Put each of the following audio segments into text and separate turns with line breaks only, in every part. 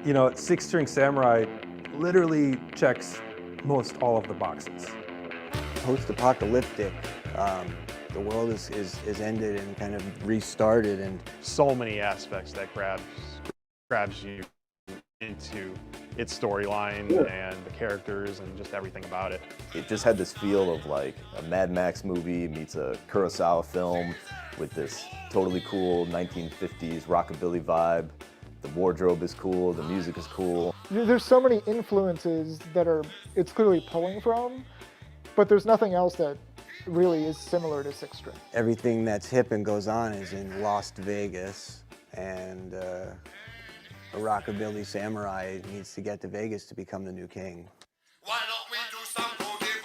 You know, Six String Samurai literally checks most all of the boxes.
Post-apocalyptic. The world is ended and kind of restarted, and
so many aspects that grabs you into its storyline and the characters and just everything about it.
It just had this feel of like a Mad Max movie meets a Kurosawa film with this totally cool 1950s rockabilly vibe. The wardrobe is cool, the music is cool.
There's so many influences that it's clearly pulling from, but there's nothing else that really is similar to Six String.
everything that's hip and goes on is in Las Vegas, and a rockabilly samurai needs to get to Vegas to become the new king.
Why don't we do some boogie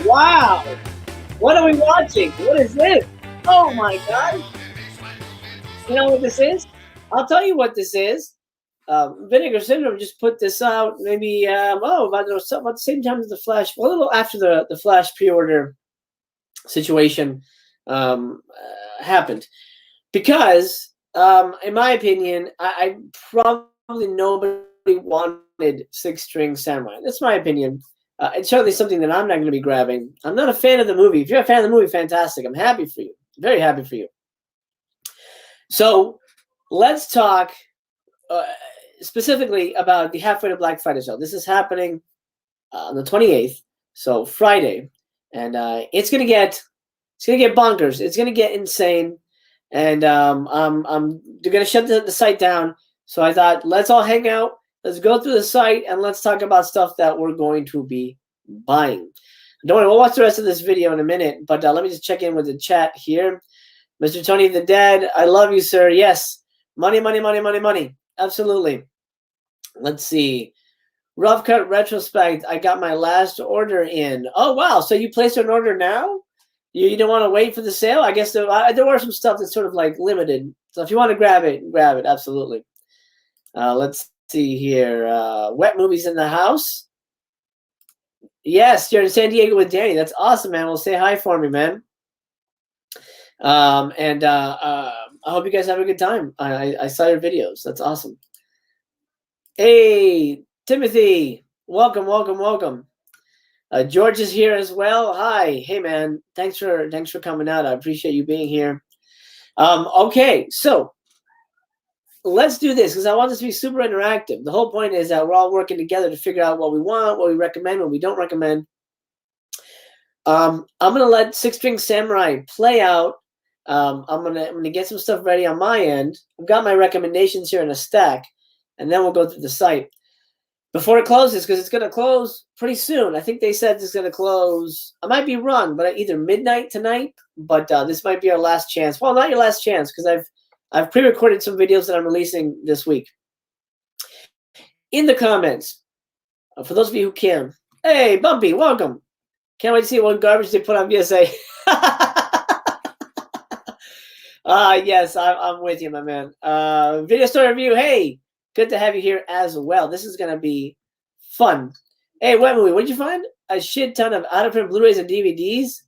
boogie?
Wow! What are we watching? What is this? Oh my God! You know what this is? I'll tell you what this is. Vinegar Syndrome just put this out maybe about the same time as the Flash, a little after the Flash pre-order situation happened, because in my opinion, I probably nobody wanted Six String Samurai. That's my opinion. It's certainly something that I'm not going to be grabbing. I'm not a fan of the movie. If you're a fan of the movie, fantastic. I'm happy for you. Very happy for you. So let's talk specifically about the Halfway to Black Friday sale. This is happening on the 28th, so Friday, and it's gonna get bonkers. It's gonna get insane, and they're gonna shut the site down. So I thought, let's all hang out. Let's go through the site and let's talk about stuff that we're going to be buying. Don't worry, we'll watch the rest of this video in a minute, but let me just check in with the chat here. Mr. Tony the Dead, I love you, sir. Yes, money, money, money, money, money. Absolutely. Let's see. Rough Cut Retrospect, I got my last order in. Oh, wow. So you placed an order now? You don't want to wait for the sale? I guess there are some stuff that's sort of like limited. So if you want to grab it. Absolutely. Let's see here. Wet Movies in the house. Yes, you're in San Diego with Danny. That's awesome, man. Well, say hi for me, man. I hope you guys have a good time. I saw your videos. That's awesome. Hey, Timothy. Welcome, welcome, welcome. George is here as well. Hi. Hey, man. Thanks for coming out. I appreciate you being here. Okay, so let's do this because I want this to be super interactive. The whole point is that we're all working together to figure out what we want, what we recommend, what we don't recommend. I'm gonna let Six String Samurai play out. I'm gonna get some stuff ready on my end. I've got my recommendations here in a stack, and then we'll go through the site before it closes, because it's gonna close pretty soon. I think they said it's gonna close. I might be wrong, but either midnight tonight. But this might be our last chance. Well, not your last chance, because I've pre-recorded some videos that I'm releasing this week. In the comments, for those of you who can, hey, Bumpy, welcome. Can't wait to see what garbage they put on VSA. Yes, I'm with you, my man. Video store review. Hey, good to have you here as well. This is gonna be fun. Hey, Wet Movie, what'd you find? A shit ton of out-of-print Blu-rays and DVDs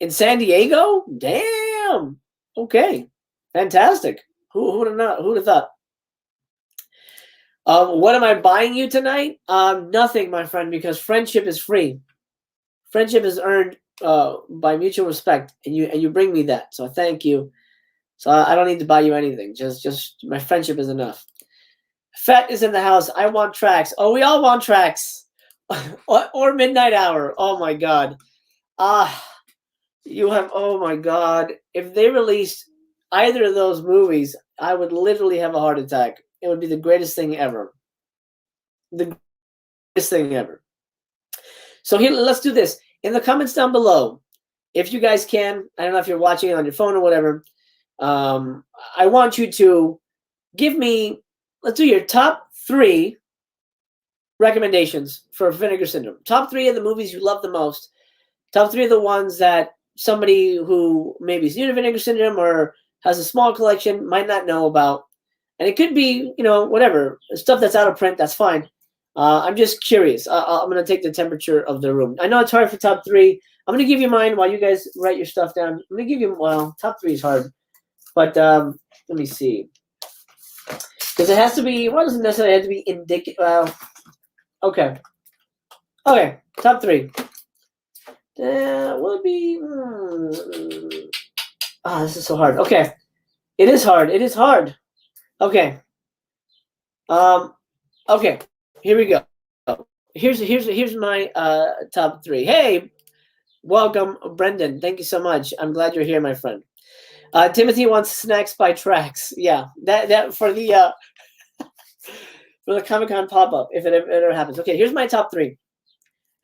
in San Diego? Damn. Okay, fantastic. Who would have thought? What am I buying you tonight? Nothing, my friend, because friendship is free. Friendship is earned by mutual respect, and you bring me that. So thank you. So I don't need to buy you anything. Just my friendship is enough. Fett is in the house. I want tracks. Oh, we all want tracks. or Midnight Hour. Oh my God. You have. Oh my God. If they released either of those movies, I would literally have a heart attack. It would be the greatest thing ever. The greatest thing ever. So here, let's do this. In the comments down below, if you guys can, I don't know if you're watching it on your phone or whatever, I want you to give me, let's do your top 3 recommendations for Vinegar Syndrome. Top 3 of the movies you love the most. Top 3 of the ones that somebody who maybe is new to Vinegar Syndrome or has a small collection might not know about. And it could be, whatever, stuff that's out of print, that's fine. I'm just curious. I'm going to take the temperature of the room. I know it's hard for top 3. I'm going to give you mine while you guys write your stuff down. I'm going to give you, well, top 3 is hard. But let me see. Because it has to be. What doesn't necessarily have to be indicative? Well, okay. Okay. Top 3. Will it be? This is so hard. Okay. It is hard. It is hard. Okay. Okay. Here we go. Here's my top 3. Hey, welcome, Brendan. Thank you so much. I'm glad you're here, my friend. Timothy wants snacks by tracks. Yeah, that for the Comic-Con pop-up if it ever happens. Okay, here's my top 3.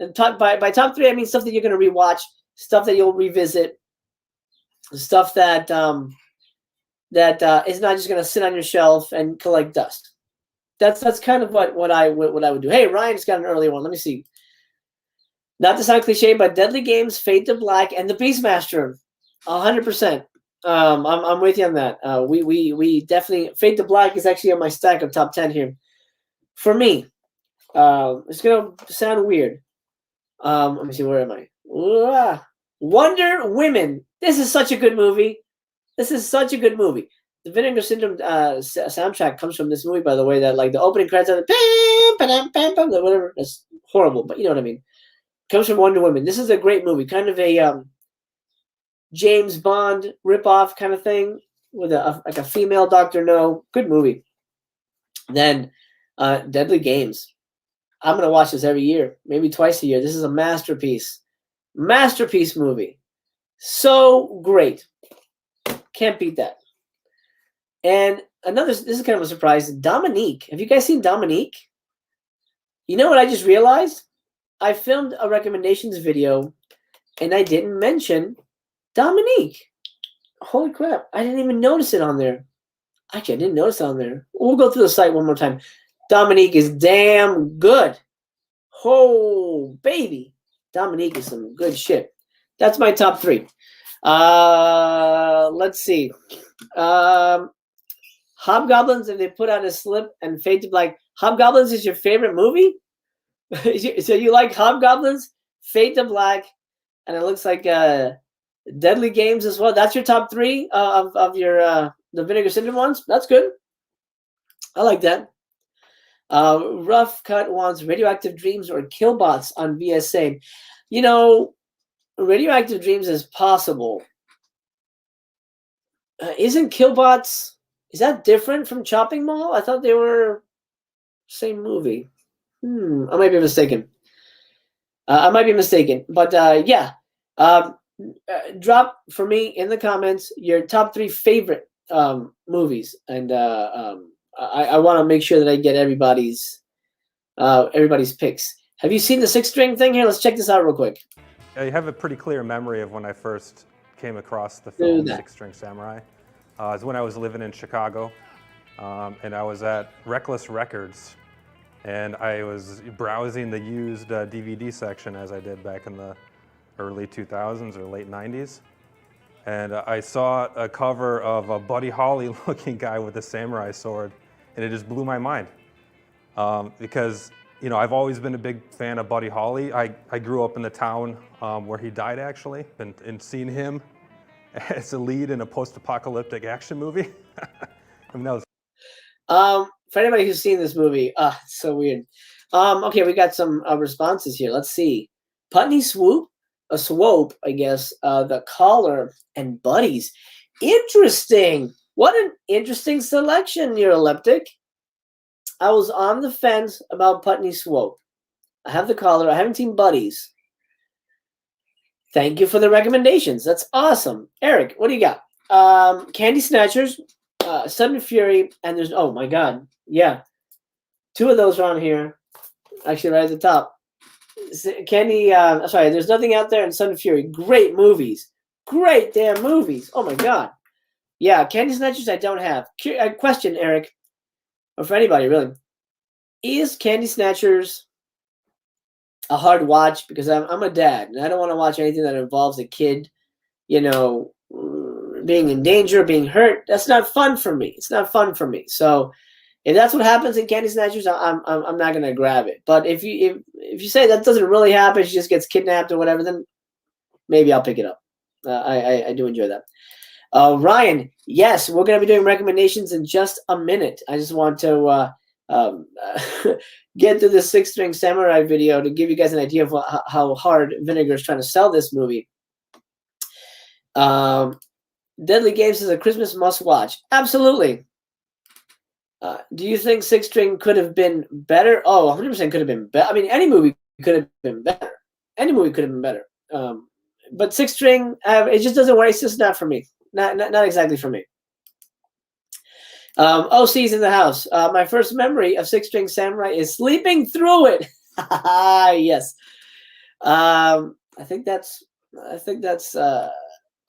And by top 3, I mean stuff that you're gonna rewatch, stuff that you'll revisit, stuff that is not just gonna sit on your shelf and collect dust. That's kind of what I would do. Hey, Ryan's got an earlier one. Let me see. Not to sound cliche, but Deadly Games, Fade to Black, and The Beastmaster. 100%. I'm with you on that. We definitely Fade to Black is actually on my stack of top 10 here. For me, it's gonna sound weird. Let me see. Where am I? Wonder Women. This is such a good movie. This is such a good movie. The Vinegar Syndrome soundtrack comes from this movie, by the way. That like the opening credits, whatever. That's horrible, but you know what I mean. Comes from Wonder Woman. This is a great movie, kind of a James Bond ripoff kind of thing with like a female Dr. No. Good movie. Then Deadly Games. I'm gonna watch this every year, maybe twice a year. This is a masterpiece. Masterpiece movie. So great. Can't beat that. And this is kind of a surprise. Dominique. Have you guys seen Dominique? You know what I just realized? I filmed a recommendations video and I didn't mention Dominique. Holy crap. I didn't even notice it on there. Actually, I didn't notice it on there. We'll go through the site one more time. Dominique is damn good. Oh, baby. Dominique is some good shit. That's my top 3. Let's see. Hobgoblins, if they put out a slip and Fade to Black. Hobgoblins is your favorite movie? So you like Hobgoblins, Fade to Black, and it looks like Deadly Games as well. That's your top 3 of your the Vinegar Syndrome ones? That's good. I like that. Rough Cut wants Radioactive Dreams or Killbots on VSA. You know, Radioactive Dreams is possible. Isn't Killbots, is that different from Chopping Mall? I thought they were same movie. I might be mistaken. But yeah. Drop for me in the comments your top 3 favorite movies, and I want to make sure that I get everybody's picks. Have you seen the 6-string thing here? Let's check this out real quick.
I have a pretty clear memory of when I first came across the film Six String Samurai. It was when I was living in Chicago, and I was at Reckless Records, and I was browsing the used DVD section as I did back in the early 2000s or late 90s. And I saw a cover of a Buddy Holly looking guy with a samurai sword, and it just blew my mind. Because, you know, I've always been a big fan of Buddy Holly. I grew up in the town where he died, actually, and seen him as a lead in a post-apocalyptic action movie. I mean, that was...
For anybody who's seen this movie, it's so weird. Okay, we got some responses here. Let's see. Putney Swope, I guess, The Collar, and Buddies. Interesting. What an interesting selection, Neuroleptic. I was on the fence about Putney Swope. I have The Collar. I haven't seen Buddies. Thank you for the recommendations. That's awesome. Eric, what do you got? Candy Snatchers, Sudden Fury, and there's, oh my God. Yeah. 2 of those are on here. Actually, right at the top. Candy, sorry, There's Nothing Out There and Sudden Fury. Great movies. Great damn movies. Oh my God. Yeah, Candy Snatchers I don't have. Question, Eric, or for anybody really. Is Candy Snatchers a hard watch? Because I'm a dad and I don't want to watch anything that involves a kid, you know, being in danger, being hurt. That's not fun for me. It's not fun for me. So if that's what happens in Candy Snatchers, I'm not gonna grab it. But if you say that doesn't really happen, she just gets kidnapped or whatever, then maybe I'll pick it up. I do enjoy that. Ryan, yes, we're going to be doing recommendations in just a minute. I just want to get to the Six String Samurai video to give you guys an idea of how hard Vinegar is trying to sell this movie. Deadly Games is a Christmas must-watch. Absolutely. Do you think Six String could have been better? Oh, 100% could have been better. I mean, any movie could have been better. Any movie could have been better. But Six String, it just doesn't work. It's just not for me. Not exactly for me. OC's in the house. My first memory of Six String Samurai is sleeping through it. Yes. I think that's a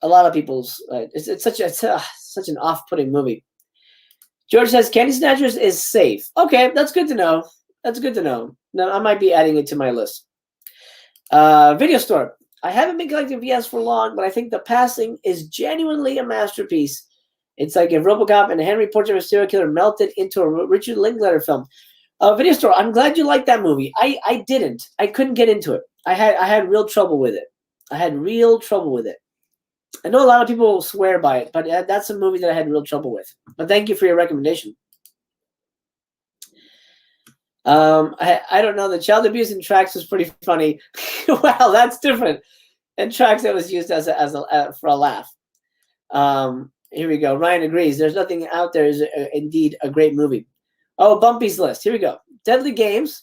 lot of people's. It's such an off-putting movie. George says Candy Snatchers is safe. Okay, that's good to know. That's good to know. Now I might be adding it to my list. Video store. I haven't been collecting VS for long, but I think The Passing is genuinely a masterpiece. It's like if RoboCop and Henry Portrait of a Serial Killer melted into a Richard Linklater film. Video store. I'm glad you liked that movie. I didn't. I couldn't get into it. I had real trouble with it. I know a lot of people swear by it, but that's a movie that I had real trouble with. But thank you for your recommendation. I don't know. The child abuse in Tracks was pretty funny. Wow, that's different. And Tracks, that was used for a laugh. Here we go. Ryan agrees. There's nothing out there is indeed a great movie. Oh, Bumpy's List. Here we go. Deadly Games,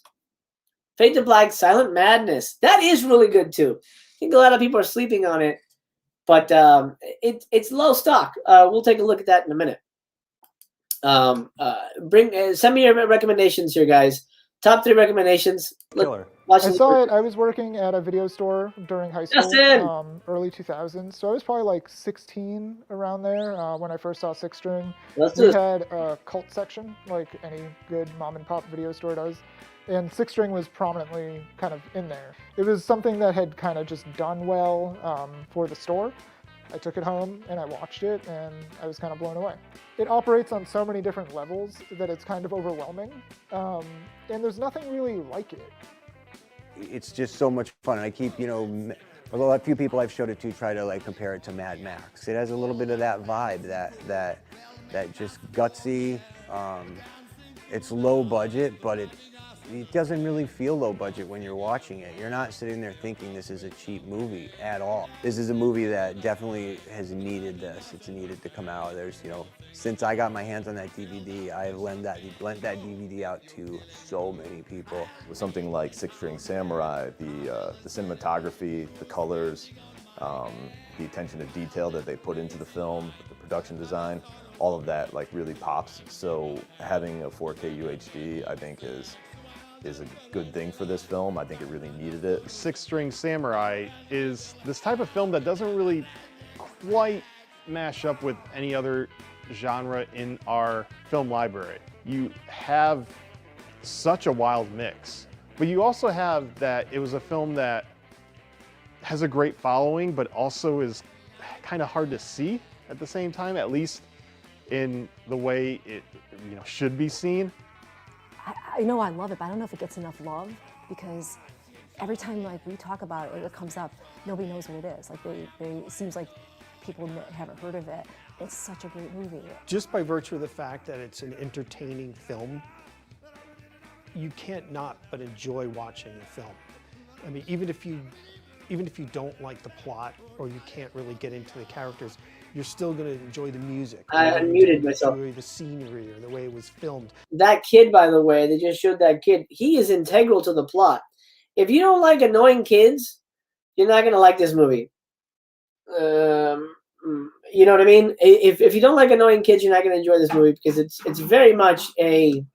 Fade to Black, Silent Madness. That is really good too. I think a lot of people are sleeping on it, but it's low stock. We'll take a look at that in a minute. Send me your recommendations here, guys. Top 3 recommendations.
Killer.
I saw it. I was working at a video store during high school, early 2000s. So I was probably like 16 around there when I first saw Six String. We had a cult section, like any good mom and pop video store does. And Six String was prominently kind of in there. It was something that had kind of just done well for the store. I took it home and I watched it and I was kind of blown away. It operates on so many different levels that it's kind of overwhelming. And there's nothing really like it.
It's just so much fun. I keep, a few people I've showed it to try to like compare it to Mad Max. It has a little bit of that vibe, that just gutsy. It's low budget, but it doesn't really feel low budget when you're watching it. You're not sitting there thinking this is a cheap movie at all. This is a movie that definitely has needed this. It's needed to come out. There's, since I got my hands on that DVD, I've lent that DVD out to so many people.
With something like Six String Samurai, the cinematography, the colors, the attention to detail that they put into the film, the production design, all of that like really pops. So having a 4K UHD, I think is a good thing for this film. I think it really needed it.
Six String Samurai is this type of film that doesn't really quite mash up with any other genre in our film library. You have such a wild mix, but you also have that it was a film that has a great following, but also is kind of hard to see at the same time, at least in the way it should be seen.
I know I love it, but I don't know if it gets enough love because every time like we talk about it, it comes up, nobody knows what it is. Like it seems like people haven't heard of it. It's such a great movie.
Just by virtue of the fact that it's an entertaining film, you can't not but enjoy watching the film. I mean, even if you don't like the plot or you can't really get into the characters, you're still going to enjoy the music.
I unmuted myself.
Enjoy the scenery or the way it was filmed.
That kid, by the way, they just showed that kid. He is integral to the plot. If you don't like annoying kids, you're not going to like this movie. You know what I mean? If you don't like annoying kids, you're not going to enjoy this movie because it's very much an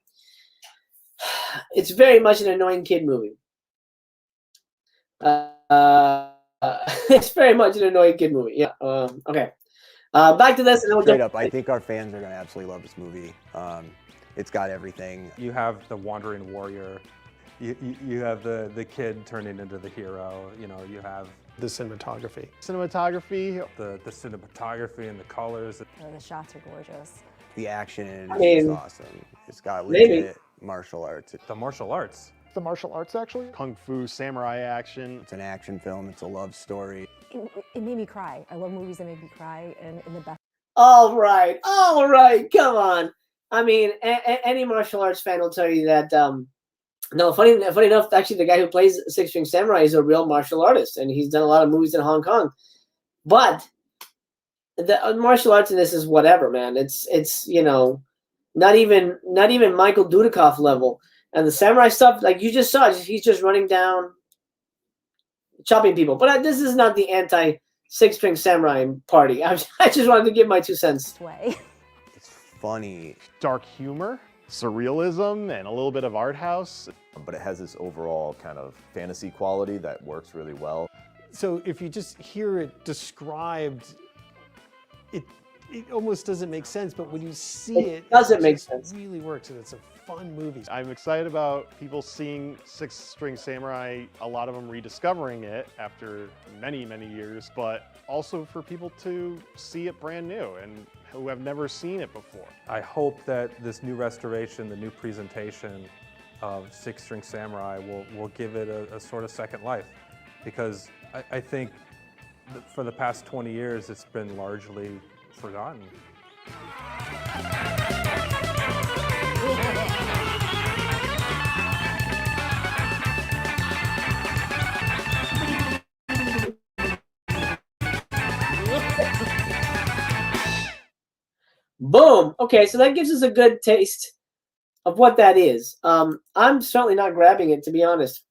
annoying kid movie. It's very much an annoying kid movie. Yeah. Okay. Back to this. And
Straight up, I think our fans are going to absolutely love this movie. It's got everything.
You have the wandering warrior. You have the kid turning into the hero. You have
The cinematography.
the cinematography and the colors.
The shots are gorgeous.
The action in it is awesome. It's got legit martial arts.
The martial arts.
The martial arts, actually.
Kung Fu, samurai action.
It's an action film. It's a love story.
It made me cry. I love movies that make me cry, and in the best
All right, come on. I mean, any martial arts fan will tell you that. No, funny enough, actually, the guy who plays Six String Samurai is a real martial artist, and he's done a lot of movies in Hong Kong. But the martial arts in this is whatever, man. It's not even Michael Dudikoff level. And the samurai stuff, like you just saw, he's just running down, chopping people. But this is not the anti Six String Samurai party. I just wanted to give my 2 cents.
Way.
It's funny.
Dark humor, surrealism, and a little bit of art house.
But it has this overall kind of fantasy quality that works really well.
So if you just hear it described, it almost doesn't make sense, but when you see it
doesn't make sense.
It really works, and it's a fun movie.
I'm excited about people seeing Six String Samurai, a lot of them rediscovering it after many, many years, but also for people to see it brand new and who have never seen it before.
I hope that this new restoration, the new presentation of Six String Samurai will give it a sort of second life, because I think that for the past 20 years it's been largely forgotten.
Boom. Okay, so that gives us a good taste of what that is. I'm certainly not grabbing it, to be honest.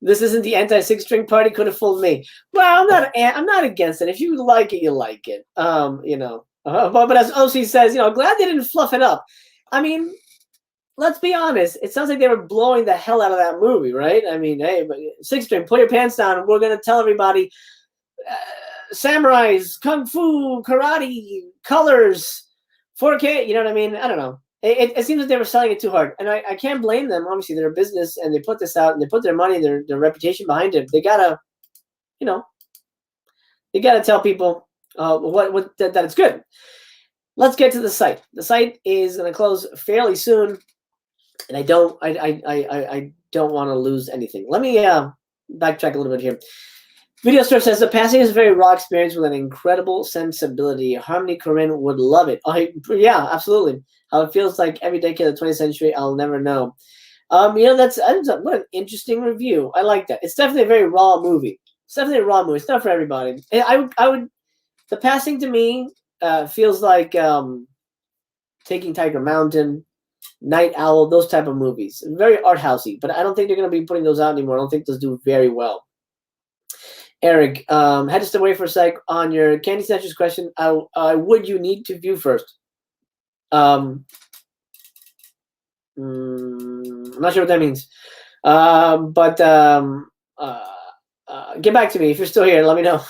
This isn't the anti-six string party. Could have fooled me. Well, I'm not against it. If you like it, you like it. But as OC says, glad they didn't fluff it up. I mean, let's be honest. It sounds like they were blowing the hell out of that movie, right? I mean, hey, but Six String, put your pants down. We're gonna tell everybody, samurais, kung fu, karate, colors, 4K. You know what I mean? I don't know. It seems like they were selling it too hard, and I can't blame them. Obviously, they're a business, and they put this out, and they put their money, their reputation behind it. They gotta, they gotta tell people that it's good. Let's get to the site. The site is gonna close fairly soon, and I don't want to lose anything. Let me backtrack a little bit here. Video Store says the passing is a very raw experience with an incredible sensibility. Harmony Korine would love it. Yeah, absolutely. How it feels like every decade of the 20th century, I'll never know. That's what an interesting review. I like that. It's definitely a very raw movie. It's definitely a raw movie. It's not for everybody. The passing to me feels like Taking Tiger Mountain, Night Owl, those type of movies. Very art housey, but I don't think they're going to be putting those out anymore. I don't think those do very well. Eric, had to step away for a sec on your Candy Snatchers question. Would you need to view first? I'm not sure what that means. But get back to me if you're still here. Let me know.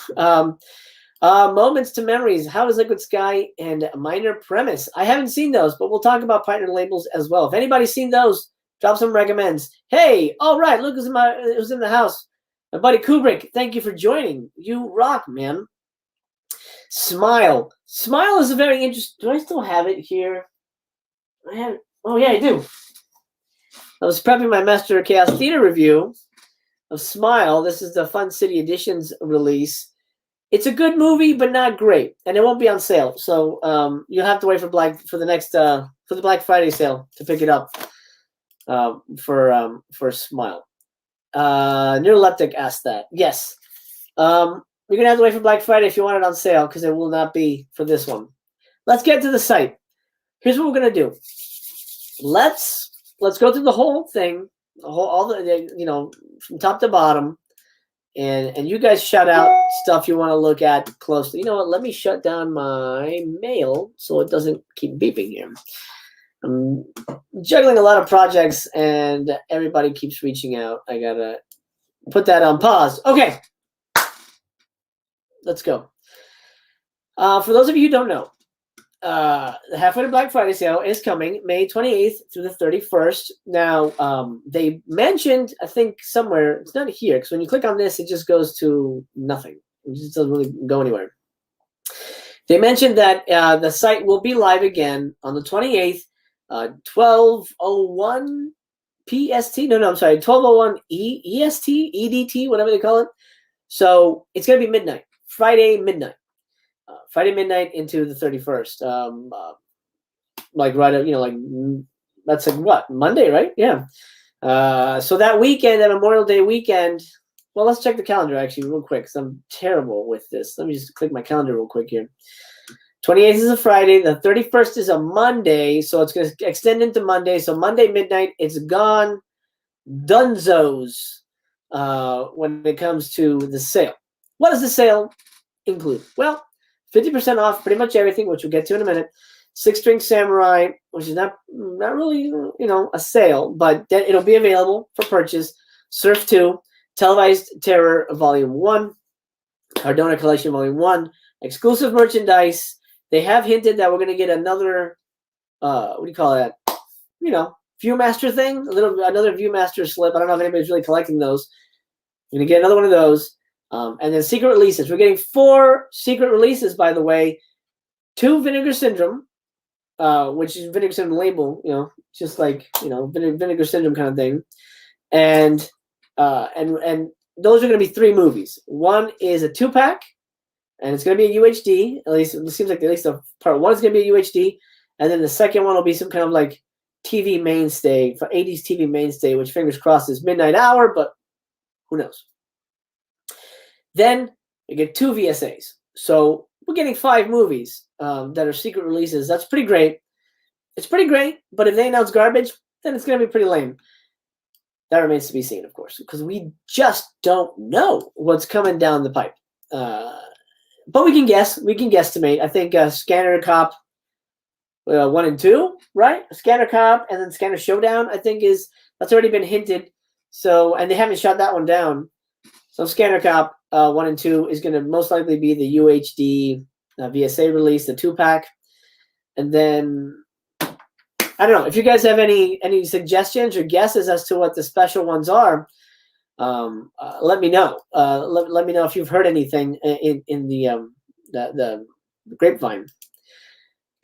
Moments to Memories. How does Liquid Sky and Minor Premise? I haven't seen those, but we'll talk about partner labels as well. If anybody's seen those, drop some recommends. Hey, all right, look who's in the house. My buddy Kubrick, thank you for joining. You rock, man. Smile. Smile is a very interesting. Do I still have it here? I have it. Oh, yeah, I do. I was prepping my Master of Chaos Theater review of Smile. This is the Fun City Editions release. It's a good movie, but not great, and it won't be on sale. So you'll have to wait for the Black Friday sale to pick it up for Smile. Neuroleptic asked that. Yes. You're going to have to wait for Black Friday if you want it on sale, because it will not be for this one. Let's get to the site. Here's what we're going to do. Let's go through the whole thing, from top to bottom, and you guys shout out stuff you want to look at closely. You know what? Let me shut down my mail so it doesn't keep beeping here. I'm juggling a lot of projects, and everybody keeps reaching out. I gotta put that on pause. Okay, let's go. For those of you who don't know, the Halfway to Black Friday sale is coming May 28th through the 31st. Now, they mentioned, I think somewhere, it's not here, because when you click on this, it just goes to nothing. It just doesn't really go anywhere. They mentioned that the site will be live again on the 28th. 12:01 PST. No, I'm sorry. 12:01 EST, EDT, whatever they call it. So it's going to be midnight Friday midnight. Friday midnight into the 31st. Like right, like that's like what, Monday, right? Yeah. So that weekend, that Memorial Day weekend. Well, let's check the calendar actually real quick, because I'm terrible with this. Let me just click my calendar real quick here. 28th is a Friday. The 31st is a Monday, so it's going to extend into Monday. So Monday midnight, it's gone. Dunzos when it comes to the sale. What does the sale include? Well, 50% off pretty much everything, which we'll get to in a minute. Six String Samurai, which is not really, a sale, but then it'll be available for purchase. Surf 2, Televised Terror Volume 1, Cardona Collection Volume 1, exclusive merchandise. They have hinted that we're going to get another, what do you call that? Viewmaster thing, another Viewmaster slip. I don't know if anybody's really collecting those. We're going to get another one of those. And then secret releases. We're getting 4 secret releases, by the way. 2 Vinegar Syndrome, which is Vinegar Syndrome label, just like, Vinegar Syndrome kind of thing. And those are going to be 3 movies. One is a 2-pack, and it's going to be a UHD. At least it seems like the part 1 is going to be a UHD, and then the second one will be some kind of like TV mainstay, for 80s TV mainstay, which fingers crossed is Midnight Hour, but who knows. Then we get 2 VSAs. So we're getting 5 movies that are secret releases. That's pretty great. It's pretty great, but if they announce garbage, then it's going to be pretty lame. That remains to be seen, of course, because we just don't know what's coming down the pipe. But we can guess. We can guesstimate. I think Scanner Cop 1 and 2, right? Scanner Cop and then Scanner Showdown, I think that's already been hinted. So, and they haven't shot that one down. So Scanner Cop 1 and 2 is going to most likely be the UHD VSA release, the 2-pack. And then, I don't know, if you guys have any suggestions or guesses as to what the special ones are, let me know. Let me know if you've heard anything in the grapevine.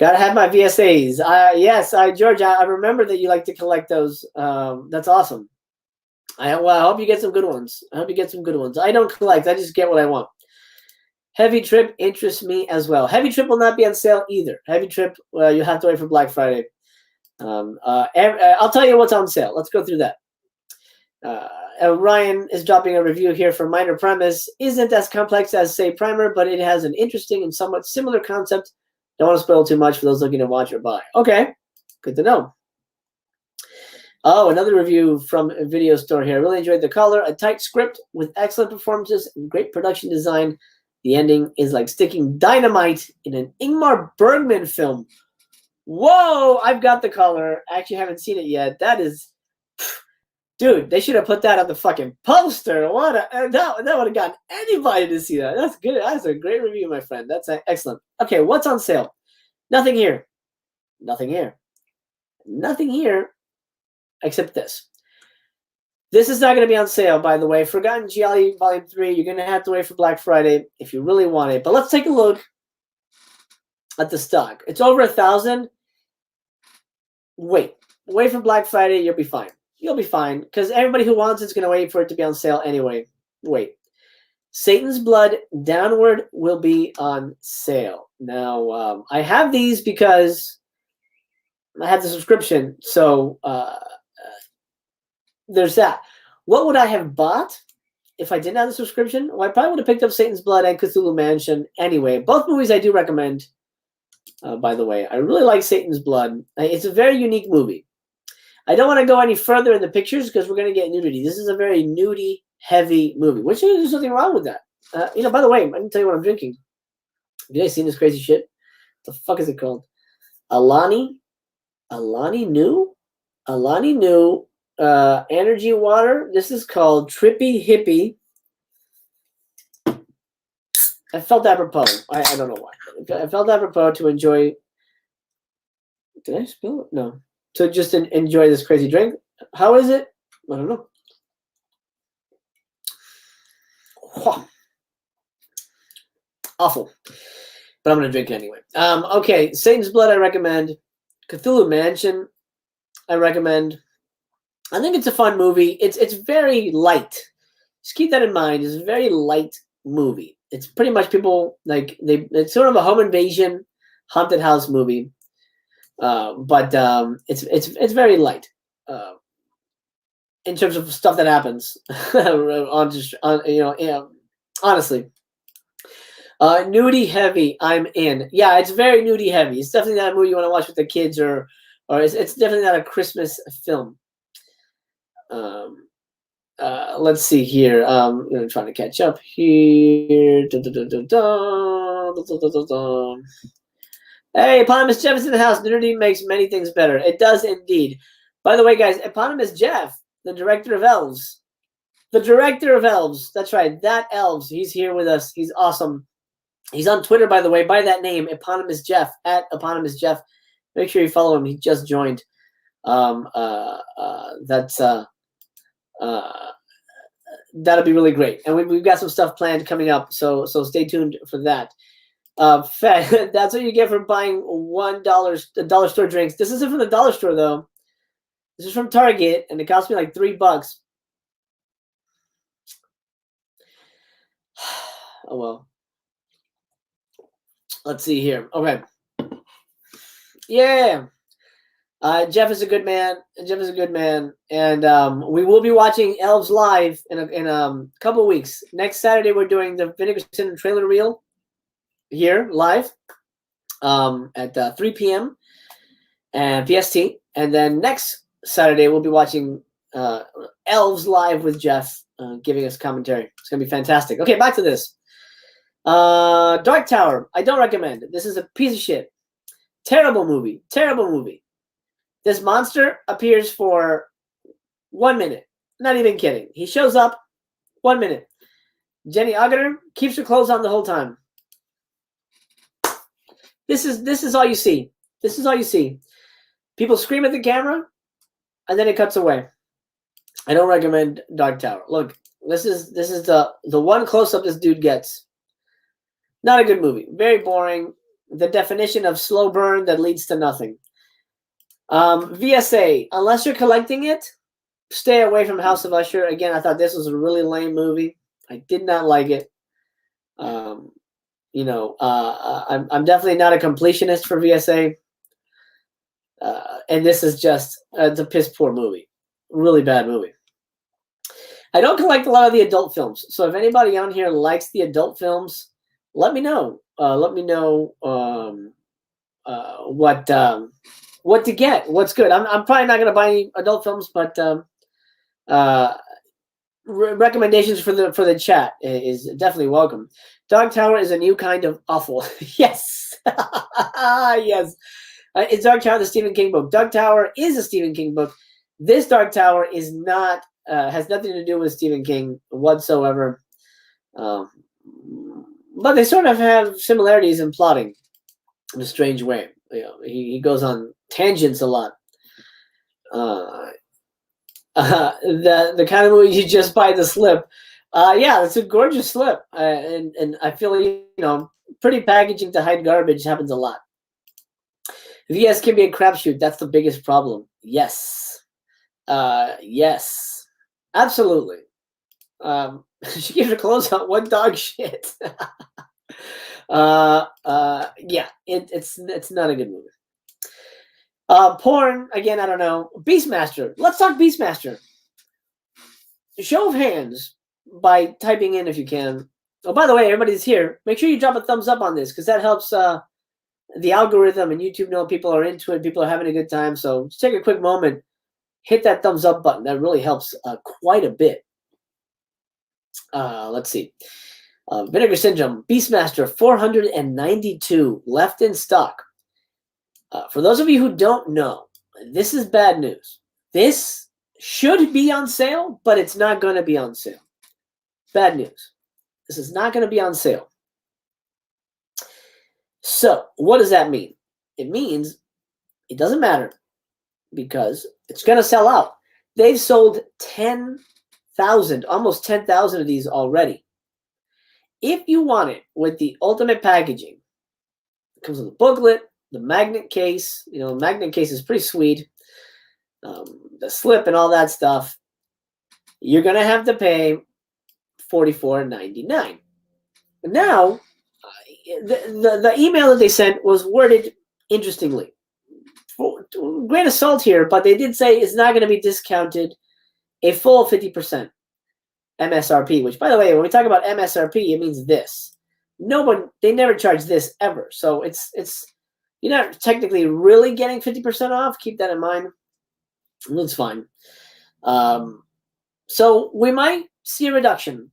Gotta have my VSAs. Yes, George, I remember that you like to collect those. That's awesome. I hope you get some good ones. I don't collect. I just get what I want. Heavy Trip interests me as well. Heavy Trip will not be on sale either. Heavy Trip, you'll have to wait for Black Friday. I'll tell you what's on sale. Let's go through that. Ryan is dropping a review here for Minor Premise. Isn't as complex as, say, Primer, but it has an interesting and somewhat similar concept. Don't want to spoil too much for those looking to watch or buy. Okay, good to know. Oh, another review from a video store here. I really enjoyed the color. A tight script with excellent performances and great production design. The ending is like sticking dynamite in an Ingmar Bergman film. Whoa, I've got the color. I actually haven't seen it yet. That is, dude, they should have put that on the fucking poster. That would have gotten anybody to see that. That's good. That's a great review, my friend. That's excellent. Okay, what's on sale? Nothing here. Nothing here. Nothing here except this. This is not going to be on sale, by the way. Forgotten Gialli Volume 3. You're going to have to wait for Black Friday if you really want it. But let's take a look at the stock. It's over 1,000. Wait for Black Friday. You'll be fine. You'll be fine, because everybody who wants it's going to wait for it to be on sale anyway. Wait. Satan's Blood Downward will be on sale. Now, I have these because I have the subscription, so there's that. What would I have bought if I didn't have the subscription? Well, I probably would have picked up Satan's Blood and Cthulhu Mansion anyway. Both movies I do recommend, by the way. I really like Satan's Blood. It's a very unique movie. I don't want to go any further in the pictures because we're going to get nudity. This is a very nudity-heavy movie, which there's nothing wrong with that. By the way, I didn't tell you what I'm drinking. Have you guys seen this crazy shit? What the fuck is it called? Alani New energy water. This is called Trippy Hippie. I felt apropos. I don't know why. I felt apropos to enjoy. Did I spill it? No. To just enjoy this crazy drink. How is it? I don't know. Awful. But I'm going to drink it anyway. Okay, Satan's Blood I recommend. Cthulhu Mansion I recommend. I think it's a fun movie. It's very light. Just keep that in mind. It's a very light movie. It's pretty much people like it's sort of a home invasion haunted house movie, but it's very light in terms of stuff that happens. Honestly, nudie heavy. I'm in. Yeah, it's very nudie heavy. It's definitely not a movie you want to watch with the kids, or it's definitely not a Christmas film. Let's see here. I'm trying to catch up here. Hey, Eponymous Jeff is in the house. Nudity makes many things better. It does indeed. By the way, guys, Eponymous Jeff, the director of Elves. The director of Elves. That's right. That Elves. He's here with us. He's awesome. He's on Twitter, by the way, by that name, Eponymous Jeff, at Eponymous Jeff. Make sure you follow him. He just joined. That'll be really great. And we've got some stuff planned coming up. So stay tuned for that. That's what you get for buying $1 the dollar store drinks. This isn't from the dollar store though. This is from Target, and it cost me like $3. Oh well. Let's see here. Okay. Yeah. Jeff is a good man. Jeff is a good man, and we will be watching Elves live in a couple of weeks. Next Saturday, we're doing the Vinegar Syndrome trailer reel here live at 3 p.m. and PST, and then next Saturday we'll be watching Elves live with Jeff giving us commentary. It's gonna be fantastic. Okay, back to this. Dark Tower. I don't recommend. This is a piece of shit. Terrible movie. Terrible movie. This monster appears for 1 minute. Not even kidding. He shows up 1 minute. Jenny Agutter keeps her clothes on the whole time. This is all you see. This is all you see. People scream at the camera, and then it cuts away. I don't recommend Dark Tower. Look, this is the one close-up this dude gets. Not a good movie. Very boring. The definition of slow burn that leads to nothing. VSA, unless you're collecting it, stay away from House of Usher. Again, I thought this was a really lame movie. I did not like it. I'm definitely not a completionist for VSA. And this is just it's a piss poor movie. Really bad movie. I don't collect a lot of the adult films. So if anybody on here likes the adult films, let me know. Let me know what to get, what's good. I'm probably not going to buy any adult films, but recommendations for the chat is definitely welcome. Dark Tower is a new kind of awful. Yes, yes. It's Dark Tower, the Stephen King book. Dark Tower is a Stephen King book. This Dark Tower is not has nothing to do with Stephen King whatsoever. But they sort of have similarities in plotting in a strange way. He goes on tangents a lot. The kind of movie you just buy the slip. Yeah, it's a gorgeous slip, and I feel pretty packaging to hide garbage happens a lot. VS can be a crapshoot. That's the biggest problem. Yes, yes, absolutely. She gives her clothes on. What dog shit? Yeah, it's not a good movie. Porn, again, I don't know. Beastmaster. Let's talk Beastmaster. Show of hands by typing in if you can. Oh, by the way, everybody's here. Make sure you drop a thumbs up on this because that helps the algorithm and YouTube know people are into it. People are having a good time. So just take a quick moment. Hit that thumbs up button. That really helps quite a bit. Let's see. Vinegar Syndrome. Beastmaster 492 left in stock. For those of you who don't know, this is bad news. This should be on sale, but it's not going to be on sale. Bad news. This is not going to be on sale. So, what does that mean? It means it doesn't matter because it's going to sell out. They've sold 10,000, almost 10,000 of these already. If you want it with the ultimate packaging, it comes with a booklet, the magnet case. The magnet case is pretty sweet. The slip and all that stuff. You're going to have to pay $44.99. Now, the email that they sent was worded interestingly. Grain of salt here, but they did say it's not going to be discounted a full 50% MSRP, which, by the way, when we talk about MSRP, it means this. They never charge this ever. So it's you're not technically really getting 50% off. Keep that in mind. That's fine. So we might see a reduction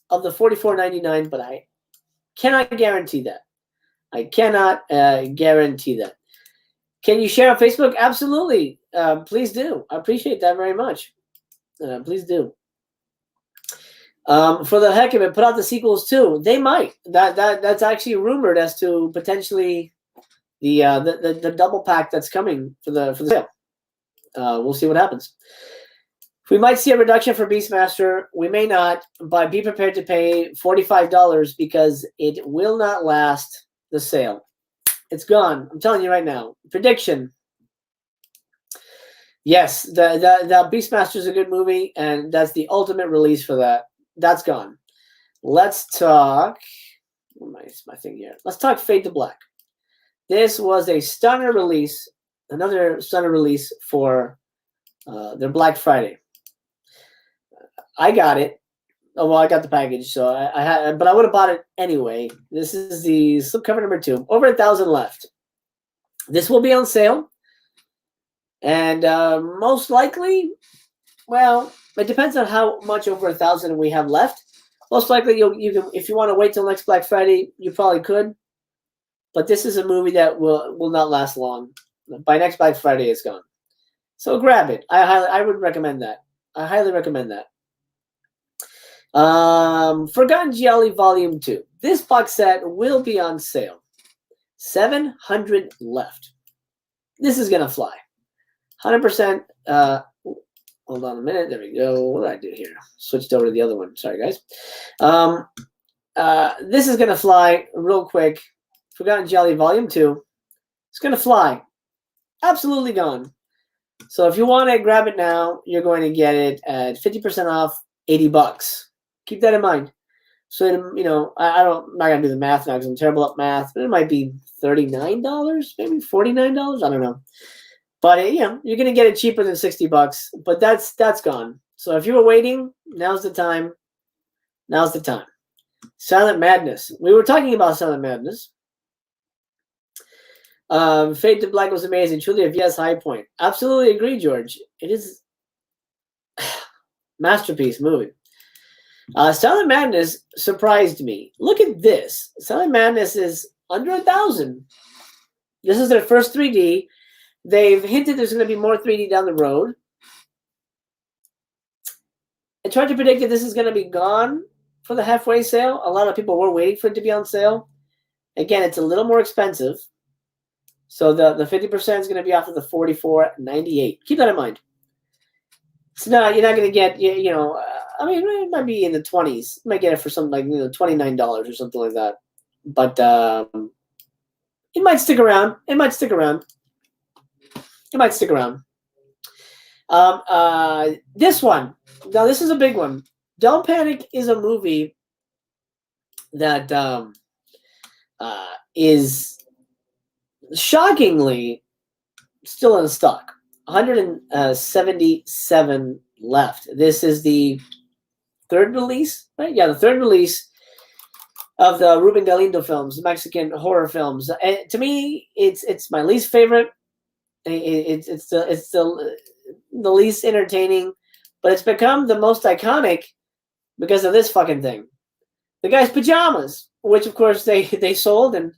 of the $44.99, but I cannot guarantee that. I cannot guarantee that. Can you share on Facebook? Absolutely. Please do. I appreciate that very much. Please do. For the heck of it, put out the sequels too. They might. That's actually rumored as to potentially the double pack that's coming for the sale. We'll see what happens. We might see a reduction for Beastmaster. We may not, but be prepared to pay $45 because it will not last the sale. It's gone. I'm telling you right now. Prediction. Yes, the Beastmaster is a good movie, and that's the ultimate release for that. That's gone. Let's talk. My thing here. Let's talk Fade to Black. This was a stunner release, another stunner release for their Black Friday. I got it. Oh well, I got the package, so I had, but I would have bought it anyway. This is the slipcover number 2. Over 1,000 left. This will be on sale, and most likely, well, it depends on how much over 1,000 we have left. Most likely, you can, if you want to wait till next Black Friday, you probably could. But this is a movie that will not last long. By next Black Friday, it's gone. So grab it. I would recommend that. I highly recommend that. Forgotten Gialli Volume 2. This box set will be on sale. 700 left. This is gonna fly. 100%. Hold on a minute. There we go. What did I do here? Switched over to the other one. Sorry, guys. This is gonna fly real quick. Forgotten Gialli Volume 2. It's gonna fly. Absolutely gone. So if you want it, grab it now. You're going to get it at 50% off, $80. Keep that in mind. So, you know, I'm not going to do the math now because I'm terrible at math, but it might be $39, maybe $49. I don't know. But, you know, you're going to get it cheaper than $60, but that's gone. So if you were waiting, now's the time. Now's the time. Silent Madness. We were talking about Silent Madness. Fade to Black was amazing. Truly a VS high point. Absolutely agree, George. It is masterpiece movie. Silent Madness surprised me. Look at this. Silent Madness is under 1,000. This is their first 3D. They've hinted there's going to be more 3D down the road. I tried to predict that this is going to be gone for the halfway sale. A lot of people were waiting for it to be on sale. Again, it's a little more expensive. So the 50% is going to be off of the $44.98. Keep that in mind. So no, you're not going to get, you know, I mean, it might be in the 20s. You might get it for something like, you know, $29 or something like that. But it might stick around. It might stick around. It might stick around. This one. Now, this is a big one. Don't Panic is a movie that is shockingly still in stock. 177 left. This is the third release, right? Yeah, the third release of the Ruben Galindo films, Mexican horror films. And to me, it's my least favorite. It's the least entertaining, but it's become the most iconic because of this fucking thing. The guy's pajamas, which of course they sold, and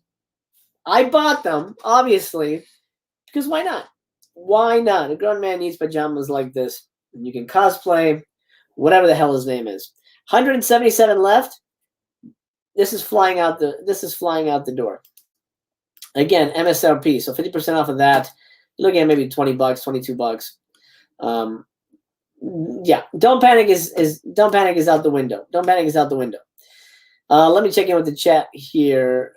I bought them, obviously, because why not? Why not? A grown man needs pajamas like this. And you can cosplay whatever the hell his name is. 177 left. This is flying out the door. Again, MSRP, so 50% off of that. You're looking at maybe $20, $22. Yeah, Don't Panic is out the window. Don't Panic is out the window. Let me check in with the chat here.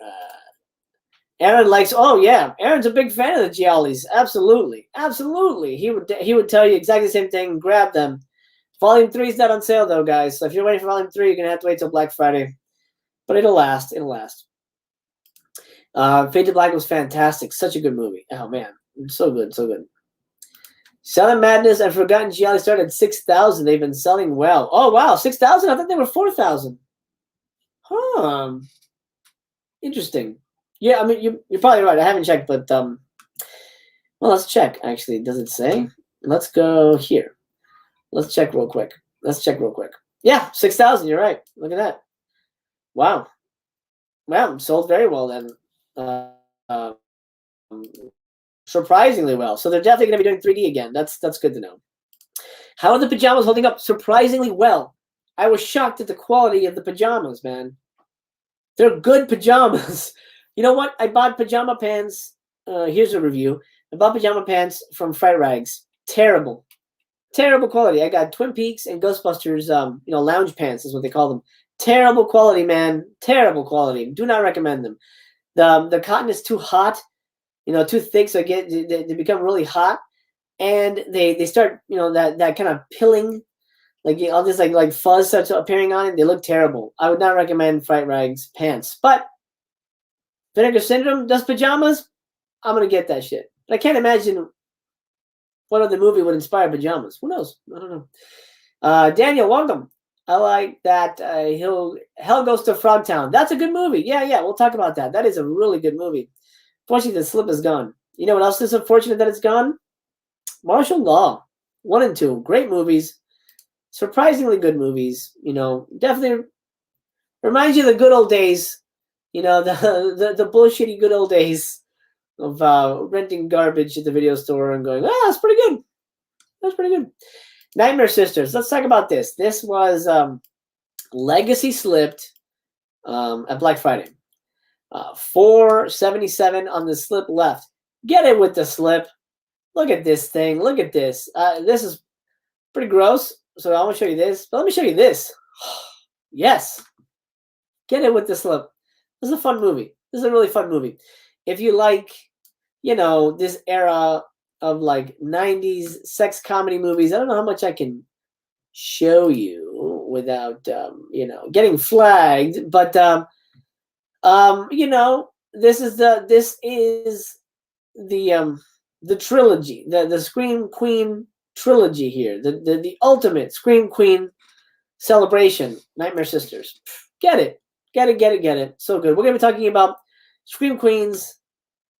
Aaron likes. Oh yeah, Aaron's a big fan of the Giallis. Absolutely, absolutely. He would tell you exactly the same thing. Grab them. Volume 3 is not on sale though, guys. So if you're waiting for Volume 3, you're gonna have to wait till Black Friday. but it'll last. It'll last. Fade to Black was fantastic. Such a good movie. Oh man, so good, so good. Silent Madness and Forgotten Gialli started at 6,000. They've been selling well. Oh wow, 6,000. I thought they were 4,000. Huh. Interesting. Yeah, I mean you're probably right. I haven't checked, but well, let's check. Actually, does it say? Let's go here. Let's check real quick. Yeah, 6,000. You're right. Look at that. Wow. Wow, sold very well then. Surprisingly well. So they're definitely going to be doing 3D again. That's good to know. How are the pajamas holding up? Surprisingly well. I was shocked at the quality of the pajamas, man. They're good pajamas. You know what? I bought pajama pants. Here's a review. I bought pajama pants from Fright Rags. Terrible. Terrible quality. I got Twin Peaks and Ghostbusters, lounge pants is what they call them. Terrible quality, man. Terrible quality. Do not recommend them. The cotton is too hot, too thick, so they become really hot, and they start, that kind of pilling, like all this like fuzz starts appearing on it. They look terrible. I would not recommend Fright Rags pants. But Vinegar Syndrome does pajamas. I'm gonna get that shit. But I can't imagine what other movie would inspire pajamas. Who knows? I don't know. Daniel, welcome. I like that. Hell Goes to Frogtown. That's a good movie. Yeah. We'll talk about that. That is a really good movie. Unfortunately, the slip is gone. You know what else is unfortunate that it's gone? Martial Law 1 and 2. Great movies. Surprisingly good movies. Definitely reminds you of the good old days. The bullshitty good old days of renting garbage at the video store and going, that's pretty good. That's pretty good. Nightmare Sisters. Let's talk about this. This was Legacy Slipped at Black Friday. $4.77 on the slip left. Get it with the slip. Look at this thing. Look at this. This is pretty gross. So I want to show you this. But let me show you this. Yes. Get it with the slip. This is a fun movie. This is a really fun movie. If you like, this era of like 90s sex comedy movies, I don't know how much I can show you without getting flagged, but this is the trilogy, the Scream Queen trilogy here, the ultimate Scream Queen celebration. Nightmare Sisters. Get it. So good. We're gonna be talking about Scream Queens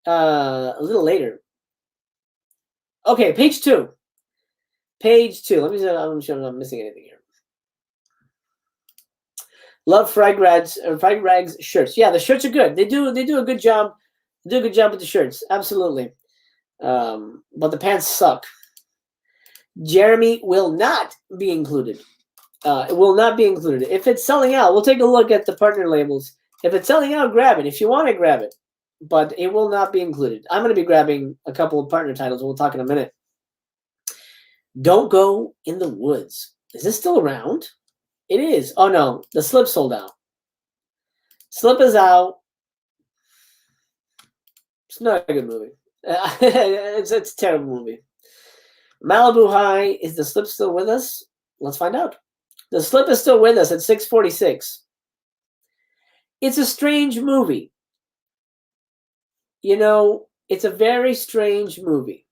a little later. Okay, page 2. Let me see. I'm sure I'm not missing anything here. Love Fright Rags shirts. Yeah, the shirts are good. They do a good job. They do a good job with the shirts. Absolutely. But the pants suck. Jeremy will not be included. It will not be included. If it's selling out, we'll take a look at the partner labels. If it's selling out, grab it. If you want to grab it. But it will not be included. I'm going to be grabbing a couple of partner titles. We'll talk in a minute. Don't Go in the Woods. Is this still around? It is. Oh, no. The slip sold out. Slip is out. It's not a good movie. It's a terrible movie. Malibu High. Is the slip still with us? Let's find out. The slip is still with us at 646. It's a strange movie. It's a very strange movie.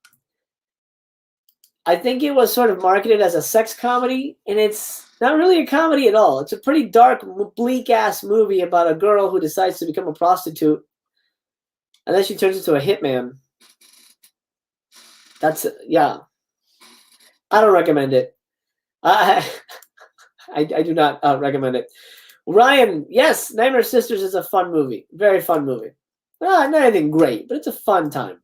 I think it was sort of marketed as a sex comedy, and it's not really a comedy at all. It's a pretty dark, bleak-ass movie about a girl who decides to become a prostitute, and then she turns into a hitman. Yeah. I don't recommend it. I do not recommend it. Ryan, yes, Nightmare Sisters is a fun movie. Very fun movie. Not anything great, but it's a fun time.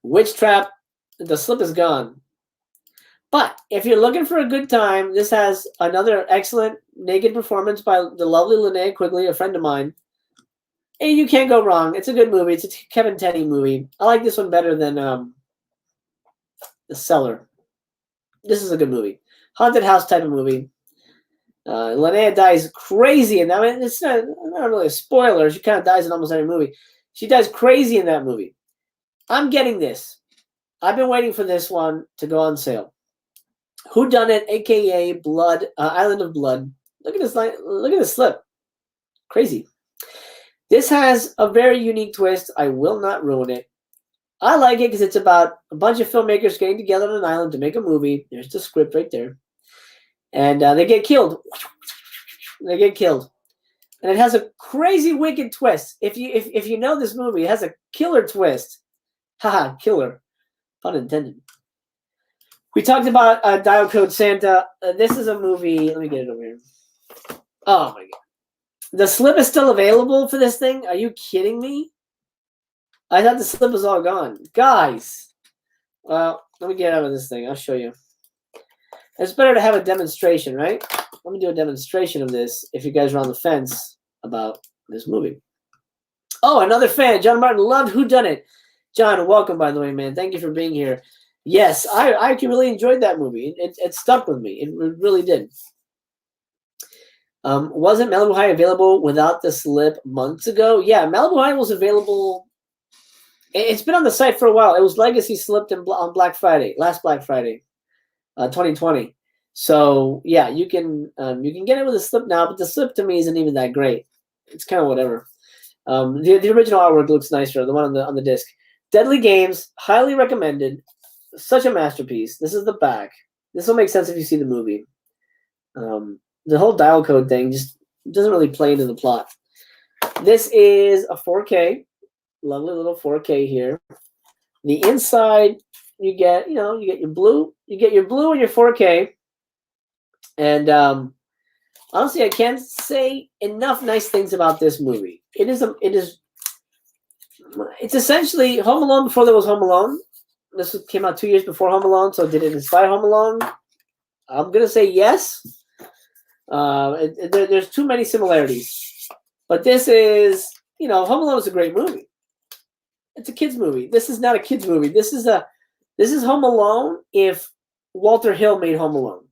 Witch Trap, the slip is gone. But if you're looking for a good time, this has another excellent naked performance by the lovely Linnea Quigley, a friend of mine. And you can't go wrong. It's a good movie. It's a Kevin Tenney movie. I like this one better than The Cellar. This is a good movie. Haunted house type of movie. Linnea dies crazy, and I mean it's not really a spoiler. She kind of dies in almost every movie. She dies crazy in that movie. I'm getting this. I've been waiting for this one to go on sale. Whodunit, aka Blood, Island of Blood. Look at this slip. Crazy. This has a very unique twist. I will not ruin it. I like it because it's about a bunch of filmmakers getting together on an island to make a movie. There's the script right there. And they get killed. They get killed. And it has a crazy, wicked twist. If you know this movie, it has a killer twist. Haha, killer. Pun intended. We talked about Dial Code Santa. This is a movie. Let me get it over here. Oh, my God. The slip is still available for this thing? Are you kidding me? I thought the slip was all gone. Guys. Well, let me get out of this thing. I'll show you. It's better to have a demonstration, right? Let me do a demonstration of this if you guys are on the fence about this movie. Oh, another fan. John Martin loved Whodunit. John, welcome, by the way, man. Thank you for being here. Yes, I actually really enjoyed that movie. It stuck with me. It really did. Wasn't Malibu High available without the slip months ago? Yeah, Malibu High was available. It's been on the site for a while. It was Legacy slipped on Black Friday, last Black Friday, 2020. So yeah, you can get it with a slip now, but the slip to me isn't even that great. It's kind of whatever. The original artwork looks nicer, the one on the disc. Deadly Games, highly recommended. Such a masterpiece. This is the back. This will make sense if you see the movie. The whole dial code thing just doesn't really play into the plot. This is a 4K, lovely little 4K here. The inside, you get your blue, and your 4K. And honestly, I can't say enough nice things about this movie. It's essentially Home Alone before there was Home Alone. This came out 2 years before Home Alone, so did it inspire Home Alone? I'm gonna say yes. There's too many similarities, but this is, Home Alone is a great movie. It's a kids movie. This is not a kids movie. This is Home Alone if Walter Hill made Home Alone,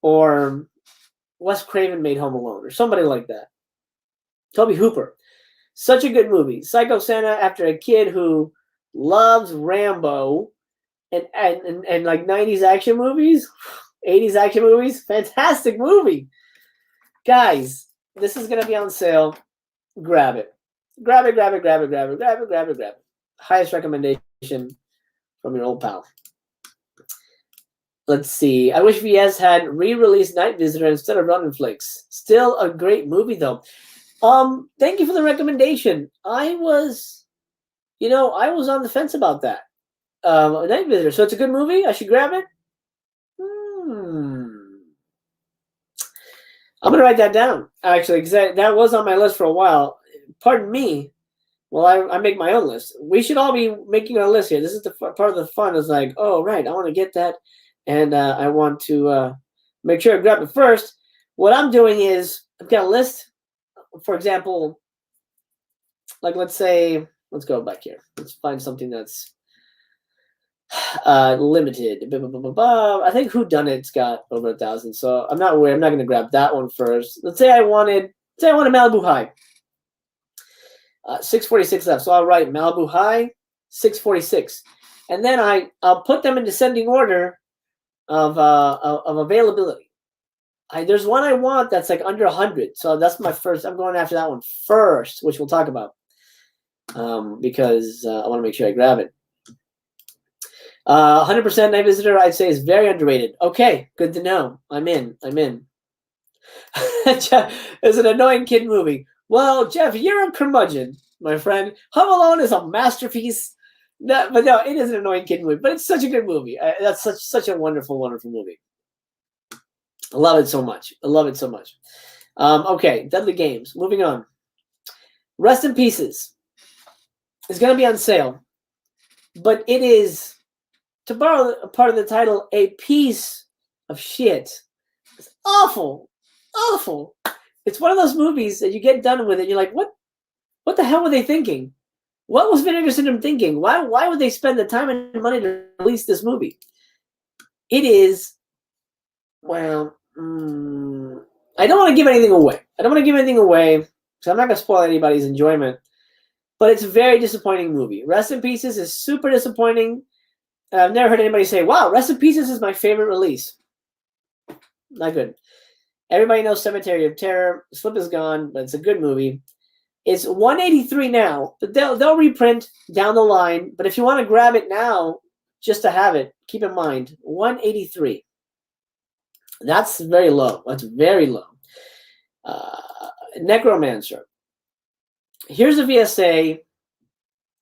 or Wes Craven made Home Alone, or somebody like that. Toby Hooper. Such a good movie. Psycho Santa, after a kid who loves Rambo and like 90s action movies, 80s action movies. Fantastic movie. Guys, this is going to be on sale. Grab it. Grab it, grab it, grab it, grab it, grab it, grab it, grab it. Highest recommendation from your old pal. Let's see. I wish VS had re-released Night Visitor instead of Running Flicks. Still a great movie, though. Thank you for the recommendation. I was on the fence about that. Night Visitor. So it's a good movie? I should grab it? I'm going to write that down, actually, because that was on my list for a while. Pardon me while I make my own list. We should all be making our list here. This is the part of the fun. Is like, oh, right, I want to get that, and I want to make sure I grab it first. What I'm doing is I've got a list. For example, like let's go back here. Let's find something that's limited. I think Whodunit's got over 1,000, so I'm not worried. I'm not going to grab that one first. Let's say I wanted Malibu High. 646 left, so I'll write Malibu High, 646, and then I'll put them in descending order of availability. There's one I want that's like under 100, so that's my first. I'm going after that one first, which we'll talk about because I want to make sure I grab it. 100% Night Visitor, I'd say, is very underrated. Okay, good to know. I'm in. It's an annoying kid movie. Well, Jeff, you're a curmudgeon, my friend. Home Alone is a masterpiece. No, it is an annoying kid movie, but it's such a good movie. That's such a wonderful, wonderful movie. I love it so much. Okay, Deadly Games. Moving on. Rest in Pieces is going to be on sale, but it is, to borrow a part of the title, a piece of shit. It's awful. It's one of those movies that you get done with it, you're like, what the hell were they thinking? What was Vinegar Syndrome thinking? Why would they spend the time and money to release this movie? It is, well, I don't want to give anything away. So I'm not going to spoil anybody's enjoyment. But it's a very disappointing movie. Rest in Pieces is super disappointing. I've never heard anybody say, wow, Rest in Pieces is my favorite release. Not good. Everybody knows Cemetery of Terror. Slip is gone, but it's a good movie. It's $183 now, but they'll reprint down the line. But if you want to grab it now, just to have it, keep in mind $183. That's very low. That's very low. Necromancer. Here's a VSA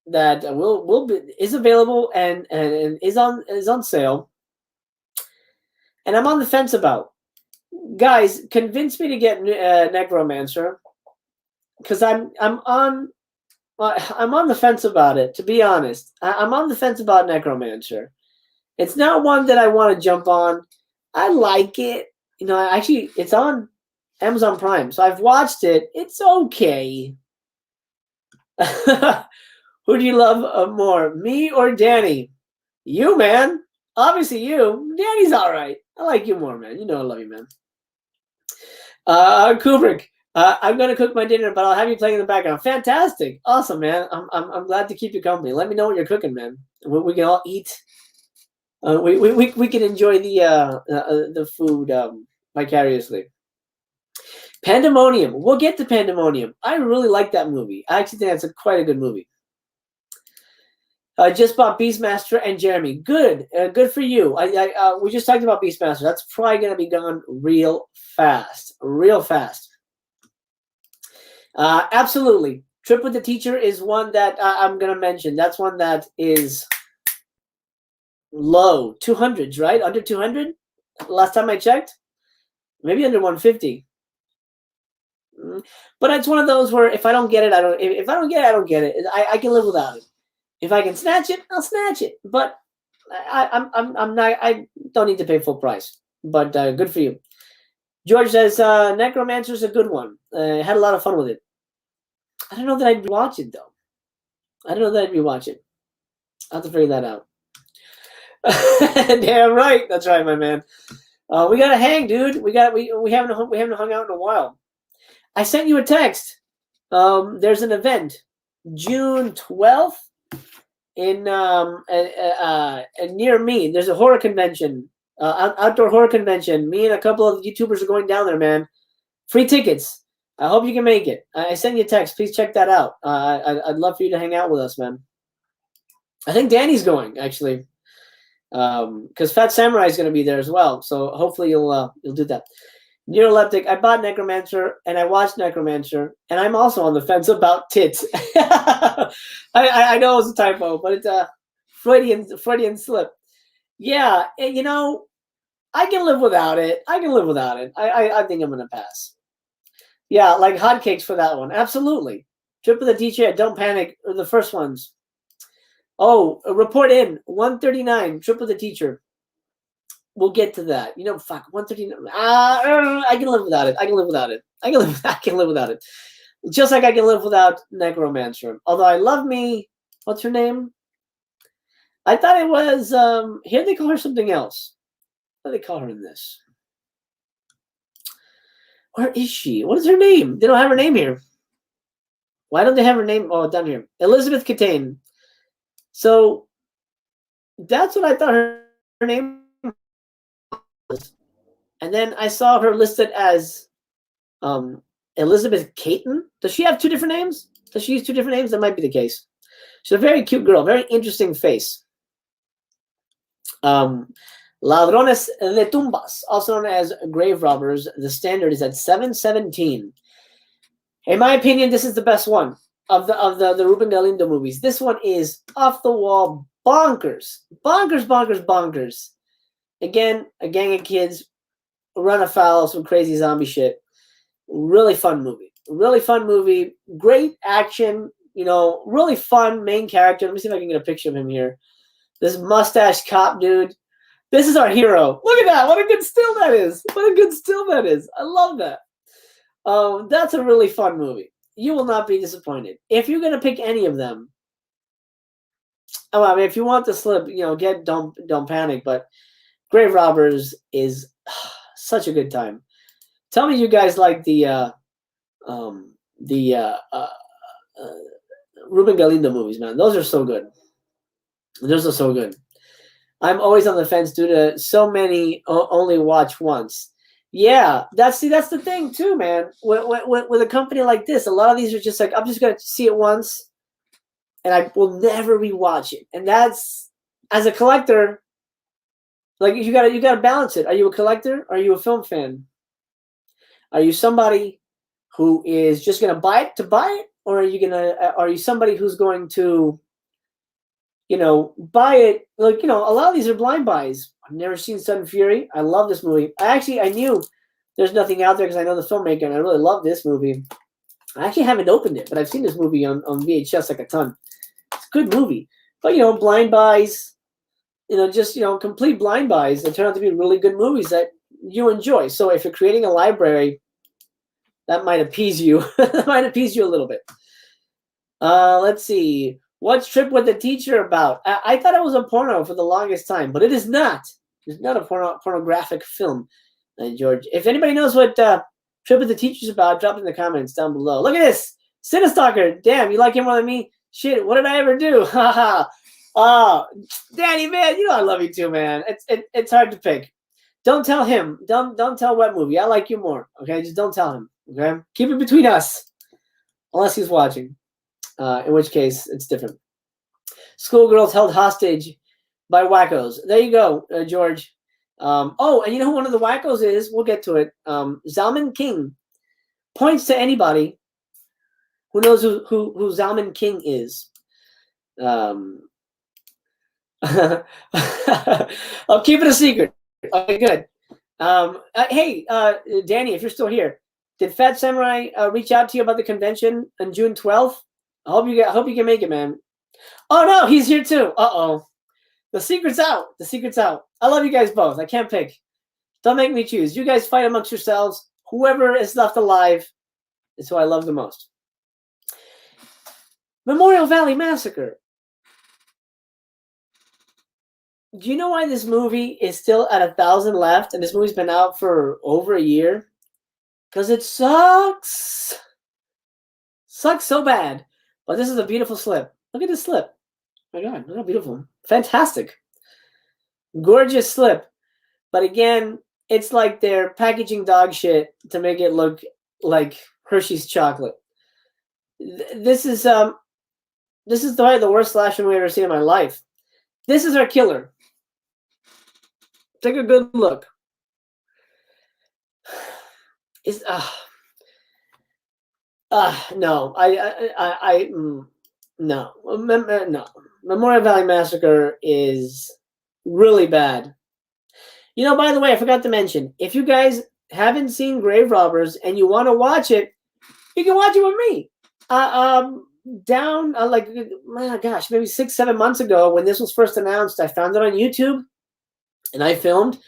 that is available and is on sale, and I'm on the fence about. Guys, convince me to get Necromancer, because I'm on the fence about it. To be honest, I'm on the fence about Necromancer. It's not one that I want to jump on. I like it. You know, actually, it's on Amazon Prime, so I've watched it. It's okay. Who do you love more, me or Danny? You, man. Obviously, you. Danny's all right. I like you more, man. You know I love you, man. Kubrick. I'm gonna cook my dinner, but I'll have you playing in the background. Fantastic, awesome, man. I'm glad to keep you company. Let me know what you're cooking, man. We can all eat. We can enjoy the food vicariously. Pandemonium. We'll get to Pandemonium. I really like that movie. I actually think that's quite a good movie. Just bought Beastmaster and Jeremy. Good. Good for you. We just talked about Beastmaster. That's probably going to be gone real fast. Real fast. Absolutely. Trip with the Teacher is one that I'm going to mention. That's one that is low. 200s, right? Under 200? Last time I checked? Maybe under 150. But it's one of those where if I don't get it, I don't. If I don't get it, I don't get it. I can live without it. If I can snatch it, I'll snatch it. But I'm not. I don't need to pay full price. But good for you. George says Necromancer is a good one. Had a lot of fun with it. I don't know that I'd watch it though. I don't know that I'd rewatch it. I'll have to figure that out. Damn right. That's right, my man. We gotta hang, dude. We haven't hung out in a while. I sent you a text. There's an event, June 12th, in near me. There's a horror convention, outdoor horror convention. Me and a couple of YouTubers are going down there, man. Free tickets. I hope you can make it. I sent you a text. Please check that out. I'd love for you to hang out with us, man. I think Danny's going actually, because Fat Samurai is going to be there as well. So hopefully you'll do that. Neuroleptic. I bought Necromancer and I watched Necromancer, and I'm also on the fence about tits. I know it's a typo, but it's a Freudian slip. Yeah, you know, I can live without it. I think I'm gonna pass. Yeah, like hotcakes for that one. Absolutely. Trip with the teacher. Don't panic. The first ones. Oh, report in 139. Trip with the teacher. We'll get to that. You know, fuck 139. I can live without it. I can live without it. Just like I can live without Necromancer. Although I love me. What's her name? I thought it was here they call her something else. What do they call her in this? Where is she? What is her name? They don't have her name here. Why don't they have her name? Oh, down here. Elizabeth Catane. So that's what I thought her name was. And then I saw her listed as Elizabeth Caton. Does she have two different names? Does she use two different names? That might be the case. She's a very cute girl, very interesting face. Ladrones de Tumbas, also known as grave robbers. The standard is at 717. In my opinion, this is the best one of the Ruben Galindo movies. This one is off the wall, bonkers. Again, a gang of kids run afoul of some crazy zombie shit. Really fun movie. Great action. You know, really fun main character. Let me see if I can get a picture of him here. This mustache cop dude. This is our hero. Look at that. What a good still that is. I love that. That's a really fun movie. You will not be disappointed. If you're going to pick any of them, I mean, if you want to slip, you know, don't panic. But Grave Robbers is such a good time. Tell me you guys like the Ruben Galindo movies, man. Those are so good. I'm always on the fence due to so many only watch once. Yeah, that's the thing too, man. With a company like this, a lot of these are just like, I'm just gonna see it once, and I will never rewatch it. And that's, as a collector, like you gotta balance it. Are you a collector? Are you a film fan? Are you somebody who is just gonna buy it to buy it, or are you somebody who's going to, buy it? Like, a lot of these are blind buys. I've never seen Sudden Fury. I love this movie. I knew there's nothing out there because I know the filmmaker and I really love this movie. I actually haven't opened it, but I've seen this movie on VHS like a ton. It's a good movie. But, blind buys, just, complete blind buys that turn out to be really good movies that you enjoy. So if you're creating a library, that might appease you. That might appease you a little bit. Let's see. What's Trip with the Teacher about? I thought it was a porno for the longest time, but it is not. It's not a pornographic film, George. If anybody knows what Trip with the Teacher is about, drop it in the comments down below. Look at this. Cinestalker. Damn, you like him more than me? Shit, what did I ever do? Haha. Oh, Danny, man, I love you too, man. It's hard to pick. Don't tell him. Don't tell what movie. I like you more. Okay, just don't tell him. Okay, keep it between us, unless he's watching. In which case, it's different. Schoolgirls held hostage by wackos. There you go, George. Oh, and you know who one of the wackos is? We'll get to it. Zalman King points to anybody who knows who Zalman King is. I'll keep it a secret. Okay, good. Hey, Danny, if you're still here, did Fat Samurai reach out to you about the convention on June 12th? I hope you can make it, man. Oh no, he's here too. Uh-oh. The secret's out. The secret's out. I love you guys both. I can't pick. Don't make me choose. You guys fight amongst yourselves. Whoever is left alive is who I love the most. Memorial Valley Massacre. Do you know why this movie is still at 1,000 left and this movie's been out for over a year? Because it sucks. Sucks so bad. But this is a beautiful slip. Look at this slip. Oh my God, look how beautiful. Fantastic. Gorgeous slip. But again, it's like they're packaging dog shit to make it look like Hershey's chocolate. This is probably the worst slasher movie I've ever seen in my life. This is our killer. Take a good look. It's no, no. Memorial Valley Massacre is really bad. By the way, I forgot to mention, if you guys haven't seen Grave Robbers and you want to watch it, you can watch it with me. Like, my gosh, maybe 6-7 months ago when this was first announced, I found it on YouTube, and I filmed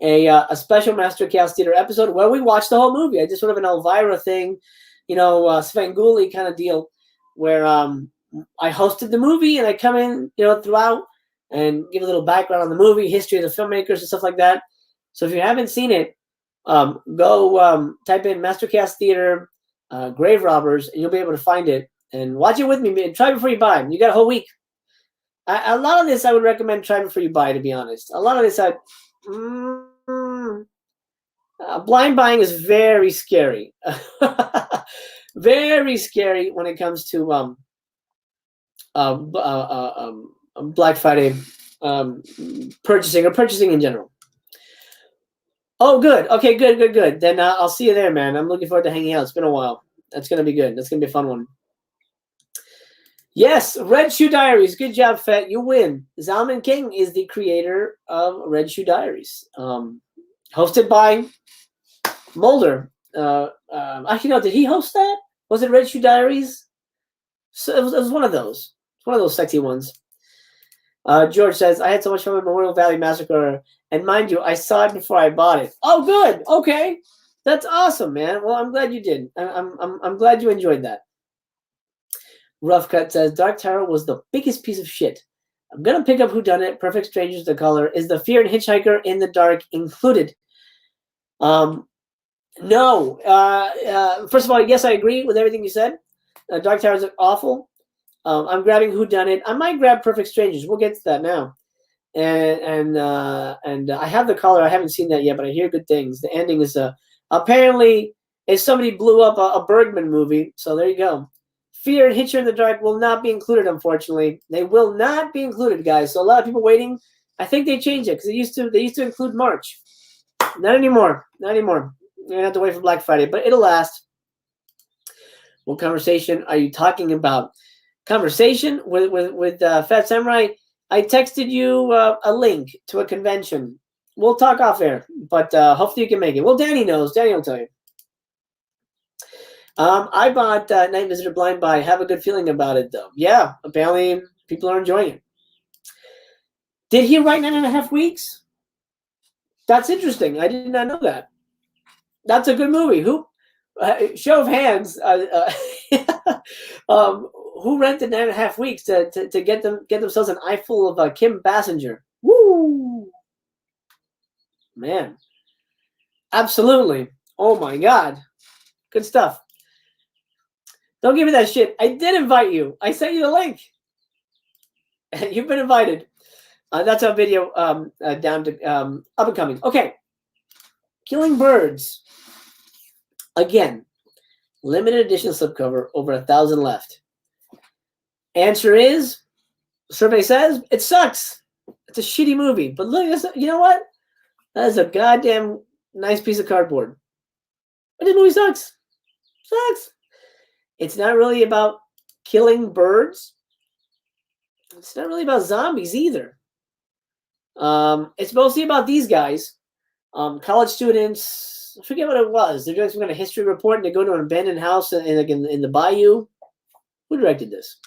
a special Mastercast Theater episode where we watched the whole movie. I did sort of an Elvira thing, Svengoolie kind of deal, where I hosted the movie and I come in, throughout and give a little background on the movie, history of the filmmakers and stuff like that. So if you haven't seen it, go type in Mastercast Theater Grave Robbers and you'll be able to find it and watch it with me. Try before you buy. You got a whole week. A lot of this I would recommend try before you buy, to be honest. A lot of this blind buying is very scary. Very scary when it comes to Black Friday purchasing in general. Oh, good. Okay, good. Then I'll see you there, man. I'm looking forward to hanging out. It's been a while. That's going to be good. That's going to be a fun one. Yes, Red Shoe Diaries. Good job, Fett. You win. Zalman King is the creator of Red Shoe Diaries. Hosted by Mulder. Actually, no, did he host that? Was it Red Shoe Diaries? So it was one of those. One of those sexy ones. George says, I had so much fun with Memorial Valley Massacre. And mind you, I saw it before I bought it. Oh, good. Okay. That's awesome, man. Well, I'm glad you did. I'm glad you enjoyed that. Rough Cut says, Dark Tower was the biggest piece of shit. I'm going to pick up Whodunit. Perfect Strangers to Color. Is the Fear and Hitchhiker in the Dark included? No. First of all, yes, I agree with everything you said. Dark Towers are awful. I'm grabbing Whodunit. I might grab Perfect Strangers. We'll get to that now. and I have the color. I haven't seen that yet, but I hear good things. The ending is apparently if somebody blew up a Bergman movie. So there you go. Fear and Hitcher in the Dark will not be included, unfortunately. They will not be included, guys. So a lot of people waiting. I think they changed it because they used to include March. Not anymore. Not anymore. You're gonna have to wait for Black Friday, but it'll last. What conversation are you talking about? Conversation with Fat Samurai. I texted you a link to a convention. We'll talk off air, but hopefully you can make it. Well, Danny knows. Danny will tell you. I bought Night Visitor Blind Buy. Have a good feeling about it, though. Yeah, apparently people are enjoying it. Did he write 9.5 weeks? That's interesting. I did not know that. That's a good movie. Who? Show of hands. Who rented 9.5 weeks to get themselves an eyeful of Kim Basinger? Woo! Man, absolutely. Oh my God, good stuff. Don't give me that shit. I did invite you. I sent you the link. You've been invited. That's our video down to up and coming. Okay, Killing Birds. Again, limited edition slipcover. Over 1,000 left. Answer is, survey says, it sucks. It's a shitty movie. But look, you know what? That is a goddamn nice piece of cardboard. But this movie sucks. Sucks. It's not really about killing birds. It's not really about zombies either. It's mostly about these guys, college students. I forget what it was. They're doing some kind of history report, and they go to an abandoned house in the bayou. Who directed this?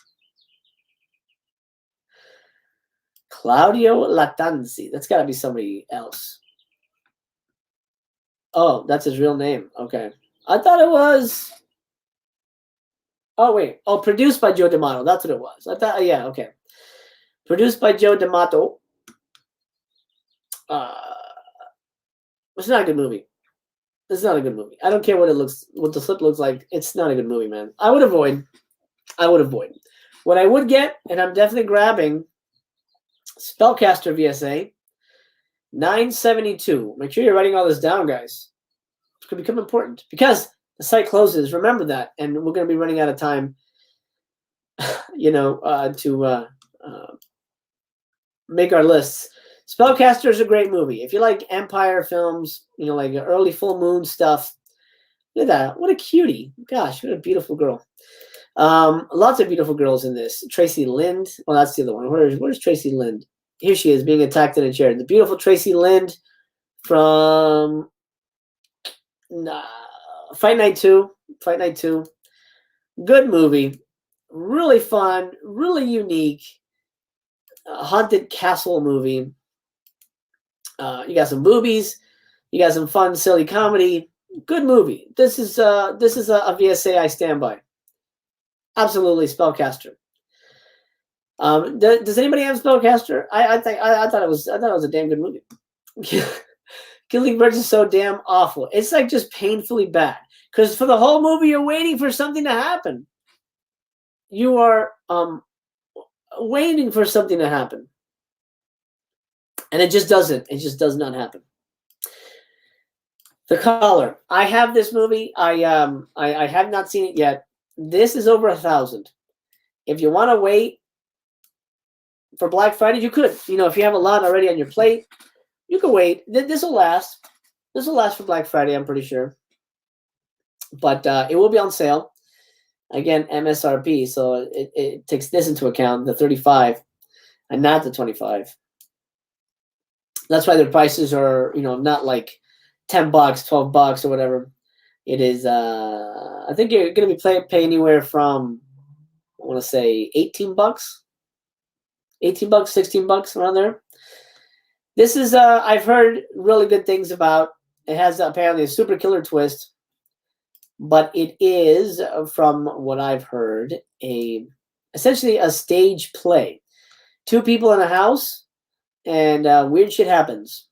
Claudio Latanzi. That's got to be somebody else. Oh, that's his real name. Okay. I thought it was... Oh, wait. Oh, produced by Joe D'Amato. That's what it was. I thought, yeah, okay. Produced by Joe D'Amato. It's not a good movie. It's not a good movie. I don't care what the slip looks like. It's not a good movie, man. I would avoid. What I would get, and I'm definitely grabbing, Spellcaster VSA, 972. Make sure you're writing all this down, guys. It's going to become important because the site closes. Remember that, and we're going to be running out of time. To make our lists. Spellcaster is a great movie. If you like Empire films, like early full moon stuff. Look at that. What a cutie. Gosh, what a beautiful girl. Lots of beautiful girls in this. Tracy Lind. Well, that's the other one. Where's Tracy Lind? Here she is being attacked in a chair. The beautiful Tracy Lind from Fight Night 2. Fight Night 2. Good movie. Really fun. Really unique. Haunted castle movie. You got some boobies. You got some fun, silly comedy. Good movie. This is a VSA I stand by. Absolutely, Spellcaster. Does anybody have Spellcaster? I thought it was a damn good movie. Killing Birds is so damn awful. It's like just painfully bad. Because for the whole movie, you're waiting for something to happen. You are waiting for something to happen. And it just doesn't. It just does not happen. The Caller. I have this movie. I have not seen it yet. This is over 1,000. If you want to wait for Black Friday, you could. If you have a lot already on your plate, you can wait. This will last. This will last for Black Friday, I'm pretty sure. But it will be on sale. Again, MSRP. So it takes this into account, the 35, and not the 25. That's why the prices are, not like $10, $12 or whatever. It is, I think you're going to be paying anywhere from, I want to say $18, $18, $16 around there. This is, I've heard really good things about. It has apparently a super killer twist, but it is, from what I've heard, essentially a stage play. 2 people in a house, and weird shit happens.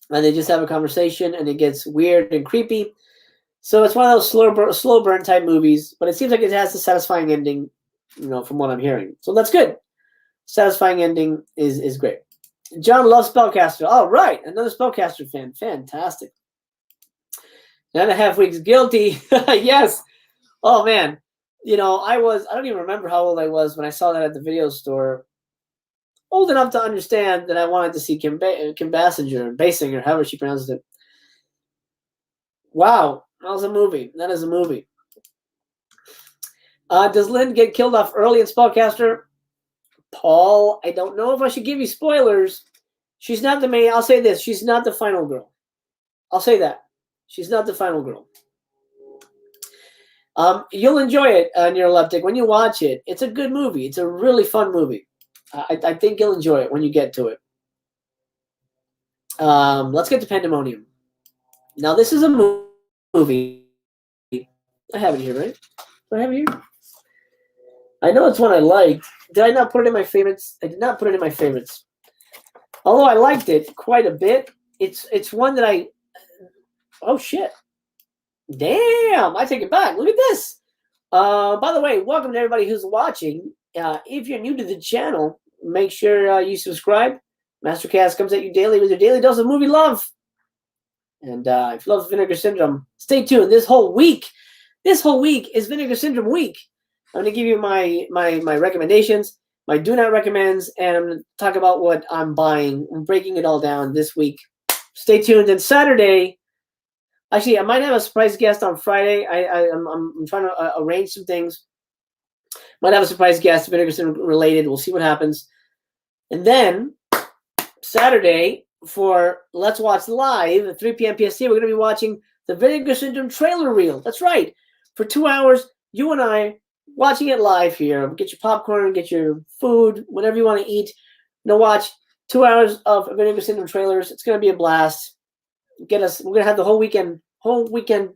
And they just have a conversation, and it gets weird and creepy. So it's one of those slow burn type movies, but it seems like it has a satisfying ending, from what I'm hearing. So that's good. Satisfying ending is great. John loves Spellcaster. All right, another Spellcaster fan. Fantastic. 9.5 weeks. Guilty. Yes. Oh, man. You know, I don't even remember how old I was when I saw that at the video store. Old enough to understand that I wanted to see Kim Basinger, however she pronounces it. Wow. That was a movie. That is a movie. Does Lynn get killed off early in Spellcaster? Paul, I don't know if I should give you spoilers. She's not the main. I'll say this. She's not the final girl. I'll say that. She's not the final girl. You'll enjoy it, Neuroleptic. When you watch it, it's a good movie. It's a really fun movie. I think you'll enjoy it when you get to it. Let's get to Pandemonium. Now, this is a movie. I have it here, right? Do I have it here? I know it's one I liked. Did I not put it in my favorites? I did not put it in my favorites. Although I liked it quite a bit. It's one that I... Oh, shit. Damn, I take it back. Look at this. By the way, welcome to everybody who's watching. If you're new to the channel, make sure you subscribe. Mastercast comes at you daily with your daily dose of movie love. And if you love Vinegar Syndrome, stay tuned. This whole week is Vinegar Syndrome week. I'm going to give you my recommendations, my do not recommends, and I'm going to talk about what I'm buying. I'm breaking it all down this week. Stay tuned. And Saturday, actually, I might have a surprise guest on Friday. I'm trying to arrange some things. Might have a surprise guest, Vinegar Syndrome related. We'll see what happens. And then Saturday for Let's Watch Live at 3 p.m. PST, we're going to be watching the Vinegar Syndrome trailer reel. That's right. For 2 hours, you and I watching it live here. Get your popcorn, get your food, whatever you want to eat. Watch 2 hours of Vinegar Syndrome trailers. It's going to be a blast. We're going to have the whole week and weekend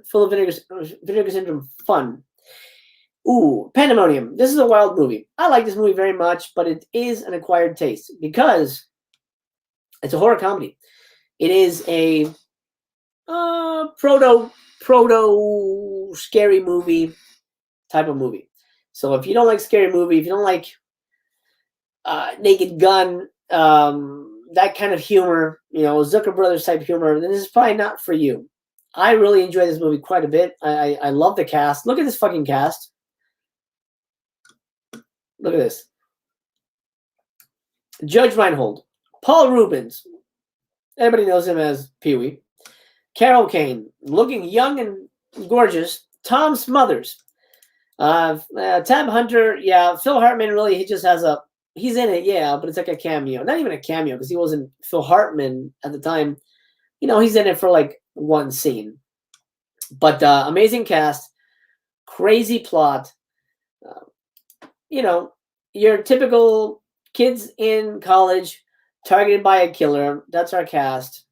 full of Vinegar Syndrome fun. Ooh, Pandemonium. This is a wild movie. I like this movie very much, but it is an acquired taste because it's a horror comedy. It is a proto scary movie type of movie. So if you don't like scary movie, if you don't like Naked Gun, that kind of humor, Zucker Brothers type humor, then this is probably not for you. I really enjoy this movie quite a bit. I love the cast. Look at this fucking cast. Look at this. Judge Reinhold, Paul Rubens. Everybody knows him as Pee-wee. Carol Kane, looking young and gorgeous. Tom Smothers. Tab Hunter, yeah. Phil Hartman, really, he's in it, yeah, but it's like a cameo. Not even a cameo, because he wasn't Phil Hartman at the time. He's in it for like one scene. But amazing cast. Crazy plot. Your typical kids in college targeted by a killer. That's our cast.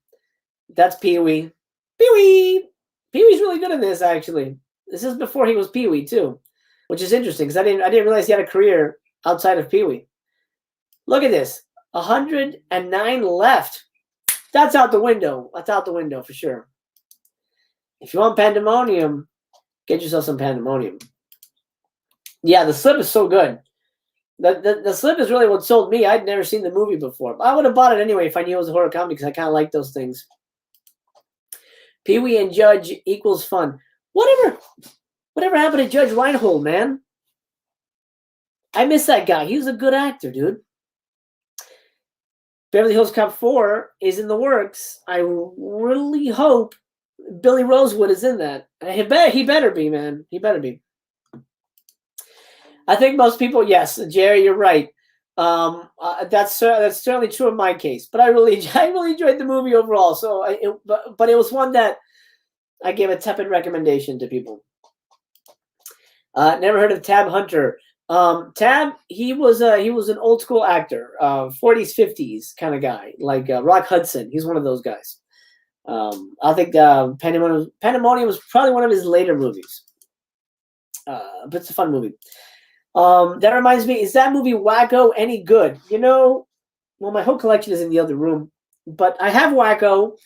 That's Pee-wee. Pee-wee! Pee-wee's really good in this, actually. This is before he was Pee-wee, too, which is interesting because I didn't realize he had a career outside of Pee-wee. Look at this. 109 left. That's out the window. That's out the window for sure. If you want Pandemonium, get yourself some Pandemonium. Yeah, the slip is so good. The slip is really what sold me. I'd never seen the movie before. I would have bought it anyway if I knew it was a horror comedy because I kind of like those things. Pee-wee and Judge equals fun. Whatever happened to Judge Reinhold, man? I miss that guy. He was a good actor, dude. Beverly Hills Cop 4 is in the works. I really hope Billy Rosewood is in that. He better be, man. He better be. I think most people, yes, Jerry, you're right. That's certainly true in my case. But I really enjoyed the movie overall. So, but it was one that I gave a tepid recommendation to people. Never heard of Tab Hunter. Tab, he was an old school actor, 40s, 50s kind of guy, like Rock Hudson. He's one of those guys. I think Pandemonium was probably one of his later movies. But it's a fun movie. That reminds me, is that movie Wacko any good? Well, my whole collection is in the other room, but I have Wacko.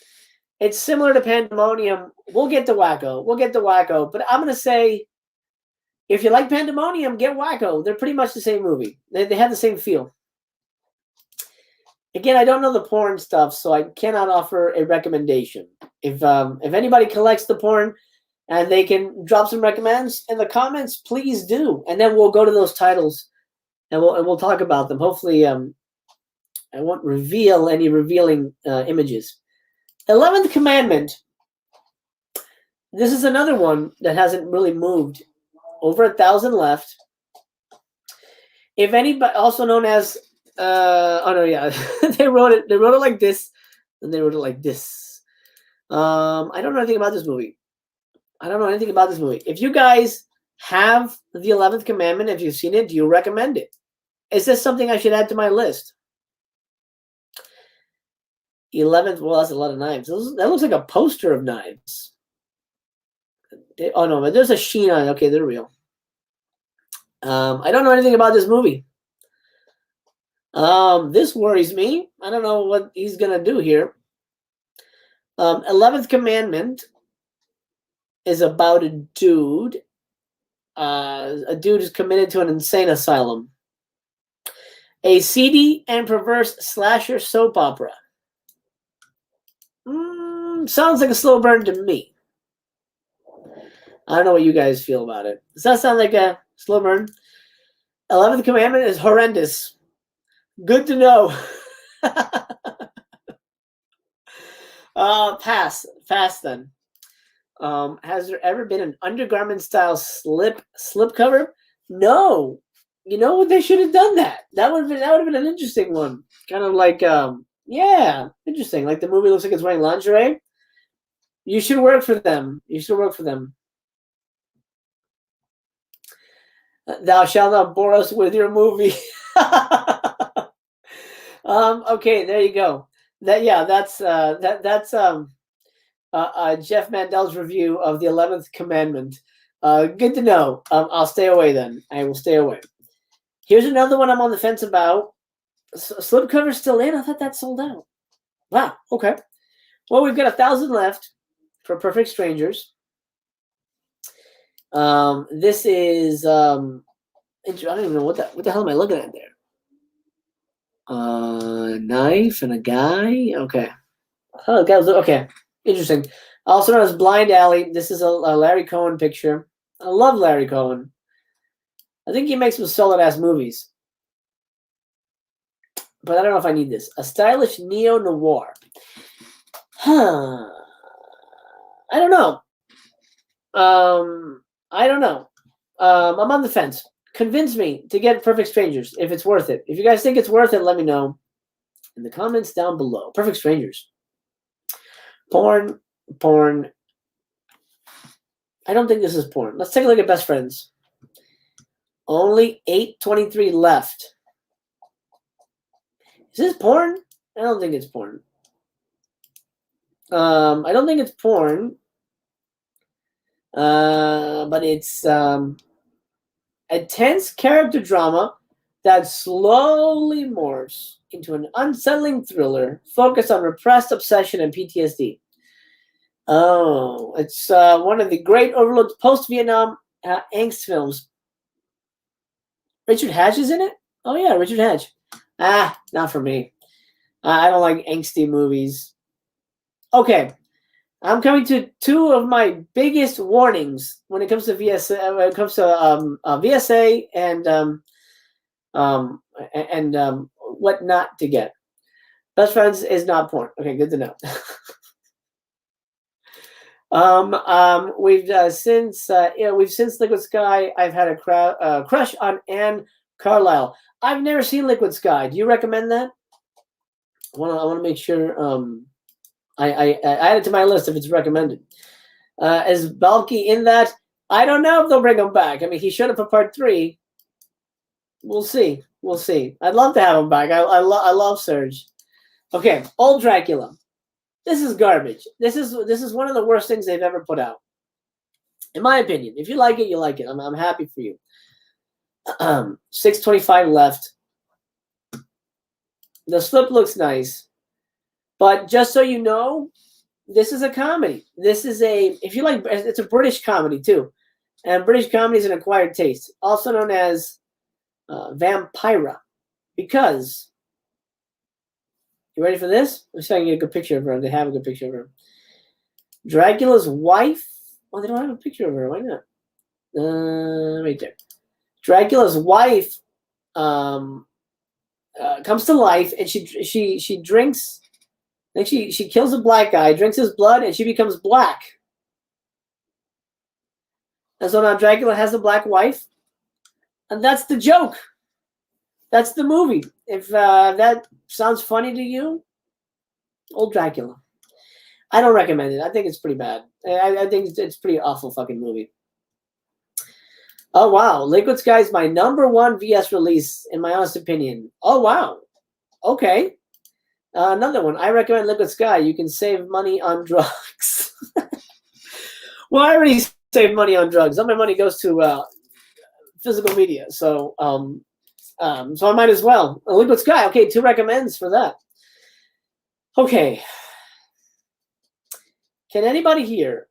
It's similar to Pandemonium. We'll get to Wacko. But I'm going to say, if you like Pandemonium, get Wacko. They're pretty much the same movie. They have the same feel. Again, I don't know the porn stuff, so I cannot offer a recommendation. If anybody collects the porn and they can drop some recommends in the comments, please do. And then we'll go to those titles and we'll talk about them. Hopefully, I won't reveal any revealing images. 11th Commandment. This is another one that hasn't really moved. Over 1,000 left. If anybody, also known as, oh no, yeah, they wrote it like this, and they wrote it like this. I don't know anything about this movie. If you guys have the 11th Commandment, if you've seen it, do you recommend it? Is this something I should add to my list? 11th, well, that's a lot of knives. That looks like a poster of knives. Oh no, but there's a sheen on it. Okay, they're real. I don't know anything about this movie. This worries me. I don't know what he's gonna do here. 11th Commandment is about a dude. A dude is committed to an insane asylum. A seedy and perverse slasher soap opera. Sounds like a slow burn to me. I don't know what you guys feel about it. Does that sound like a slow burn? 11th Commandment is horrendous. Good to know. Pass then. Has there ever been an undergarment style slip cover? No. You know what? They should have done that. That would have been an interesting one. Kind of like yeah, interesting. Like the movie looks like it's wearing lingerie. You should work for them. Thou shalt not bore us with your movie. Okay, there you go. That's Jeff Mandel's review of the 11th Commandment. Good to know. I'll stay away then. I will stay away. Here's another one I'm on the fence about. Slipcover's still in. I thought that sold out. Wow. Okay. Well, we've got 1,000 left for Perfect Strangers. This is I don't even know what the hell am I looking at there. Knife and a guy. Okay. Oh, guys. Okay. Interesting. Also known as Blind Alley. This is a Larry Cohen picture. I love Larry Cohen. I think he makes some solid ass movies. But I don't know if I need this. A stylish neo-noir. I don't know. I'm on the fence. Convince me to get Perfect Strangers if it's worth it. If you guys think it's worth it, let me know in the comments down below. Perfect Strangers. Porn. I don't think this is porn. Let's take a look at Best Friends. Only 823 left. Is this porn? I don't think it's porn. I don't think it's porn. But it's a tense character drama that slowly morphs into an unsettling thriller focused on repressed obsession and PTSD. Oh, it's one of the great overlooked post-Vietnam angst films. Richard Hatch is in it? Oh, yeah, Richard Hatch. Not for me. I don't like angsty movies. Okay. I'm coming to two of my biggest warnings when it comes to VSA. When it comes to VSA and what not to get. Best Friends is not porn. Okay, good to know. We've since Liquid Sky. I've had a crush on Anne Carlisle. I've never seen Liquid Sky. Do you recommend that? I want to make sure. I add it to my list if it's recommended. Is Balky in that? I don't know if they'll bring him back. I mean, he showed up for part 3. We'll see. I'd love to have him back. I love Serge. Okay, Old Dracula. This is garbage. This is one of the worst things they've ever put out, in my opinion. If you like it, you like it. I'm happy for you. 625 left. The slip looks nice. But just so you know, this is a comedy. This is if you like, it's a British comedy too. And British comedy is an acquired taste, also known as Vampira. Because You ready for this? I'm just trying to get a good picture of her. They have a good picture of her. Dracula's wife. Oh, they don't have a picture of her. Why not? Right there. Dracula's wife comes to life, and she drinks. I think she kills a black guy, drinks his blood, and she becomes black. And so now Dracula has a black wife, and that's the joke. That's the movie. If that sounds funny to you, old Dracula. I don't recommend it. I think it's pretty bad. I think it's pretty awful fucking movie. Oh, wow. Liquid Sky is my #1 VS release, in my honest opinion. Oh, wow. Okay. Another one. I recommend Liquid Sky. You can save money on drugs. Well, I already save money on drugs. All my money goes to physical media. So I might as well. Liquid Sky. Okay, 2 recommends for that. Okay. Can anybody here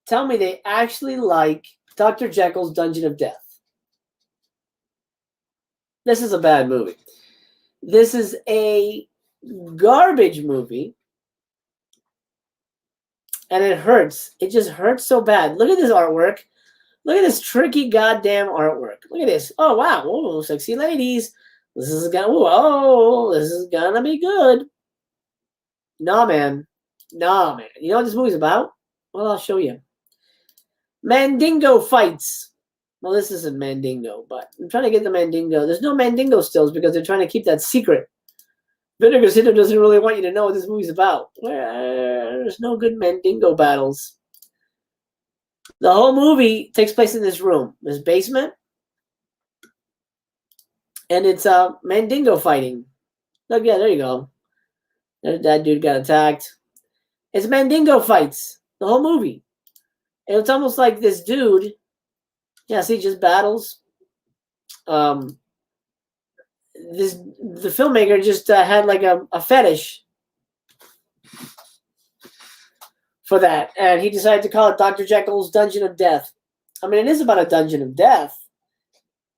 tell me they actually like Dr. Jekyll's Dungeon of Death? This is a bad movie. This is a garbage movie. And it hurts. It just hurts so bad. Look at this artwork. Look at this tricky goddamn artwork. Look at this. Oh, wow. Oh, sexy ladies. This is gonna be good. Nah, man. Nah, man. You know what this movie's about? Well, I'll show you. Mandingo fights. Well, this isn't Mandingo, but I'm trying to get the Mandingo. There's no Mandingo stills because they're trying to keep that secret. Vinegar Syndrome doesn't really want you to know what this movie's about. There's no good Mandingo battles. The whole movie takes place in this room, this basement. And it's Mandingo fighting. Look, yeah, there you go. That dude got attacked. It's Mandingo fights. The whole movie. And it's almost like this dude, yeah, see, just battles. The filmmaker just had like a fetish for that. And he decided to call it Dr. Jekyll's Dungeon of Death. I mean, it is about a dungeon of death.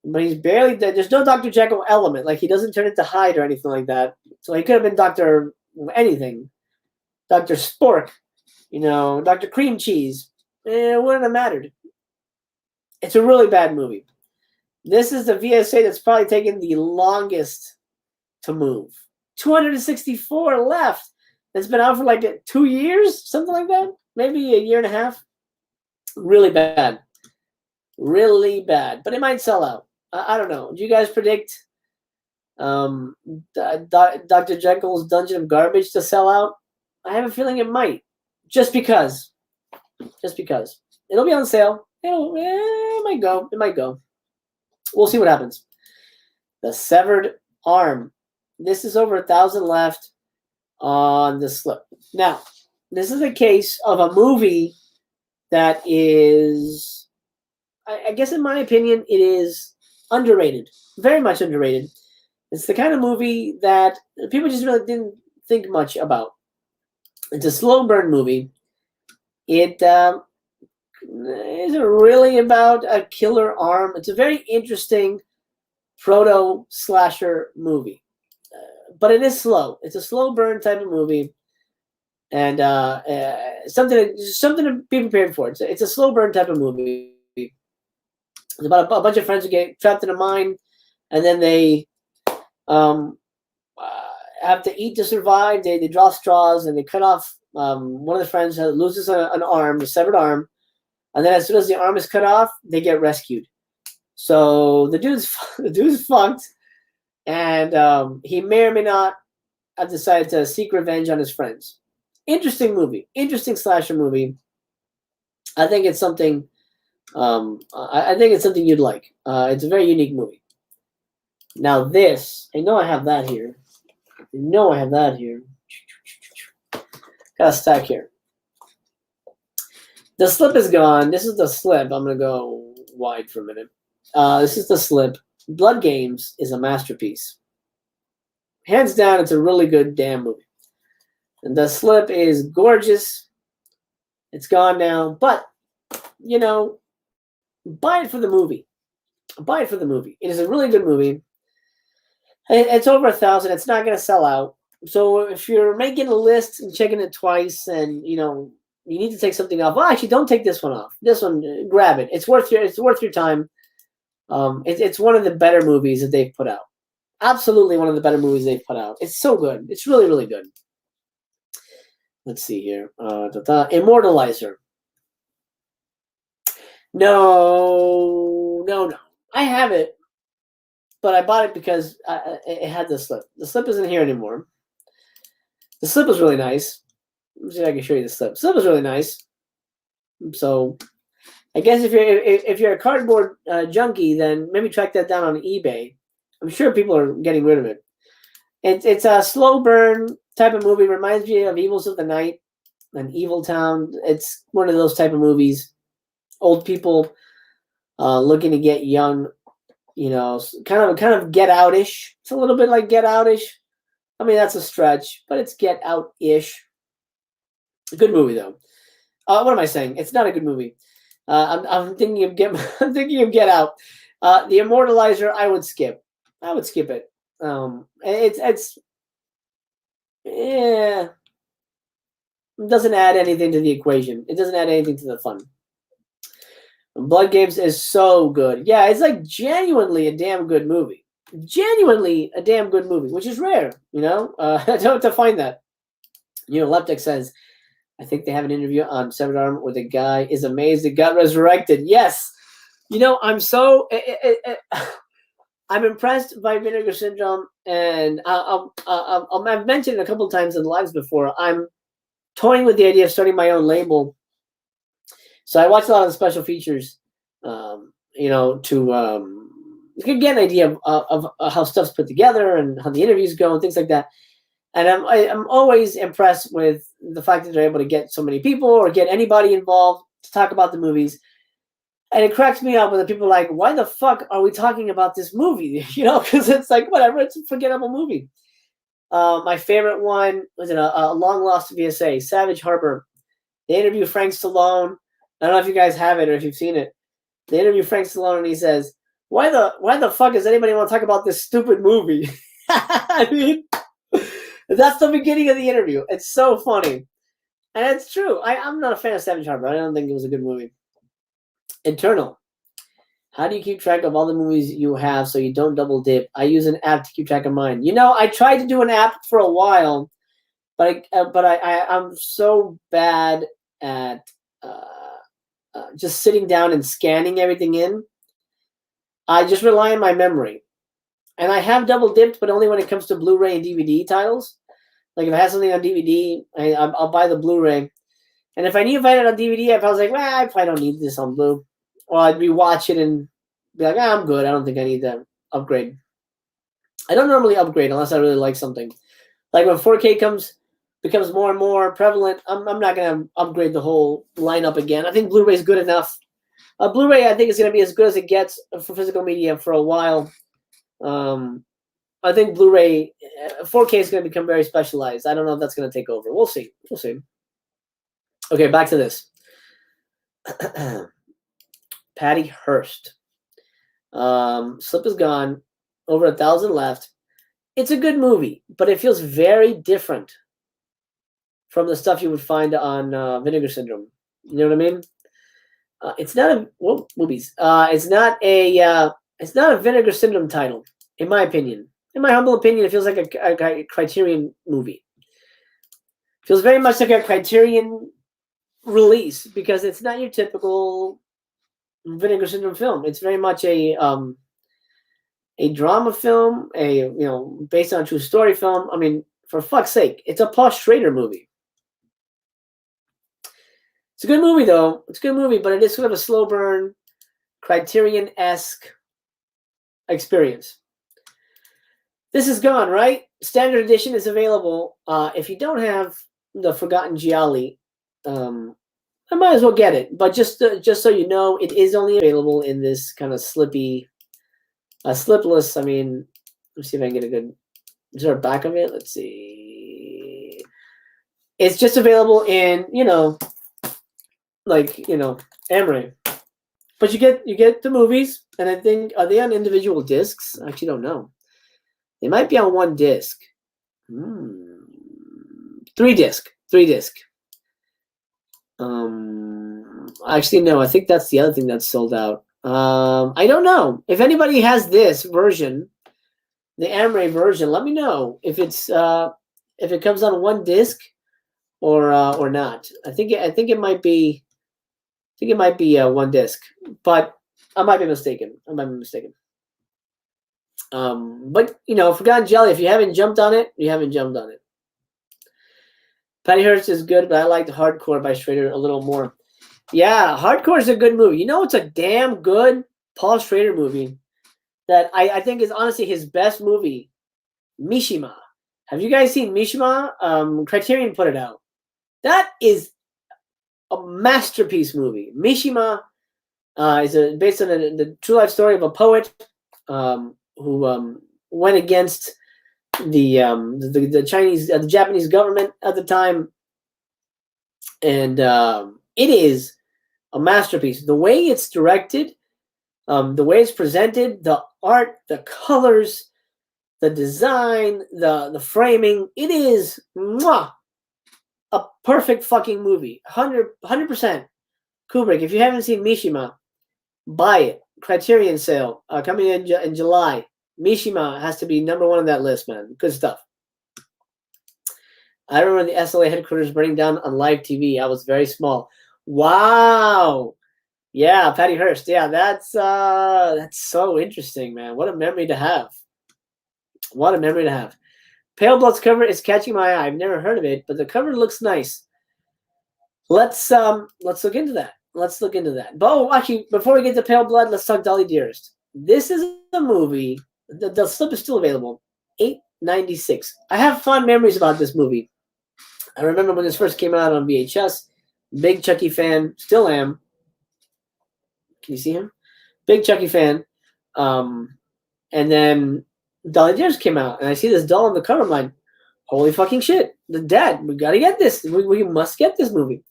But he's barely dead. There's no Dr. Jekyll element. Like, he doesn't turn into Hyde or anything like that. So he could have been Dr. anything. Dr. Spork. You know, Dr. Cream Cheese. It wouldn't have mattered. It's a really bad movie. This is the VSA that's probably taken the longest to move. 264 left. It's been out for like 2 years, something like that. Maybe a year and a half. Really bad. Really bad. But it might sell out. I don't know. Do you guys predict Dr. Jekyll's Dungeon of Garbage to sell out? I have a feeling it might. Just because. Just because. It'll be on sale. It might go. It might go. We'll see what happens. The Severed Arm. This is over 1,000 left on the slip. Now, this is a case of a movie that is, I guess in my opinion, it is underrated. Very much underrated. It's the kind of movie that people just really didn't think much about. It's a slow burn movie. It isn't really about a killer arm. It's a very interesting proto-slasher movie. But it is slow. It's a slow burn type of movie. And something to be prepared for. It's a slow burn type of movie. It's about a bunch of friends who get trapped in a mine, and then they have to eat to survive. They draw straws, and they cut off one of the friends loses an arm, a severed arm, and then as soon as the arm is cut off, they get rescued. So the dude's fucked, and he may or may not have decided to seek revenge on his friends. Interesting movie, interesting slasher movie. I think it's something. I think it's something you'd like. It's a very unique movie. Now this, I know I have that here. Got a stack here. The slip is gone. This is the slip. I'm gonna go wide for a minute. This is the slip. Blood Games is a masterpiece. Hands down, it's a really good damn movie. And the slip is gorgeous. It's gone now, but you know, buy it for the movie. Buy it for the movie. It is a really good movie. It's over 1,000. It's not going to sell out. So if you're making a list and checking it twice, and you need to take something off, well, actually, don't take this one off. This one, grab it. It's worth your time. It's one of the better movies that they've put out. Absolutely one of the better movies they've put out. It's so good. It's really, really good. Let's see here. Immortalizer. No. I have it, but I bought it because it had the slip. The slip isn't here anymore. The slip was really nice. Let me see if I can show you the slip. The slip was really nice. So I guess if you're a cardboard junkie, then maybe track that down on eBay. I'm sure people are getting rid of it. It's a slow burn type of movie. Reminds me of Evils of the Night and Evil Town. It's one of those type of movies. Old people looking to get young, kind of Get Out-ish. It's a little bit like Get Out-ish. I mean, that's a stretch, but it's Get Out-ish. A good movie though. What am I saying? It's not a good movie. I'm thinking of Get Out. The Immortalizer, I would skip. I would skip it. It doesn't add anything to the equation. It doesn't add anything to the fun. Blood Games is so good. Yeah, it's like genuinely a damn good movie. Genuinely a damn good movie, which is rare, to find that. Leptic says, I think they have an interview on Severed Arm where the guy is amazed it got resurrected. Yes. I'm so... I'm impressed by Vinegar Syndrome, and I've mentioned it a couple of times in lives before. I'm toying with the idea of starting my own label. So I watch a lot of the special features, to get an idea of how stuff's put together and how the interviews go and things like that. And I'm always impressed with the fact that they're able to get so many people or get anybody involved to talk about the movies. And it cracks me up when the people are like, why the fuck are we talking about this movie? Because it's like, whatever, it's a forgettable movie. My favorite one was in a long lost VSA, Savage Harbor. They interview Frank Stallone. I don't know if you guys have it or if you've seen it. They interview Frank Stallone and he says, why the fuck does anybody want to talk about this stupid movie? I mean, that's the beginning of the interview. It's so funny. And it's true. I'm not a fan of Savage Harbor. I don't think it was a good movie. Internal. How do you keep track of all the movies you have so you don't double dip? I use an app to keep track of mine. I tried to do an app for a while, but I'm so bad at just sitting down and scanning everything in. I just rely on my memory. And I have double dipped, but only when it comes to Blu-ray and DVD titles. Like if I have something on DVD, I'll buy the Blu-ray. And if I need to find it on DVD, I was like, well, I probably don't need this on Blu. Or I'd rewatch it and be like, I'm good. I don't think I need that upgrade. I don't normally upgrade unless I really like something. Like when 4K becomes more and more prevalent, I'm not going to upgrade the whole lineup again. I think Blu-ray is good enough. Blu-ray, I think, is going to be as good as it gets for physical media for a while. I think Blu-ray, 4K is going to become very specialized. I don't know if that's going to take over. We'll see. Okay, back to this. Patty Hearst. Slip is gone. Over 1,000 left. It's a good movie, but it feels very different from the stuff you would find on Vinegar Syndrome. You know what I mean? It's not a movies. It's not a Vinegar Syndrome title, in my opinion. In my humble opinion, it feels like a Criterion movie. It feels very much like a Criterion release because it's not your typical Vinegar Syndrome film. It's very much a drama film, based on a true story film. I mean, for fuck's sake, it's a Paul Schrader movie. It's a good movie, though. It's a good movie, but it is sort of a slow burn, Criterion-esque experience. This is gone, right? Standard edition is available. If you don't have the Forgotten Gialli, I might as well get it. But just so you know, it is only available in this kind of slippy, slipless. I mean, let's see if I can get a good. Is there a back of it? Let's see. It's just available in Amaray. But you get the movies, and I think, are they on individual discs? I actually don't know. They might be on one disc. 3 disc. Actually, no. I think that's the other thing that's sold out. I don't know if anybody has this version, the Amray version. Let me know if it's if it comes on 1 disc or not. I think it might be. I think it might be 1 disc, but I might be mistaken. But you know, Forgotten Jelly. If you haven't jumped on it, you haven't jumped on it. Patty Hearst is good, but I liked Hardcore by Schrader a little more. Yeah, Hardcore is a good movie. You know, it's a damn good Paul Schrader movie that I think is honestly his best movie, Mishima. Have you guys seen Mishima? Criterion put it out. That is a masterpiece movie. Mishima is based on the true life story of a poet who went against the Chinese, the Japanese government at the time, and it is a masterpiece. The way it's directed, the way it's presented, the art, the colors, the design, the framing, it is a perfect fucking movie. 100% Kubrick. If you haven't seen Mishima, buy it. Criterion sale coming in July. Mishima has to be number 1 on that list, man. Good stuff. I remember the SLA headquarters burning down on live TV. I was very small. Wow. Yeah, Patty Hearst. Yeah, that's so interesting, man. What a memory to have. What a memory to have. Pale Blood's cover is catching my eye. I've never heard of it, but the cover looks nice. Let's look into that. But actually, before we get to Pale Blood, let's talk Dolly Dearest. This is a movie. The slip is still available. $8.96. I have fond memories about this movie. I remember when this first came out on VHS. Big Chucky fan. Still am. Can you see him? Big Chucky fan. And then Dolly Dearest came out, and I see this doll on the cover. I'm like, holy fucking shit. The dad, we got to get this. We must get this movie.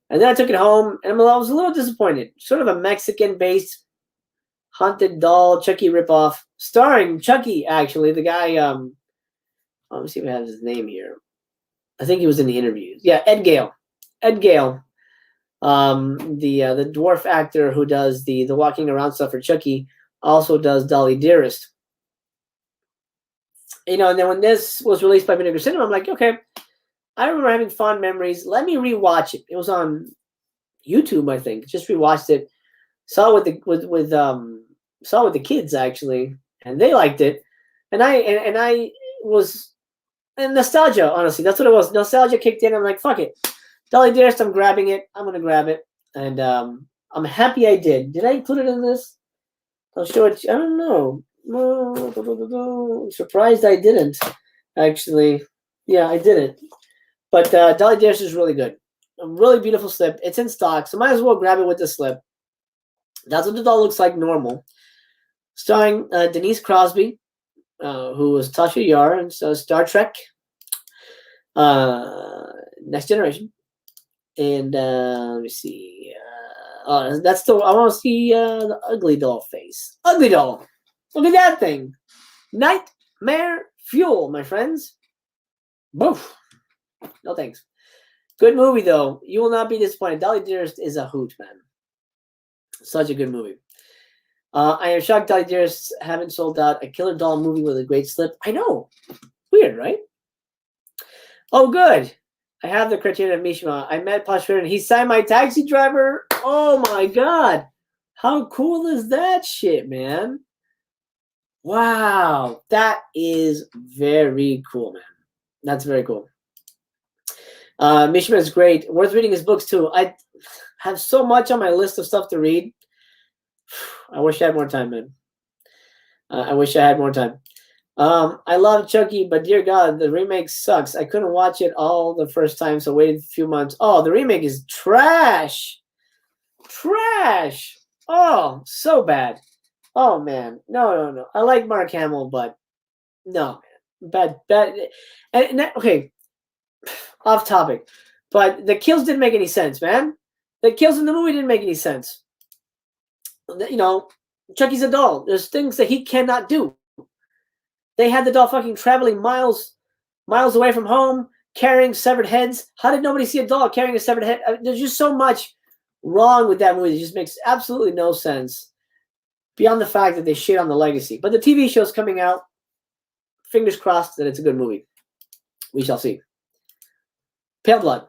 And then I took it home, and I was a little disappointed. Sort of a Mexican-based haunted doll Chucky ripoff, starring Chucky, actually. The guy, let me see if I have his name here. I think he was in the interviews. Yeah, Ed Gale. The dwarf actor who does the walking around stuff for Chucky also does Dolly Dearest. You know, and then when this was released by Vinegar Cinema, I'm like, okay, I remember having fond memories. Let me rewatch it. It was on YouTube, I think. Just rewatched it. Saw it with the kids actually, and they liked it. And I was nostalgia, honestly. That's what it was. Nostalgia kicked in. I'm like, fuck it. Dolly Dearest, I'm grabbing it. I'm gonna grab it. And I'm happy I did. Did I put it in this? I'll show it. I don't know. No, surprised I didn't. Actually, yeah, I didn't. But Dolly Dearest is really good. A really beautiful slip. It's in stock, so might as well grab it with the slip. That's what the doll looks like normal. Starring Denise Crosby, who was Tasha Yar in Star Trek, Next Generation. And let me see. That's the. I want to see the ugly doll face. Ugly doll. Look at that thing. Nightmare fuel, my friends. Boof. No thanks. Good movie though. You will not be disappointed. Dolly Dearest is a hoot, man. Such a good movie. I am shocked Dolly Dearest haven't sold out a killer doll movie with a great slip. I know. Weird, right? Oh, good. I have the Criterion of Mishima. I met Poshford and he signed my Taxi Driver. Oh my God. How cool is that shit, man? Wow. That is very cool, man. That's very cool. Mishima is great. Worth reading his books too. I have so much on my list of stuff to read. I wish I had more time, man. I wish I had more time. I love Chucky, but dear God, the remake sucks. I couldn't watch it all the first time, so waited a few months. Oh, the remake is trash. Trash. Oh, so bad. Oh, man. No. I like Mark Hamill, but no, man. Bad. And okay, off topic. But the kills didn't make any sense, man. The kills in the movie didn't make any sense. You know, Chucky's a doll. There's things that he cannot do. They had the doll fucking traveling miles away from home, carrying severed heads. How did nobody see a dog carrying a severed head? I mean, there's just so much wrong with that movie. It just makes absolutely no sense beyond the fact that they shit on the legacy. But the TV show's coming out. Fingers crossed that it's a good movie. We shall see. Pale Blood.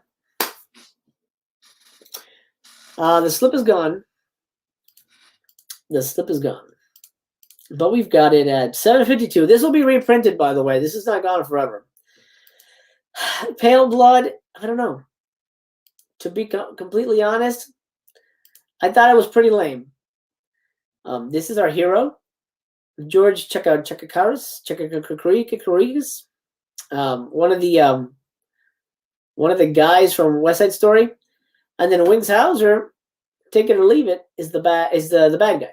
The slip is gone. The slip is gone. But we've got it at 7:52. This will be reprinted, by the way. This is not gone forever. Pale Blood, I don't know. To be completely honest, I thought it was pretty lame. This is our hero, George Chakakaris, one of the guys from West Side Story, and then Wings Hauser, take it or leave it, is the bad guy.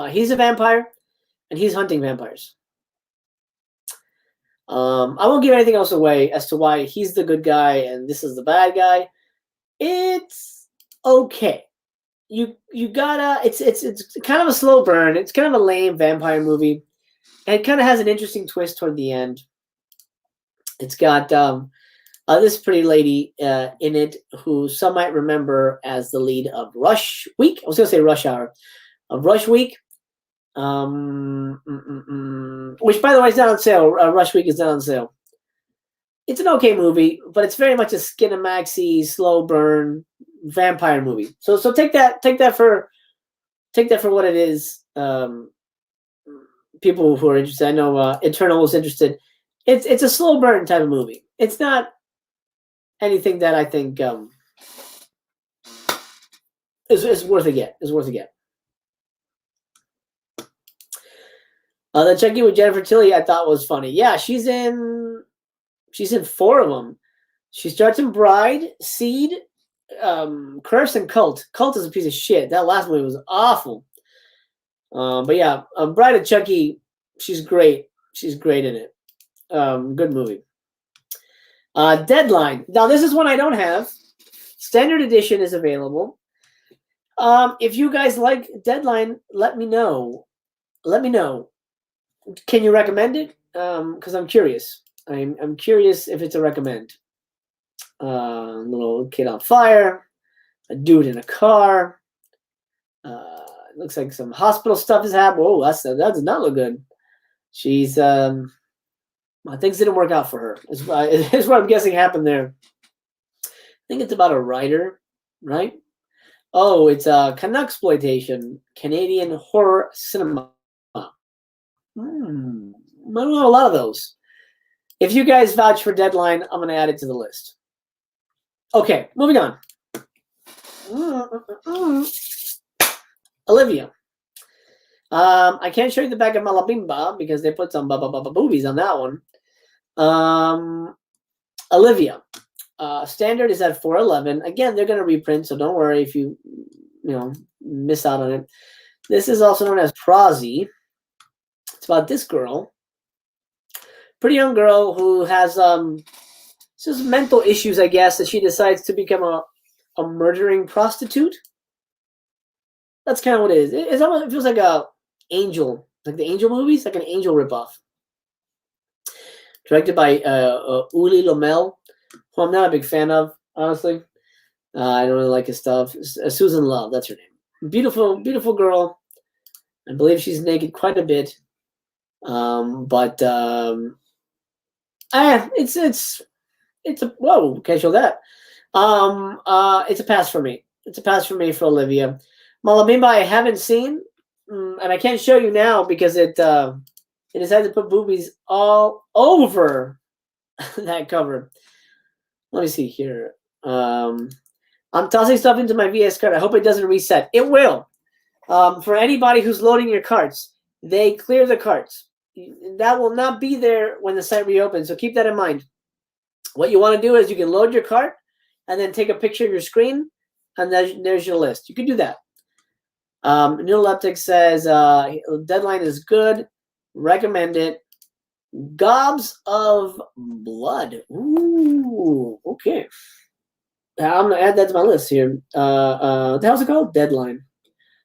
He's a vampire, and he's hunting vampires. I won't give anything else away as to why he's the good guy and this is the bad guy. It's okay. You gotta. It's kind of a slow burn. It's kind of a lame vampire movie, and it kind of has an interesting twist toward the end. It's got this pretty lady in it who some might remember as the lead of Rush Week. I was gonna say Rush Hour, of Rush Week. Which, by the way, is not on sale. Rush Week is not on sale. It's an okay movie, but it's very much a Skinamaxy, slow burn vampire movie. So take that for what it is. People who are interested, I know Eternal was interested. It's a slow burn type of movie. It's not anything that I think is worth a get. Is worth a get. The Chucky with Jennifer Tilly I thought was funny. Yeah, she's in 4 of them. She starts in Bride, Seed, Curse, and Cult. Cult is a piece of shit. That last movie was awful. But yeah, Bride of Chucky, she's great. She's great in it. Good movie. Deadline. Now this is one I don't have. Standard edition is available. If you guys like Deadline, let me know. Let me know. Can you recommend it? Because I'm curious. I'm curious if it's a recommend. Little kid on fire, a dude in a car. Looks like some hospital stuff is happening. Oh, that does not look good. She's things didn't work out for her. Is what I'm guessing happened there. I think it's about a writer, right? Oh, it's Canucksploitation, Canadian horror cinema. I don't know a lot of those. If you guys vouch for Deadline, I'm going to add it to the list. Okay, moving on. Olivia. I can't show you the back of Malabimba because they put some boobies on that one. Olivia. Standard is at $4.11. Again, they're going to reprint, so don't worry if you miss out on it. This is also known as Prozzy. It's about this girl, pretty young girl who has just mental issues, I guess, that she decides to become a murdering prostitute. That's kind of what it is. It feels like a Angel, like the Angel movies, like an Angel ripoff. Directed by Uli Lomel, who I'm not a big fan of, honestly. I don't really like his stuff. Susan Love, that's her name. Beautiful, beautiful girl. I believe she's naked quite a bit. It's a whoa, can't show that. It's a pass for me. It's a pass for me for Olivia. Malabimba I haven't seen, and I can't show you now because it decided to put boobies all over that cover. Let me see here. I'm tossing stuff into my VS card. I hope it doesn't reset. It will. For anybody who's loading your carts, they clear the carts. That will not be there when the site reopens, so keep that in mind. What you want to do is you can load your cart and then take a picture of your screen, and there's your list. You can do that. Neuroleptic says Deadline is good. Recommend it. Gobs of Blood. Ooh, okay. I'm going to add that to my list here. What the hell's it called? Deadline.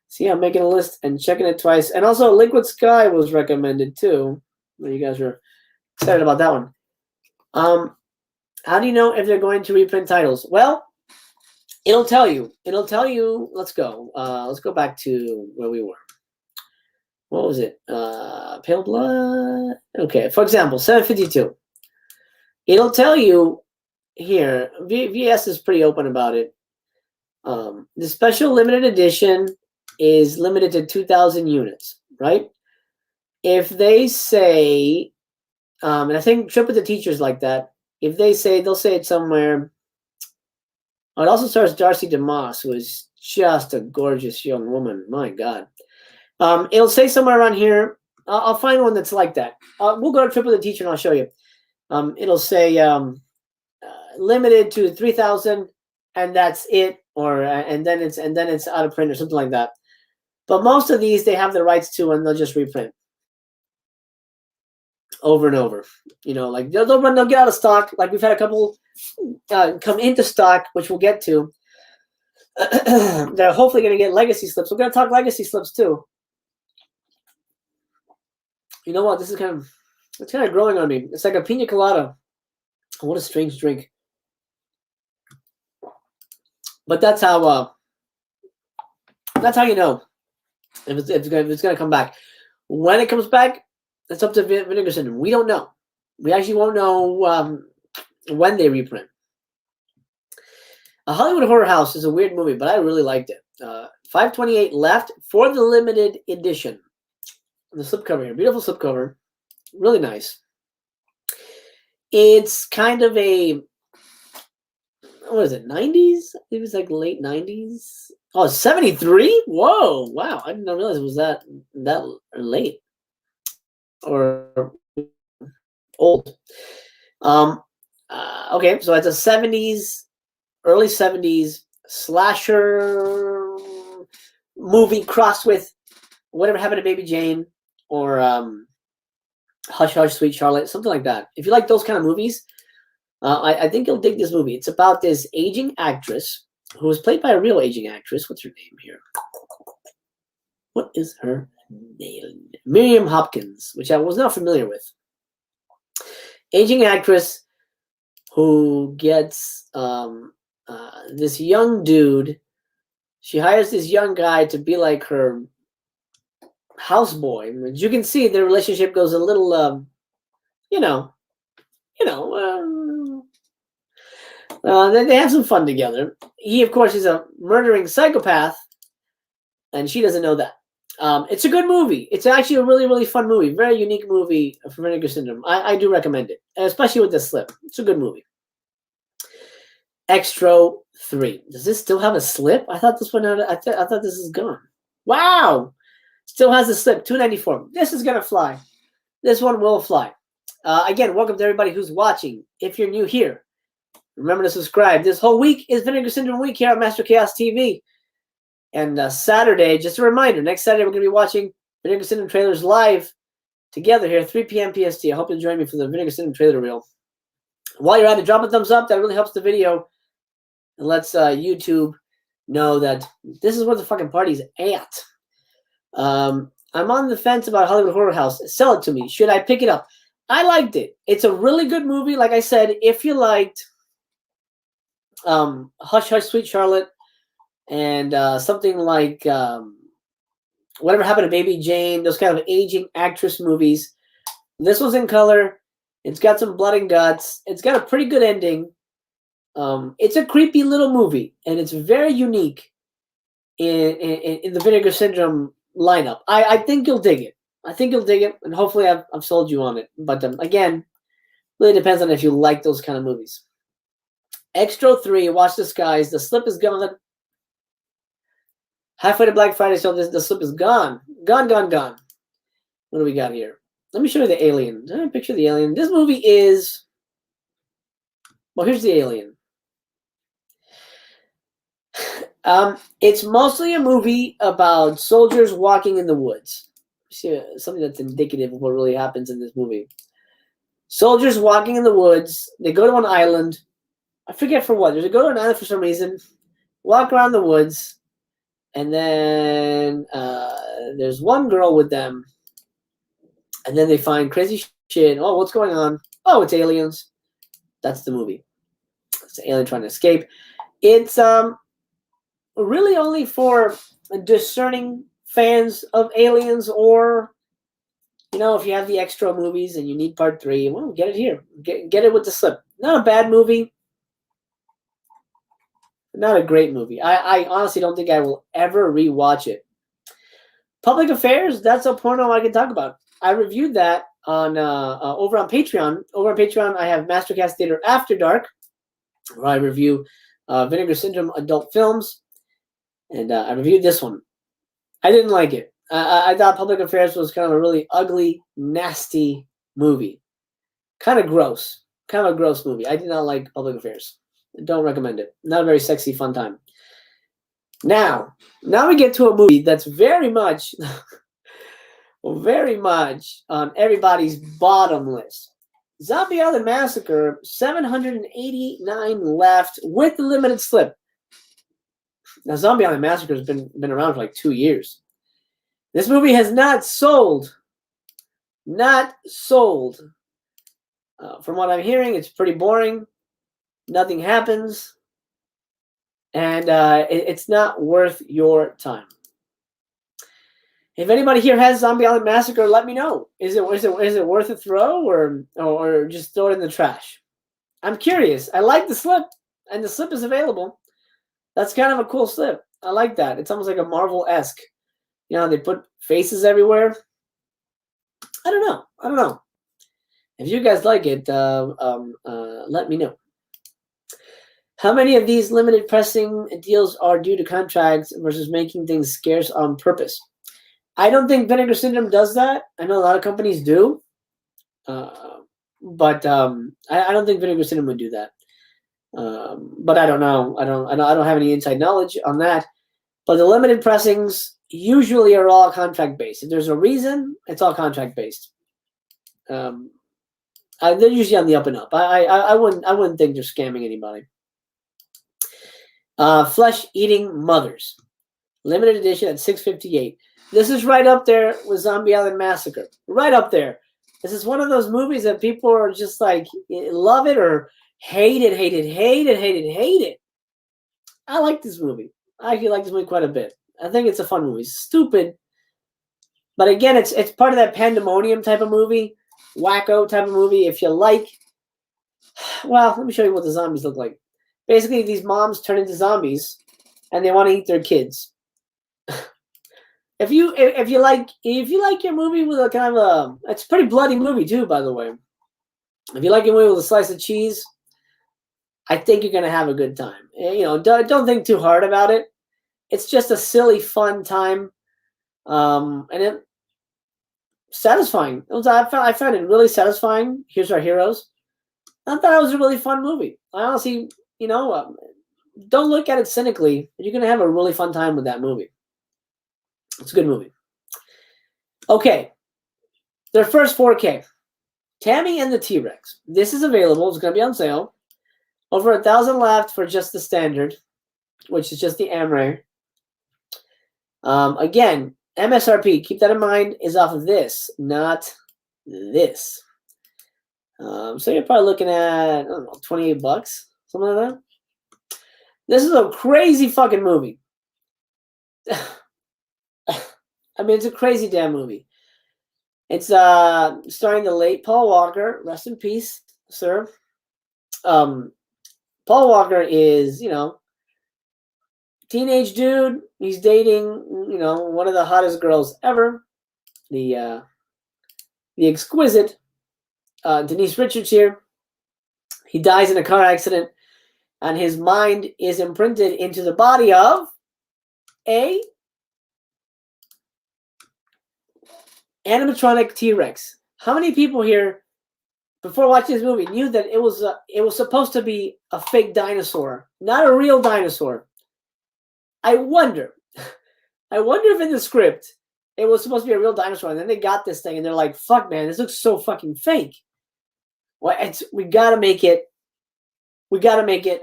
See, I'm making a list and checking it twice. And also, Liquid Sky was recommended too. You guys are Excited about that one. How do you know if they're going to reprint titles? Well, it'll tell you. It'll tell you. Let's go. Let's go back to where we were. What was it? Pale Blood. Okay. For example, 752. It'll tell you here. VS is pretty open about it. The special limited edition is limited to 2,000 units, right? If they say, and I think Trip with the Teachers like that. If they say, they'll say it somewhere. Oh, it also stars Darcy DeMoss, who is just a gorgeous young woman. My God. It'll say somewhere around here. I'll find one that's like that. We'll go to Trip with the Teacher and I'll show you. It'll say limited to 3,000, and that's it, or and then it's out of print or something like that. But most of these they have the rights to, and they'll just reprint over and over. You know, like they'll get out of stock. Like we've had a couple come into stock, which we'll get to. They're hopefully going to get legacy slips. We're going to talk legacy slips too. You know what? It's kind of growing on me. It's like a pina colada. What a strange drink. But that's how you know if it's going to come back. When it comes back, it's up to Vinegar Syndrome. We don't know. We actually won't know when they reprint. A Hollywood Horror House is a weird movie, but I really liked it. 528 left for the limited edition. The slipcover here, beautiful slipcover, really nice. It's kind of a, what is it, 90s? I think it was like late 90s. Oh, 73? Whoa, wow! I did not realize it was that late or old. Okay, so it's a 70s, early 70s slasher movie crossed with Whatever Happened to Baby Jane, or Hush Hush Sweet Charlotte, something like that. If you like those kind of movies, I think you'll dig this movie. It's about this aging actress who was played by a real aging actress. What's her name here? What is her name? Miriam Hopkins, which I was not familiar with. Aging actress who gets this young dude. She hires this young guy to be like her houseboy. As you can see, their relationship goes a little, they have some fun together. He, of course, is a murdering psychopath, and she doesn't know that. It's a good movie. It's actually a really, really fun movie. Very unique movie for Vinegar Syndrome. I do recommend it, especially with the slip. It's a good movie. Extra 3. Does this still have a slip? I thought this one had. I thought this is gone. Wow. Still has a slip. 294. This is gonna fly. This one will fly. Again, welcome to everybody who's watching. If you're new here, remember to subscribe. This whole week is Vinegar Syndrome Week here on Master Chaos TV. And Saturday, just a reminder, next Saturday we're going to be watching Vinegar Syndrome trailers live together here, 3 p.m. PST. I hope you'll join me for the Vinegar Syndrome trailer reel. While you're at it, drop a thumbs up. That really helps the video and lets YouTube know that this is where the fucking party's at. I'm on the fence about Hollywood Horror House. Sell it to me. Should I pick it up? I liked it. It's a really good movie. Like I said, if you liked Hush Hush Sweet Charlotte and something like Whatever Happened to Baby Jane, those kind of aging actress movies, this one's in color. It's got some blood and guts. It's got a pretty good ending. It's a creepy little movie, and it's very unique in the Vinegar Syndrome lineup. I think you'll dig it. I think you'll dig it, and hopefully I've sold you on it. But again, really depends on if you like those kind of movies. Extra 3, Watch the Skies. The slip is gone. Halfway to Black Friday, so the slip is gone. Gone. What do we got here? Let me show you the alien. Picture the alien. This movie is... Well, here's the alien. It's mostly a movie about soldiers walking in the woods. See, something that's indicative of what really happens in this movie. Soldiers walking in the woods. They go to an island. I forget for what. They go to an island for some reason. Walk around the woods. And then there's one girl with them. And then they find crazy shit. Oh, what's going on? Oh, it's aliens. That's the movie. It's an alien trying to escape. It's really only for discerning fans of aliens, or if you have the extra movies and you need part 3, well, get it here. Get it with the slip. Not a bad movie. Not a great movie. I honestly don't think I will ever rewatch it. Public Affairs, that's a porno I can talk about. I reviewed that on over on Patreon. Over on Patreon, I have Mastercast Theater After Dark, where I review Vinegar Syndrome adult films. And I reviewed this one. I didn't like it. I thought Public Affairs was kind of a really ugly, nasty movie. Kind of gross. Kind of a gross movie. I did not like Public Affairs. Don't recommend it. Not a very sexy, fun time. Now we get to a movie that's very much, very much on everybody's bottom list. Zombie Island Massacre, 789 left with the limited slip. Now, Zombie Island Massacre has been around for like 2 years. This movie has not sold. Not sold. From what I'm hearing, it's pretty boring. Nothing happens. And it's not worth your time. If anybody here has Zombie Island Massacre, let me know. Is it worth a throw, or just throw it in the trash? I'm curious. I like the slip, and the slip is available. That's kind of a cool slip. I like that. It's almost like a Marvel-esque. They put faces everywhere. I don't know. If you guys like it, let me know. How many of these limited pressing deals are due to contracts versus making things scarce on purpose? I don't think Vinegar Syndrome does that. I know a lot of companies do. But I don't think Vinegar Syndrome would do that. But I don't know. I don't have any inside knowledge on that. But the limited pressings usually are all contract based. If there's a reason, it's all contract based. They're usually on the up and up. I wouldn't think they're scamming anybody. Flesh Eating Mothers, limited edition at $6.58. This is right up there with Zombie Island Massacre. Right up there. This is one of those movies that people are just like love it or hate it, hate it, hate it, hate it, hate it. I like this movie. I actually like this movie quite a bit. I think it's a fun movie. It's stupid, but again, it's part of that pandemonium type of movie, wacko type of movie. If you like, well, let me show you what the zombies look like. Basically, these moms turn into zombies, and they want to eat their kids. If you like your movie with a kind of it's a pretty bloody movie too, by the way. If you like your movie with a slice of cheese, I think you're gonna have a good time. Don't think too hard about it. It's just a silly, fun time, and it satisfying. I found it really satisfying. Here's Our Heroes. I thought it was a really fun movie. I honestly, don't look at it cynically. You're gonna have a really fun time with that movie. It's a good movie. Okay, their first 4K. Tammy and the T-Rex. This is available. It's gonna be on sale. Over 1,000 left for just the standard, which is just the AMRAY. Again, MSRP, keep that in mind, is off of this, not this. So you're probably looking at, I don't know, $28, something like that. This is a crazy fucking movie. I mean, it's a crazy damn movie. It's starring the late Paul Walker. Rest in peace, sir. Paul Walker is, teenage dude. He's dating, one of the hottest girls ever. The exquisite Denise Richards here. He dies in a car accident, and his mind is imprinted into the body of a animatronic T-Rex. How many people here, before watching this movie, knew that it was supposed to be a fake dinosaur, not a real dinosaur? I wonder if in the script it was supposed to be a real dinosaur, and then they got this thing, and they're like, "Fuck, man, this looks so fucking fake." Well, we gotta make it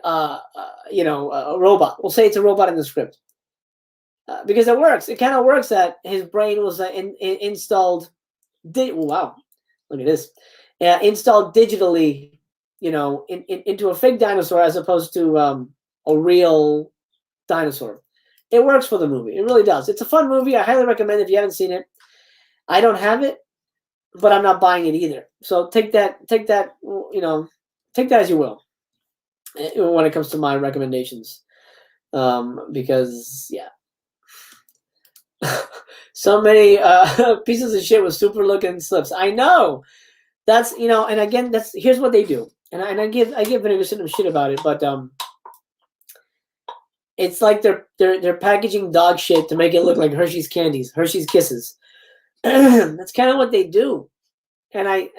a robot. We'll say it's a robot in the script. Because it works. It kind of works that his brain was installed. Wow. Look at this. Installed digitally, into a fake dinosaur as opposed to a real dinosaur. It works for the movie. It really does. It's a fun movie. I highly recommend it if you haven't seen it. I don't have it, but I'm not buying it either. So take that, take that as you will when it comes to my recommendations. Because yeah. So many pieces of shit with super looking slips. I know. That's and again, here's what they do. And I give Vinegar Syndrome shit about it, but it's like they're packaging dog shit to make it look like Hershey's candies, Hershey's Kisses. That's kind of what they do. And I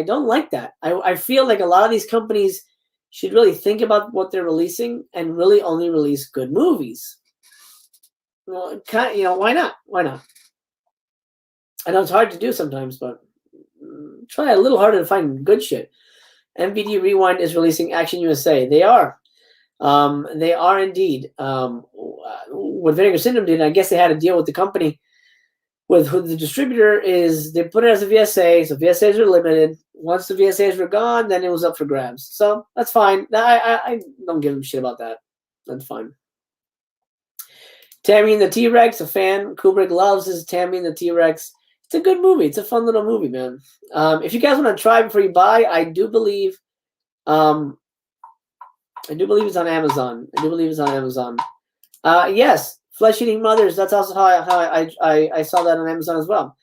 don't like that. I feel like a lot of these companies should really think about what they're releasing and really only release good movies. Well, why not? Why not? I know it's hard to do sometimes, but try a little harder to find good shit. MVD Rewind is releasing Action USA. They are. They are indeed. What Vinegar Syndrome did, I guess they had a deal with the company, with who the distributor is. They put it as a VSA, so VSAs are limited. Once the VSAs were gone, then it was up for grabs. So that's fine. I don't give a shit about that. That's fine. Tammy and the T-Rex, a fan. Kubrick loves his Tammy and the T-Rex. It's a good movie. It's a fun little movie, man. If you guys want to try before you buy, I do believe it's on Amazon. I do believe it's on Amazon. Yes, Flesh Eating Mothers. That's also how I saw that on Amazon as well.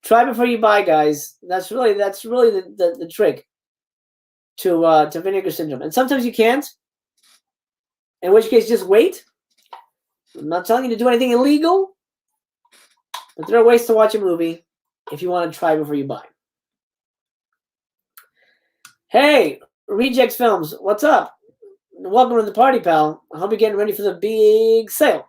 Try before you buy, guys. That's really the trick to Vinegar Syndrome. And sometimes you can't. In which case, just wait. I'm not telling you to do anything illegal, but there are ways to watch a movie if you want to try before you buy. Hey, Rejects Films, what's up? Welcome to the party, pal. I hope you're getting ready for the big sale.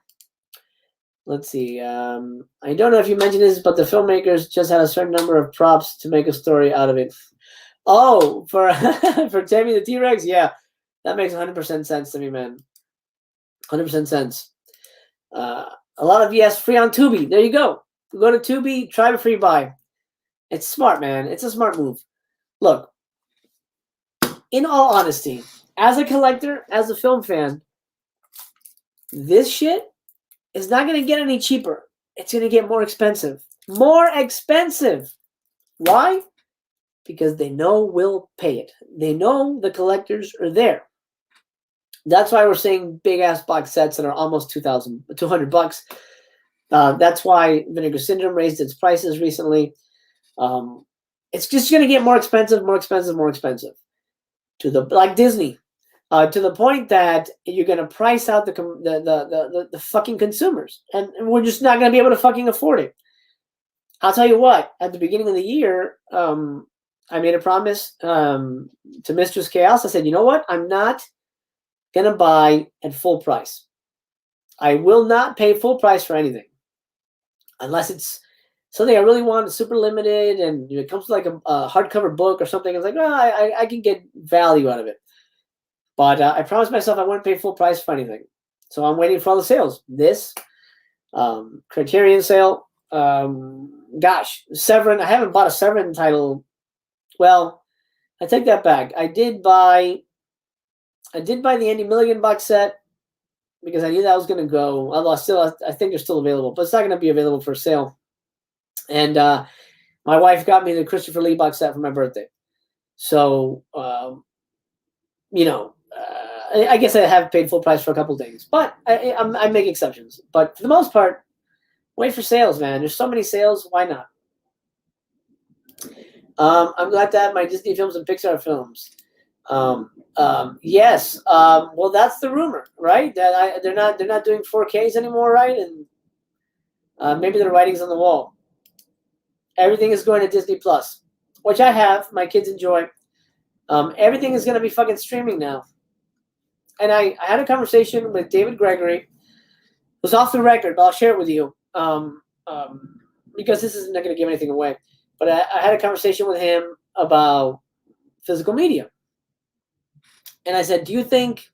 Let's see. I don't know if you mentioned this, but the filmmakers just had a certain number of props to make a story out of it. Oh, for Tammy the T-Rex? Yeah, that makes 100% sense to me, man. 100% sense. A lot of yes, free on Tubi. There you go. Go to Tubi, try before you buy. It's smart, man. It's a smart move. Look, in all honesty, as a collector, as a film fan, this shit is not going to get any cheaper. It's going to get more expensive. More expensive. Why? Because they know we'll pay it. They know the collectors are there. That's why we're seeing big ass box sets that are almost $200. That's why Vinegar Syndrome raised its prices recently. It's just going to get more expensive, more expensive, more expensive. Like Disney, to the point that you're going to price out the fucking consumers, and we're just not going to be able to fucking afford it. I'll tell you what. At the beginning of the year, I made a promise to Mistress Chaos. I said, you know what? I'm not going to buy at full price. I will not pay full price for anything unless it's something I really want, super limited, and it comes with like a hardcover book or something. I was like, I can get value out of it. But I promised myself I wouldn't pay full price for anything. So I'm waiting for all the sales. This Criterion sale, gosh, Severin. I haven't bought a Severin title. Well, I take that back. I did buy the Andy Milligan box set because I knew that was going to go. Although I think they're still available, but it's not going to be available for sale. And my wife got me the Christopher Lee box set for my birthday. So, I guess I have paid full price for a couple things, but I make exceptions. But for the most part, wait for sales, man. There's so many sales. Why not? I'm glad to have my Disney films and Pixar films. Yes. Well, that's the rumor, right? That they're not doing 4Ks anymore, right? And maybe the writing's on the wall. Everything is going to Disney Plus, which I have. My kids enjoy. Everything is going to be fucking streaming now. And I had a conversation with David Gregory. It was off the record, but I'll share it with you because this isn't going to give anything away. But I had a conversation with him about physical media. And I said, do you think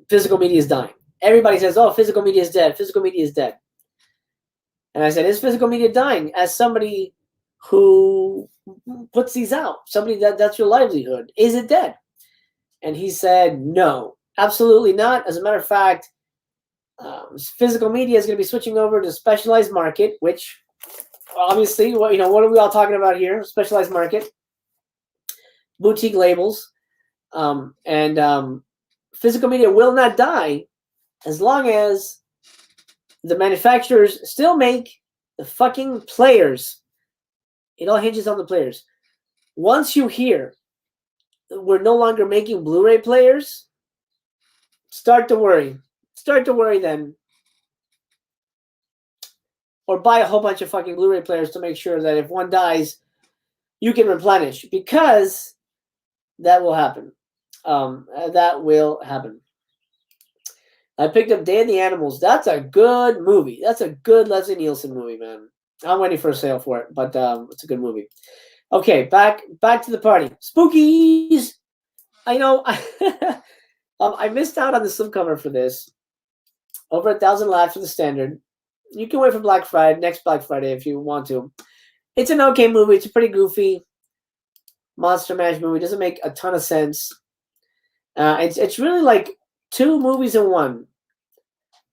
physical media is dying? Everybody says, oh, physical media is dead. Physical media is dead. And I said, is physical media dying? As somebody who puts these out, somebody that's your livelihood, is it dead? And he said, no, absolutely not. As a matter of fact, physical media is going to be switching over to specialized market, which obviously, what are we all talking about here? Specialized market, boutique labels, and physical media will not die as long as the manufacturers still make the fucking players. It all hinges on the players. Once you hear we're no longer making Blu-ray players, start to worry. Start to worry then. Or buy a whole bunch of fucking Blu-ray players to make sure that if one dies, you can replenish, because that will happen. That will happen. I picked up Day of the Animals. That's a good movie. That's a good Leslie Nielsen movie, man. I'm waiting for a sale for it, but it's a good movie. Okay, back to the party. Spookies. I know. I missed out on the slipcover for this. Over 1,000 laughs for the standard. You can wait for Black Friday, next Black Friday, if you want to. It's an okay movie. It's a pretty goofy monster mash movie. It doesn't make a ton of sense. It's really like 2 movies in one.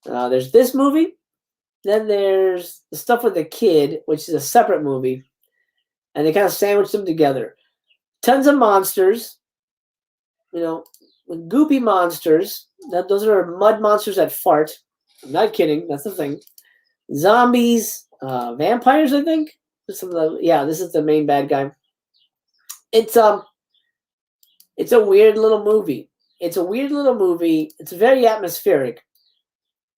There's this movie, then there's the stuff with the kid, which is a separate movie, and they kind of sandwich them together. Tons of monsters, goopy monsters. Those are mud monsters that fart. I'm not kidding. That's the thing. Zombies, vampires. I think. This is the main bad guy. It's a weird little movie. It's very atmospheric.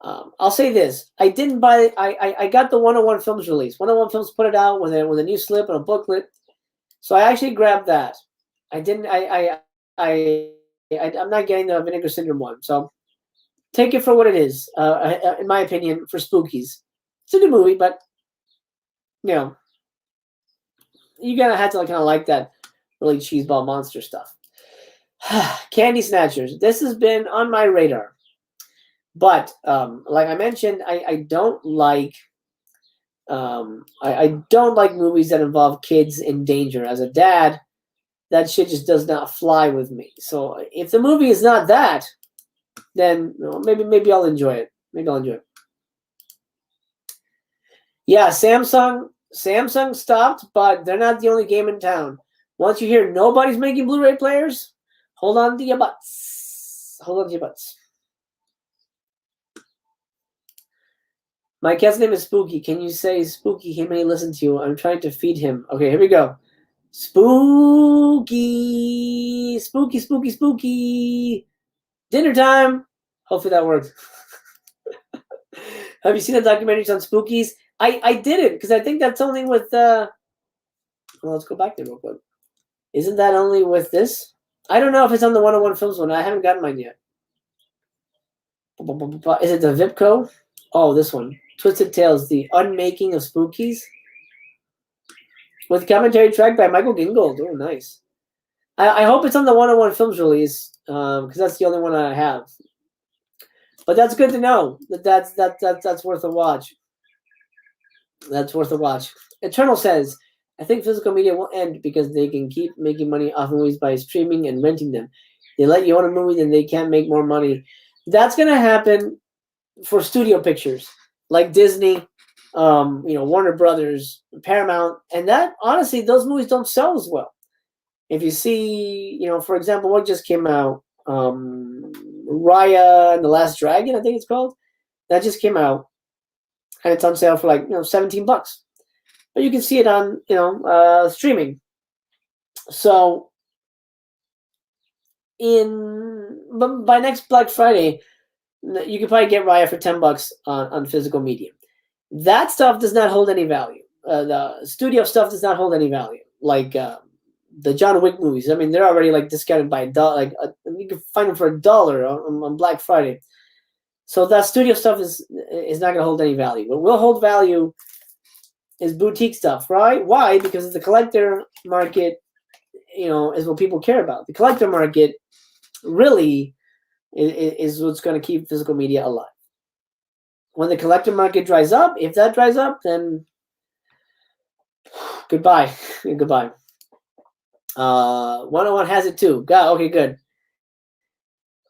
I'll say this: I didn't buy. I got the 101 Films release. 101 Films put it out with a new slip and a booklet, so I actually grabbed that. I didn't. I'm not getting the Vinegar Syndrome one, so take it for what it is. In my opinion, for Spookies, it's a good movie, but you're gonna have to kind of like that really cheeseball monster stuff. Candy Snatchers. This has been on my radar. But like I mentioned, I don't like I don't like movies that involve kids in danger. As a dad, that shit just does not fly with me. So if the movie is not that, then maybe I'll enjoy it. Yeah, Samsung stopped, but they're not the only game in town. Once you hear nobody's making Blu-ray players, hold on to your butts. My cat's name is Spooky. Can you say Spooky? He may listen to you. I'm trying to feed him. Okay, here we go. Spooky. Spooky, spooky, spooky. Dinner time. Hopefully that works. Have you seen the documentaries on Spookies? I didn't, because I think that's only with well, let's go back there real quick. Isn't that only with this? I don't know if it's on the 101 Films one. I haven't gotten mine yet. Is it the Vipco? Oh, this one. Twisted Tales, The Unmaking of Spookies. With commentary track by Michael Gingold. Oh, nice. I hope it's on the 101 Films release, because that's the only one I have. But that's good to know. That's worth a watch. That's worth a watch. Eternal says, I think physical media will end because they can keep making money off movies by streaming and renting them. They let you own a movie, then they can't make more money. That's going to happen for studio pictures like Disney, Warner Brothers, Paramount, and that honestly, those movies don't sell as well. If you see, for example, what just came out, Raya and the Last Dragon, I think it's called. That just came out, and it's on sale for like $17. But you can see it on streaming. So by next Black Friday, you could probably get Raya for $10 on physical media. That stuff does not hold any value. The studio stuff does not hold any value. Like the John Wick movies. I mean, they're already like discounted by $1. You can find them for $1 on Black Friday. So that studio stuff is not going to hold any value. What will hold value is boutique stuff, right? Why? Because the collector market, is what people care about. The collector market really is what's going to keep physical media alive. when the collector market dries up, if that dries up, then goodbye. Goodbye. 101 has it too. Okay, good.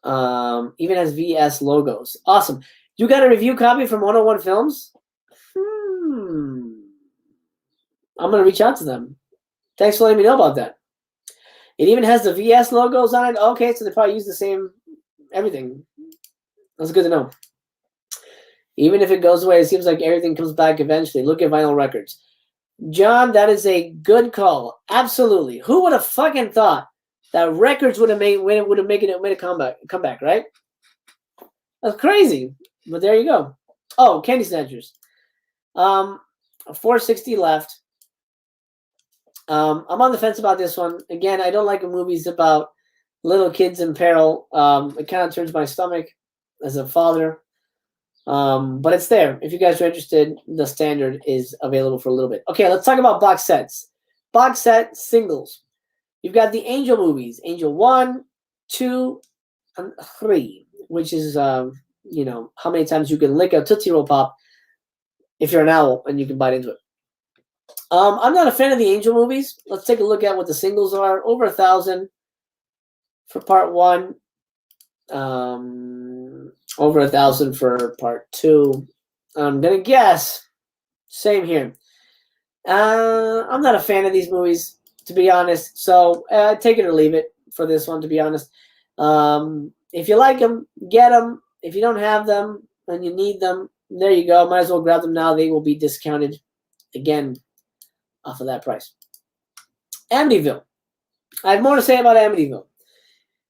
Even has VS logos. Awesome. You got a review copy from 101 Films? I'm going to reach out to them. Thanks for letting me know about that. It even has the VS logos on it. Okay, so they probably use the same everything. That's good to know. Even if it goes away, it seems like everything comes back eventually. Look at vinyl records. John, that is a good call. Absolutely. Who would have fucking thought that records would have made a comeback, right? That's crazy. But there you go. Oh, Candy Snatchers. 460 left. I'm on the fence about this one. Again, I don't like movies about little kids in peril. It kind of turns my stomach as a father. But it's there. If you guys are interested, the standard is available for a little bit. Okay, let's talk about box sets. Box set singles. You've got the Angel movies. Angel 1, 2, and 3, which is, you know, how many times you can lick a Tootsie Roll Pop if you're an owl and you can bite into it. I'm not a fan of the Angel movies. Let's take a look at what the singles are. Over 1,000 for part 1. Over 1,000 for part 2. I'm gonna guess same here. I'm not a fan of these movies, to be honest. So take it or leave it for this one, to be honest. If you like them, get them. If you don't have them and you need them, there you go. Might as well grab them now. They will be discounted again off of that price. Amityville. I have more to say about Amityville.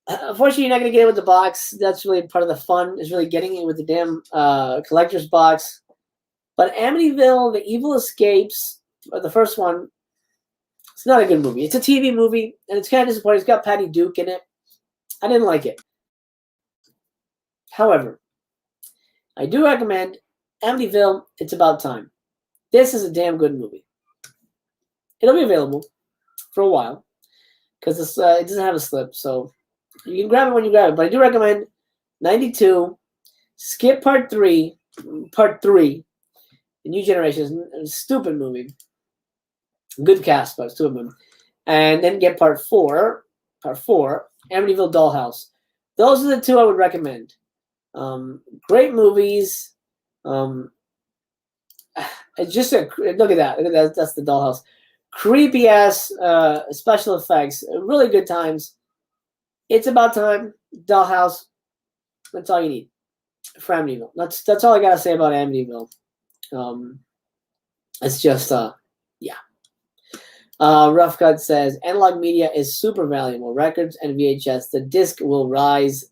Unfortunately, you're not going to get it with the box. That's really part of the fun, is really getting it with the damn collector's box. But Amityville, The Evil Escapes, the first one, it's not a good movie. It's a TV movie, and it's kind of disappointing. It's got Patty Duke in it. I didn't like it. However, I do recommend Amityville, It's About Time. This is a damn good movie. It'll be available for a while because it doesn't have a slip, so you can grab it when you grab it. But I do recommend 92, skip part 3, The New Generation, a stupid movie. Good cast, but stupid movie. And then get part 4, Amityville Dollhouse. Those are the two I would recommend. Great movies. It's just look at that. That's the Dollhouse. Creepy ass special effects. Really good times. It's About Time. Dollhouse. That's all you need for Amityville. That's all I gotta say about Amityville. It's just yeah. Rough Cut says analog media is super valuable. Records and VHS. The disc will rise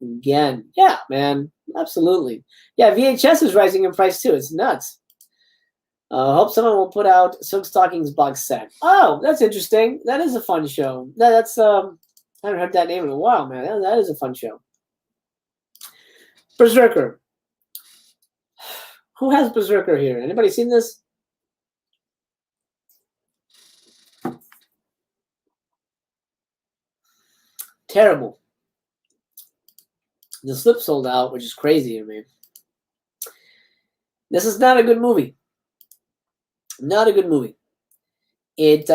again. Yeah, man. Absolutely. Yeah, VHS is rising in price too. It's nuts. Hope someone will put out Silk Stockings box set. Oh, that's interesting. That is a fun show. That's I haven't heard that name in a while, man. That is a fun show. Berserker. Who has Berserker here? Anybody seen this? Terrible. The slip sold out, which is crazy to me. This is not a good movie. Not a good movie. It's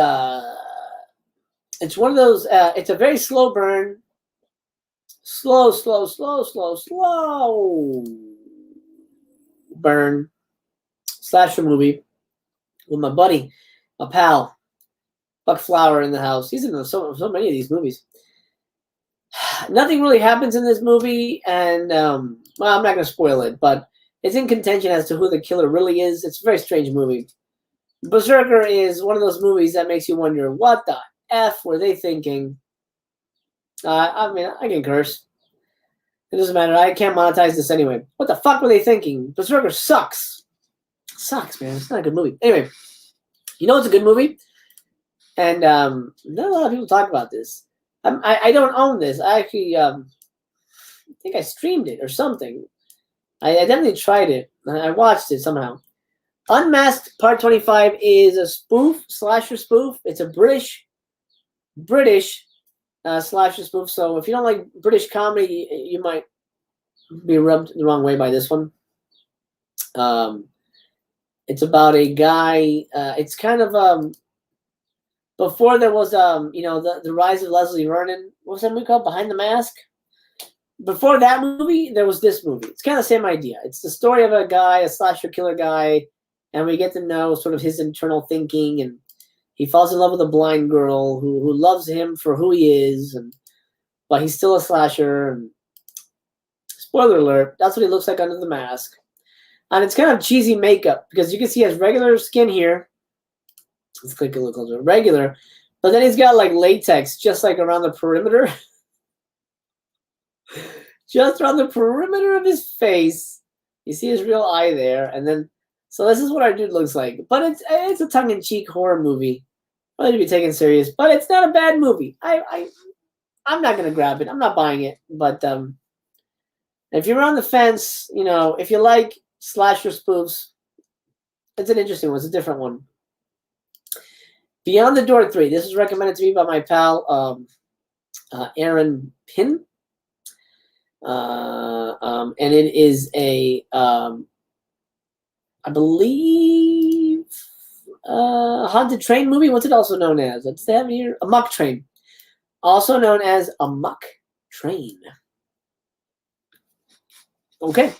one of those. It's a very slow burn. Slow burn slasher movie with my buddy, my pal, Buck Flower in the house. He's in so many of these movies. Nothing really happens in this movie, and well, I'm not going to spoil it, but it's in contention as to who the killer really is. It's a very strange movie. Berserker is one of those movies that makes you wonder, what the F were they thinking? I mean, I can curse. It doesn't matter. I can't monetize this anyway. What the fuck were they thinking? Berserker sucks. Sucks, man. It's not a good movie. Anyway, you know it's a good movie? And not a lot of people talk about this. I don't own this. I actually think I streamed it or something. I definitely tried it. I watched it somehow. Unmasked Part 25 is a slasher spoof. It's a British slasher spoof. So if you don't like British comedy, you might be rubbed the wrong way by this one. It's about a guy. It's kind of before there was the rise of Leslie Vernon. What was that movie called? Behind the Mask. Before that movie, there was this movie. It's kind of the same idea. It's the story of a guy, a slasher killer guy, and we get to know sort of his internal thinking, and he falls in love with a blind girl who loves him for who he is, but he's still a slasher. And spoiler alert, that's what he looks like under the mask. And it's kind of cheesy makeup because you can see he has regular skin here. Let's click a little closer. Regular. But then he's got like latex just like around the perimeter. Just around the perimeter of his face. You see his real eye there. And then, so this is what our dude looks like. But it's a tongue-in-cheek horror movie. Probably to be taken serious. But it's not a bad movie. I'm not going to grab it. I'm not buying it. But if you're on the fence, if you like slasher spoofs, it's an interesting one. It's a different one. Beyond the Door 3. This is recommended to me by my pal, Aaron Pin. And it is I believe, haunted train movie. What's it also known as? What's that here? A muck train. Also known as a muck train. Okay.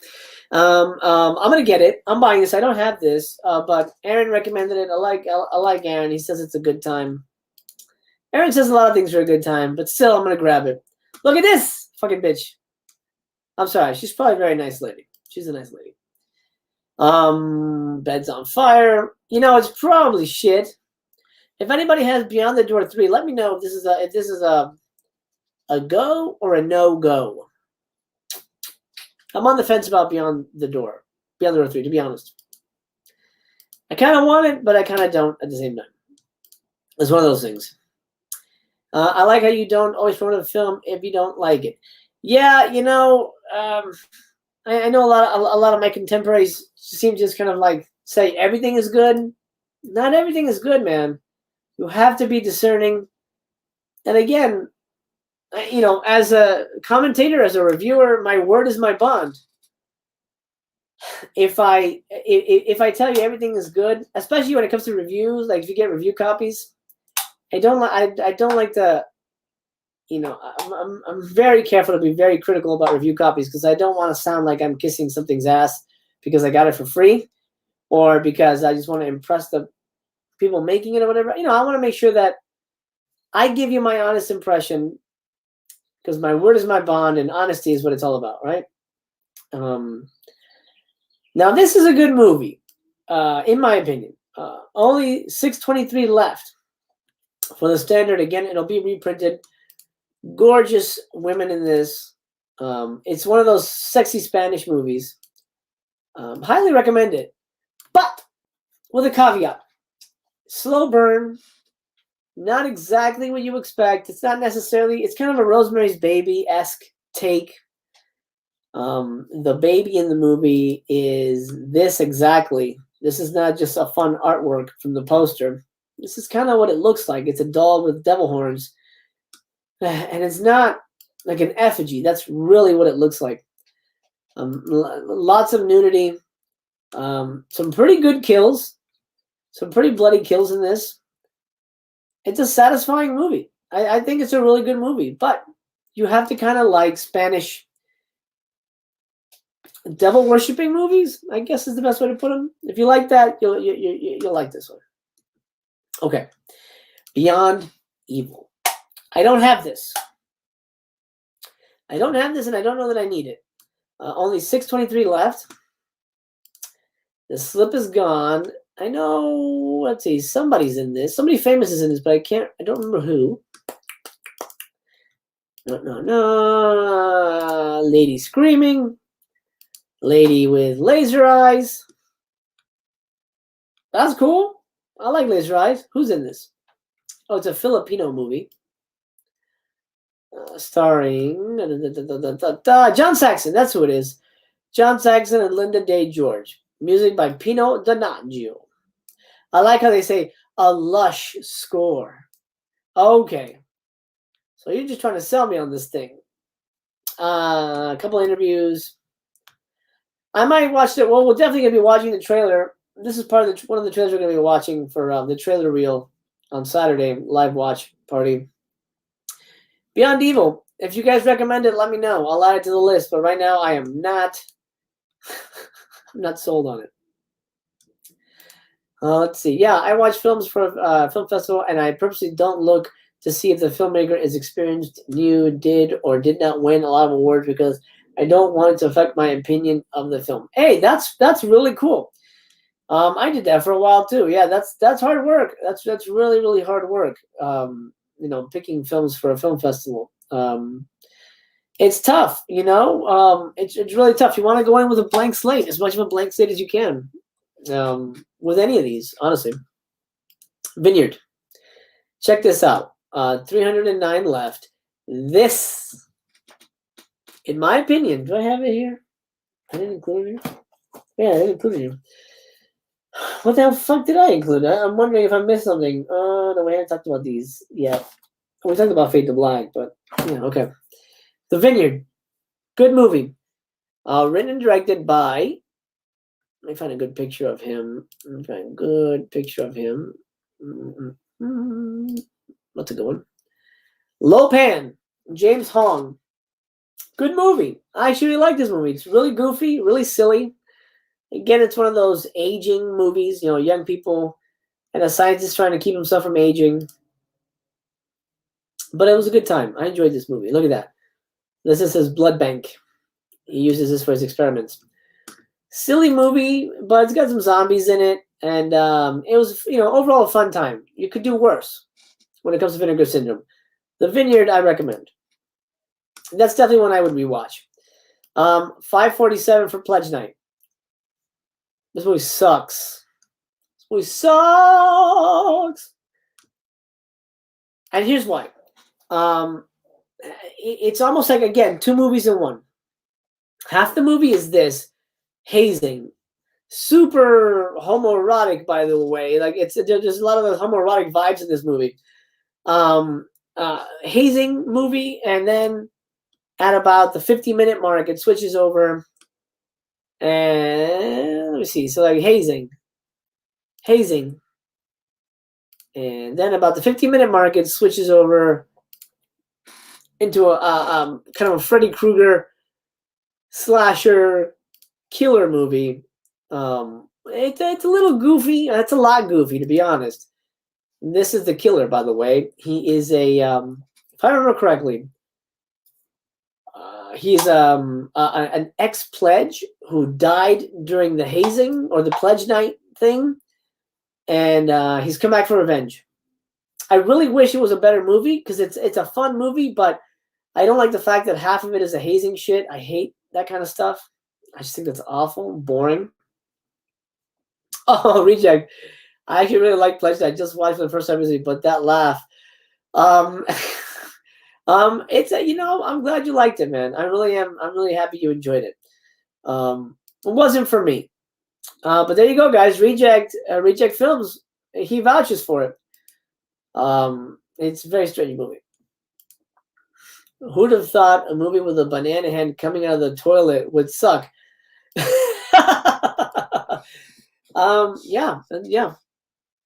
I'm gonna get it. I'm buying this. I don't have this, but Aaron recommended it. I like Aaron. He says it's a good time. Aaron says a lot of things are a good time, but still, I'm gonna grab it. Look at this fucking bitch. I'm sorry. She's probably a very nice lady. She's a nice lady. Bed's on fire. It's probably shit. If anybody has Beyond the Door 3, let me know if this is a go or a no go. I'm on the fence about Beyond the Door 3, to be honest. I kind of want it, but I kind of don't at the same time. It's one of those things. I like how you don't always promote a film if you don't like it. Yeah, I know a lot of my contemporaries seem to just kind of like say everything is good. Not everything is good, man. You have to be discerning. And again, as a commentator, as a reviewer, my word is my bond. If I tell you everything is good, especially when it comes to reviews, like if you get review copies, I don't like to. I'm very careful to be very critical about review copies because I don't want to sound like I'm kissing something's ass because I got it for free or because I just want to impress the people making it or whatever. I want to make sure that I give you my honest impression because my word is my bond and honesty is what it's all about, right? Now, this is a good movie, in my opinion. Only 623 left for the standard. Again, it'll be reprinted. Gorgeous women in this. It's one of those sexy Spanish movies. Highly recommend it. But with a caveat. Slow burn. Not exactly what you expect. It's not necessarily, it's kind of a Rosemary's Baby-esque take. The baby in the movie is this exactly. This is not just a fun artwork from the poster. This is kind of what it looks like. It's a doll with devil horns. And it's not like an effigy. That's really what it looks like. Lots of nudity. Some pretty good kills. Some pretty bloody kills in this. It's a satisfying movie. I think it's a really good movie. But you have to kind of like Spanish devil worshipping movies, I guess is the best way to put them. If you like that, you'll like this one. Okay. Beyond Evil. I don't have this. I don't have this, and I don't know that I need it. Only 623 left. The slip is gone. I know, let's see, somebody's in this. Somebody famous is in this, but I don't remember who. No. Lady screaming. Lady with laser eyes. That's cool. I like laser eyes. Who's in this? Oh, it's a Filipino movie. Starring John Saxon. That's who it is. John Saxon and Linda Day George. Music by Pino Donaggio. I like how they say a lush score. Okay. So you're just trying to sell me on this thing. A couple interviews. I might watch it. Well, we're definitely gonna be watching the trailer. This is part of one of the trailers we're gonna be watching for the trailer reel on Saturday live watch party. Beyond Evil. If you guys recommend it, let me know. I'll add it to the list. But right now, I am not. I'm not sold on it. Let's see. Yeah, I watch films for film festival, and I purposely don't look to see if the filmmaker is experienced, new, did or did not win a lot of awards because I don't want it to affect my opinion of the film. Hey, that's really cool. I did that for a while too. Yeah, that's hard work. That's really really hard work. Picking films for a film festival. It's tough. It's really tough. You want to go in with a blank slate, as much of a blank slate as you can. With any of these, honestly. Vineyard. Check this out. 309 left. This, in my opinion, do I have it here? I didn't include it here. Yeah, I didn't include it here. What the fuck did I include? I'm wondering if I missed something. No, we haven't talked about these yet. We talked about Fate to Black, but yeah, okay. The Vineyard. Good movie. Written and directed by. Let me find a good picture of him. What's a good one? Lopan, James Hong. Good movie. I actually like this movie. It's really goofy, really silly. Again, it's one of those aging movies, young people and a scientist trying to keep himself from aging. But it was a good time. I enjoyed this movie. Look at that. This is his blood bank. He uses this for his experiments. Silly movie, but it's got some zombies in it. And it was, overall a fun time. You could do worse when it comes to Vinegar Syndrome. The Vineyard, I recommend. That's definitely one I would rewatch. 547 for Pledge Night. This movie sucks. This movie sucks. And here's why. It's almost like, again, two movies in one. Half the movie is this, Hazing. Super homoerotic, by the way. Like there's a lot of the homoerotic vibes in this movie. Hazing movie, and then at about the 50-minute mark, it switches over. And let me see. So like hazing, and then about the 50-minute mark, it switches over into a kind of a Freddy Krueger slasher killer movie. It's a little goofy. It's a lot goofy, to be honest. This is the killer, by the way. He is a, if I remember correctly, he's an ex-pledge who died during the hazing or the pledge night thing, and he's come back for revenge. I really wish it was a better movie because it's a fun movie, but I don't like the fact that half of it is a hazing shit. I hate that kind of stuff. I just think that's awful, boring. Oh, Reject. I actually really like Pledge Night. I just watched for the first time, but that laugh. It's I'm glad you liked it, man. I really am. I'm really happy you enjoyed it. It wasn't for me, but there you go, guys. Reject Films. He vouches for it. It's a very strange movie. Who'd have thought a movie with a banana hand coming out of the toilet would suck? Yeah.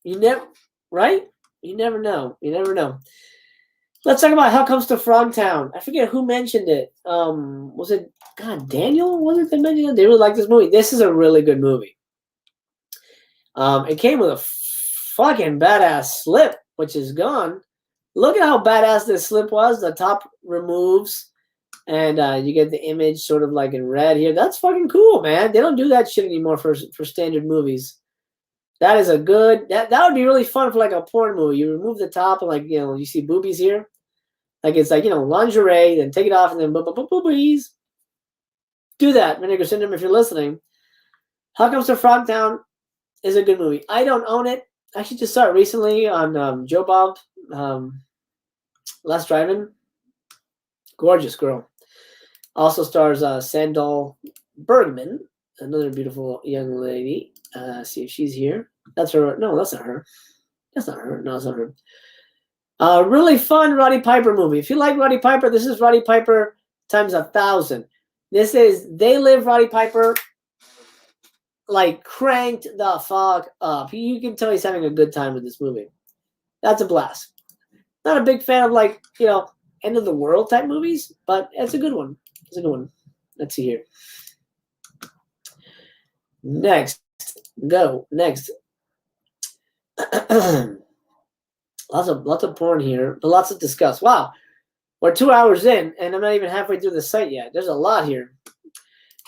You never, right? You never know. Let's talk about Hell Comes to Frogtown. I forget who mentioned it. Was it Daniel? Was it that mentioned it? They really like this movie. This is a really good movie. It came with a fucking badass slip, which is gone. Look at how badass this slip was. The top removes, and you get the image sort of like in red here. That's fucking cool, man. They don't do that shit anymore for standard movies. That is a good. That would be really fun for like a porn movie. You remove the top and you see boobies here, like it's like lingerie. Then take it off and then boobies. Do that, Vinegar Syndrome, if you're listening. How Comes to Frogtown is a good movie. I don't own it. I actually just saw it recently on Joe Bob. Last Drive-In. Gorgeous girl. Also stars Sandal Bergman, another beautiful young lady. See if she's here. That's her. No, that's not her. That's not her. No, that's not her. Really fun Roddy Piper movie. If you like Roddy Piper, this is Roddy Piper times 1,000. This is They Live Roddy Piper like cranked the fuck up. You can tell he's having a good time with this movie. That's a blast. Not a big fan of like, you know, end of the world type movies, but it's a good one. It's a good one. Let's see here. Next. Go. Next. Lots of porn here, but lots to discuss. Wow. We're 2 hours in, and I'm not even halfway through the site yet. There's a lot here.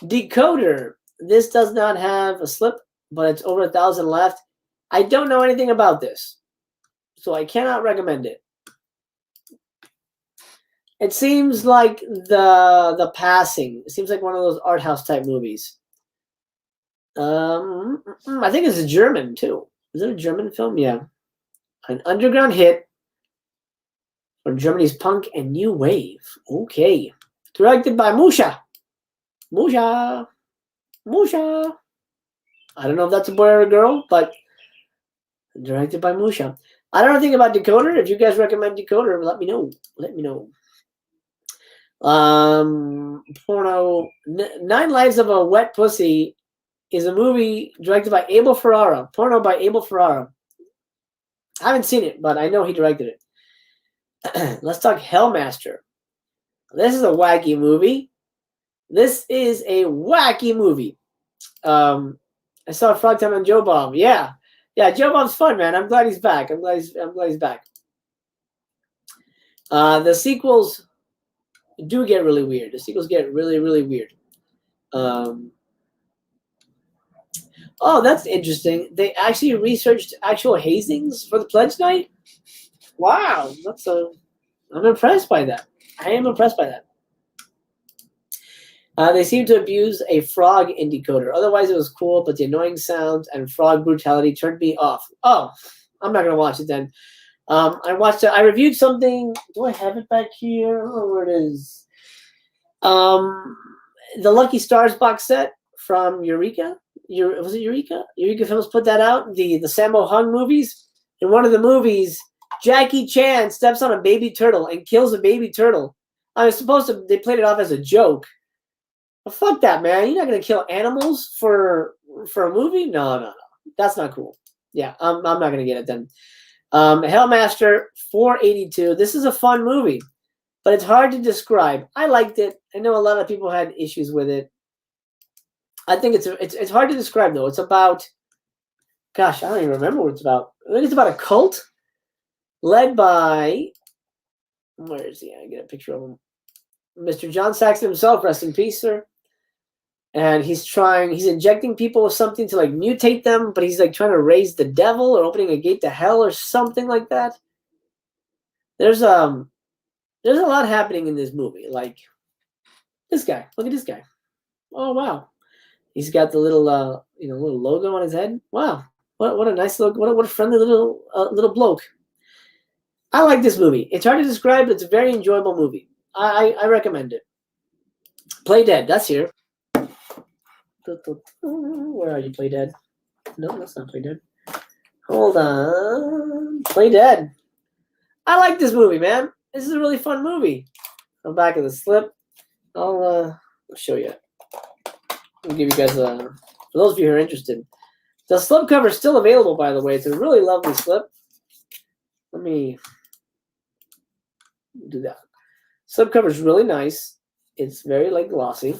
Decoder. This does not have a slip, but it's over 1,000 left. I don't know anything about this, so I cannot recommend it. It seems like the passing. It seems like one of those art house type movies. I think it's a German too. Is it a German film? Yeah. An underground hit for Germany's punk and new wave. Okay. Directed by Musha. Musha. I don't know if that's a boy or a girl, but directed by Musha. I don't know anything about Decoder. If you guys recommend Decoder, let me know. Let me know. Porno. 9 Lives of a Wet Pussy is a movie directed by Abel Ferrara. Porno by Abel Ferrara. I haven't seen it, but I know he directed it. Let's talk Hellmaster. This is a wacky movie. This is a wacky movie. I saw Frog Time on Joe Bob. Yeah, Joe Bob's fun, man. I'm glad he's back. I'm glad he's back. The sequels do get really weird. The sequels get really, really weird. Oh, that's interesting. They actually researched actual hazings for the pledge night. Wow, I'm impressed by that. I am impressed by that. They seem to abuse a frog in Decoder. Otherwise, it was cool, but the annoying sounds and frog brutality turned me off. Oh, I'm not gonna watch it then. I watched it. I reviewed something. Do I have it back here? Oh, where it is? The Lucky Stars box set from Eureka. Was it Eureka? Eureka Films put that out. The Sammo Hung movies. In one of the movies, Jackie Chan steps on a baby turtle and kills a baby turtle. I was supposed to. They played it off as a joke. But fuck that, man. You're not gonna kill animals for a movie? No. That's not cool. Yeah, I'm not gonna get it then. Hellmaster 482. This is a fun movie, but it's hard to describe. I liked it. I know a lot of people had issues with it. I think it's hard to describe though. It's about, gosh, I don't even remember what it's about. I think it's about a cult led by, where is he? I get a picture of him. Mr. John Saxon himself, rest in peace, sir. And he's injecting people with something to like mutate them, but he's like trying to raise the devil or opening a gate to hell or something like that. There's a lot happening in this movie. Like this guy, look at this guy. Oh wow, he's got the little little logo on his head. Wow, what a nice look. What a friendly little bloke. I like this movie. It's hard to describe, but it's a very enjoyable movie. I recommend it. Play Dead. That's here. Where are you, Play Dead? No, that's not Play Dead. Hold on. Play Dead. I like this movie, man. This is a really fun movie. I'm back of the slip. I'll show you. I'll give you guys for those of you who are interested. The slip cover is still available, by the way. It's a really lovely slip. Let me do that. Slip cover is really nice. It's very like glossy.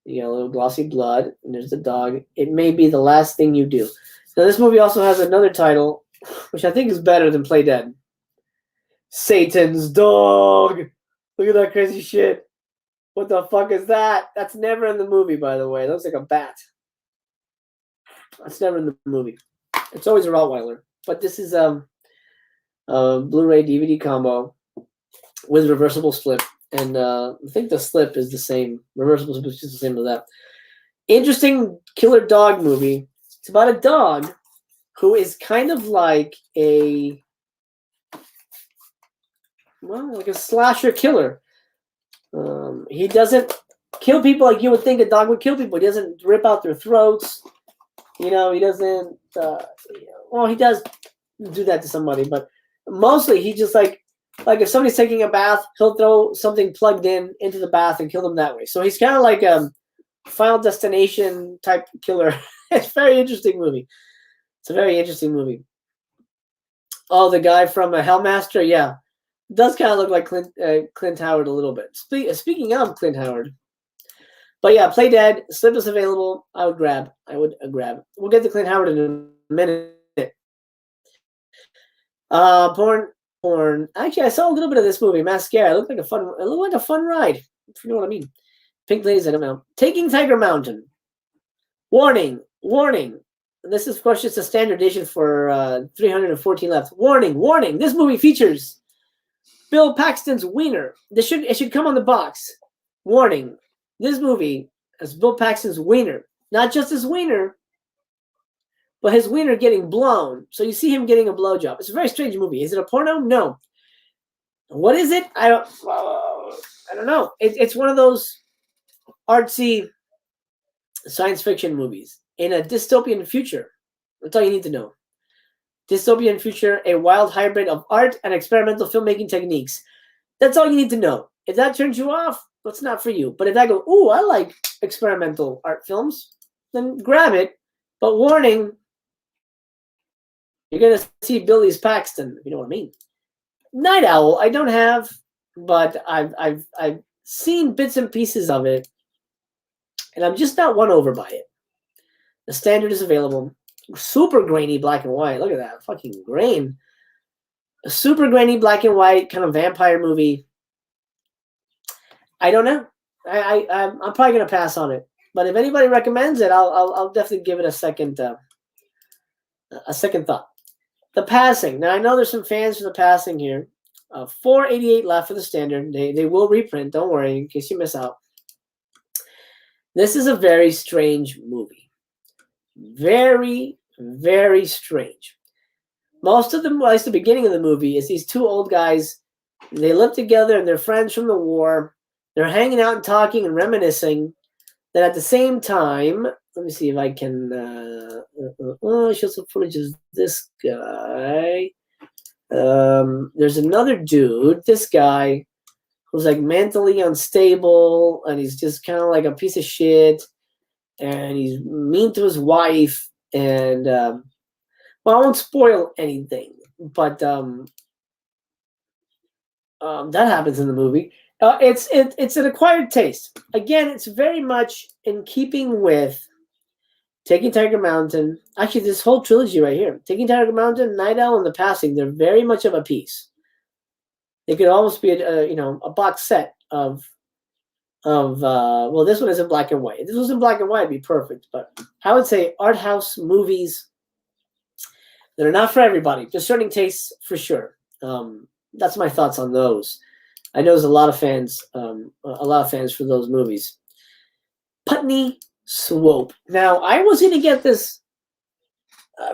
You got a little glossy blood, and there's the dog. It may be the last thing you do. Now, this movie also has another title, which I think is better than Play Dead. Satan's Dog. Look at that crazy shit. What the fuck is that? That's never in the movie, by the way. It looks like a bat. That's never in the movie. It's always a Rottweiler. But this is a Blu-ray DVD combo with reversible slip. And I think the slip is the same. Reversible slip is just the same as that. Interesting killer dog movie. It's about a dog who is kind of like a slasher killer. He doesn't kill people like you would think a dog would kill people. He doesn't rip out their throats. He doesn't. Well, he does do that to somebody, but mostly he just like if somebody's taking a bath, he'll throw something plugged into the bath and kill them that way. So he's kind of like Final Destination type killer. It's a very interesting movie. It's a very interesting movie. Oh, the guy from Hellmaster, yeah, does kind of look like Clint Howard a little bit. Speaking of Clint Howard, but yeah, Play Dead. Slip is available. I would grab. We'll get to Clint Howard in a minute. Porn. Actually, I saw a little bit of this movie, Mascara. It looked like a fun ride. If you know what I mean. Pink ladies, I don't know. Taking Tiger Mountain. Warning. This is, of course, just a standard edition for 314 left. Warning. This movie features Bill Paxton's wiener. It should come on the box. Warning. This movie has Bill Paxton's wiener. Not just his wiener, but his wiener getting blown. So you see him getting a blowjob. It's a very strange movie. Is it a porno? No. What is it? I don't know. It's one of those artsy science fiction movies in a dystopian future. That's all you need to know. Dystopian future, a wild hybrid of art and experimental filmmaking techniques. That's all you need to know. If that turns you off, that's not for you. But if I go, ooh, I like experimental art films, then grab it. But warning, you're gonna see Billy's Paxton, if you know what I mean. Night Owl, I don't have, but I've seen bits and pieces of it, and I'm just not won over by it. The standard is available. Super grainy black and white. Look at that fucking grain. A super grainy black and white kind of vampire movie. I don't know. I'm probably gonna pass on it. But if anybody recommends it, I'll definitely give it a second thought. The Passing. Now I know there's some fans for The Passing here. 488 left for the standard. They will reprint. Don't worry, in case you miss out. This is a very strange movie. Very, very strange. Most of them, well, at least the beginning of the movie, is these two old guys. They live together and they're friends from the war. They're hanging out and talking and reminiscing. Then at the same time, let me see if I can show some footage of this guy. There's another dude, this guy, who's like mentally unstable, and he's just kind of like a piece of shit, and he's mean to his wife, and well, I won't spoil anything, but that happens in the movie. It's an acquired taste. Again, it's very much in keeping with Taking Tiger Mountain. Actually, this whole trilogy right here, Taking Tiger Mountain, Night Owl, and The Passing, they're very much of a piece. It could almost be a box set of well, this one is in black and white. If this was in black and white, it'd be perfect. But I would say art house movies that are not for everybody. Discerning tastes for sure. That's my thoughts on those. I know there's a lot of fans for those movies. Putney Swope. Now, I was going to get this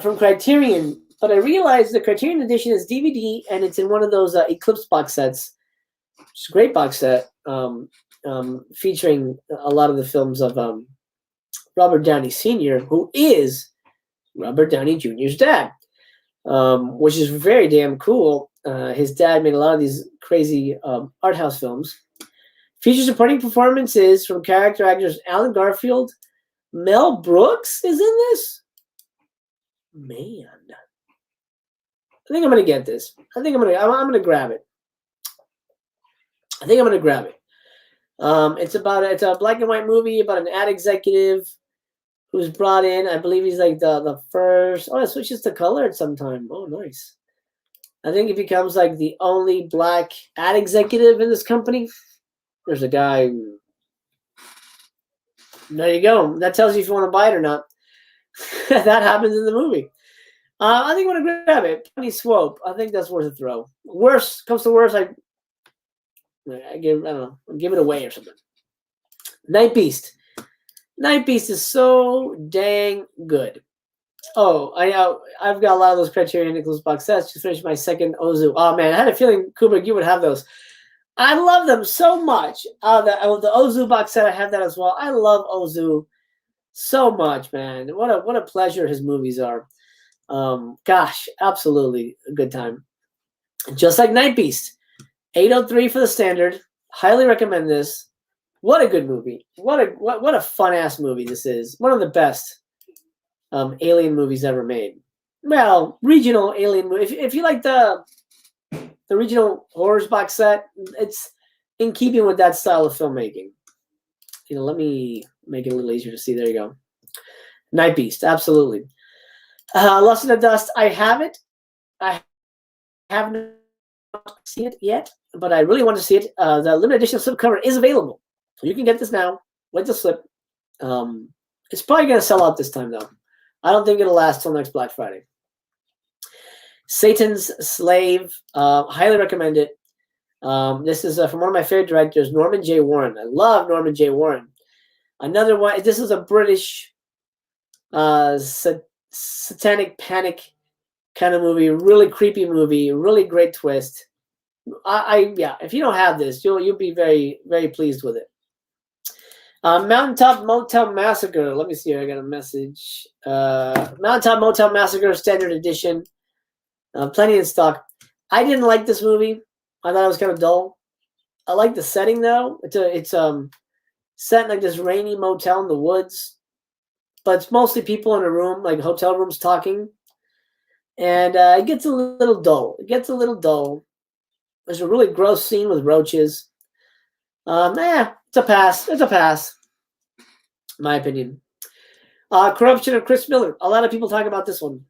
from Criterion, but I realized the Criterion edition is DVD, and it's in one of those Eclipse box sets. It's a great box set, featuring a lot of the films of Robert Downey Sr., who is Robert Downey Jr.'s dad, which is very damn cool. His dad made a lot of these crazy art house films. Features supporting performances from character actors Alan Garfield. Mel Brooks is in this? Man. I think I'm going to get this. I'm going to grab it. It's a black and white movie about an ad executive who's brought in. I believe he's like the first. Oh, it switches to color at some time. Oh, nice. I think it becomes like the only black ad executive in this company. There's a guy. There you go. That tells you if you want to buy it or not. That happens in the movie. I think I'm going to grab it. Putney Swope. I think that's worth a throw. Worst comes to worst, I don't know, I'll give it away or something. Night Beast. Night Beast is so dang good. Oh, I've got a lot of those Criterion Nicholas box sets. Just finished my second Ozu. Oh man, I had a feeling Kubrick you would have those. I love them so much. The Ozu box set, I have that as well. I love Ozu so much, man. What a pleasure his movies are. Gosh, absolutely a good time. Just like Night Beast. 803 for the standard. Highly recommend this. What a good movie. What a fun ass movie this is. One of the best alien movies ever made. Well, regional alien movie. If you like the regional horrors box set, it's in keeping with that style of filmmaking. You know, let me make it a little easier to see. There you go. Night Beast, absolutely. Lust in the Dust, I have it. I haven't seen it yet, but I really want to see it. The limited edition slipcover is available. So you can get this now. Wait the slip. It's probably going to sell out this time, though. I don't think it'll last till next Black Friday. Satan's Slave. Highly recommend it. This is from one of my favorite directors, Norman J. Warren. I love Norman J. Warren. Another one. This is a British satanic panic kind of movie. Really creepy movie. Really great twist. Yeah. If you don't have this, you'll be very, very pleased with it. Mountaintop Motel Massacre. Let me see here. I got a message. Mountaintop Motel Massacre Standard Edition. Plenty in stock. I didn't like this movie. I thought it was kind of dull. I like the setting though. It's set in like this rainy motel in the woods, but it's mostly people in a room, like hotel rooms talking, and it gets a little dull. There's a really gross scene with roaches. It's a pass. It's a pass. My opinion. Corruption of Chris Miller. A lot of people talk about this one.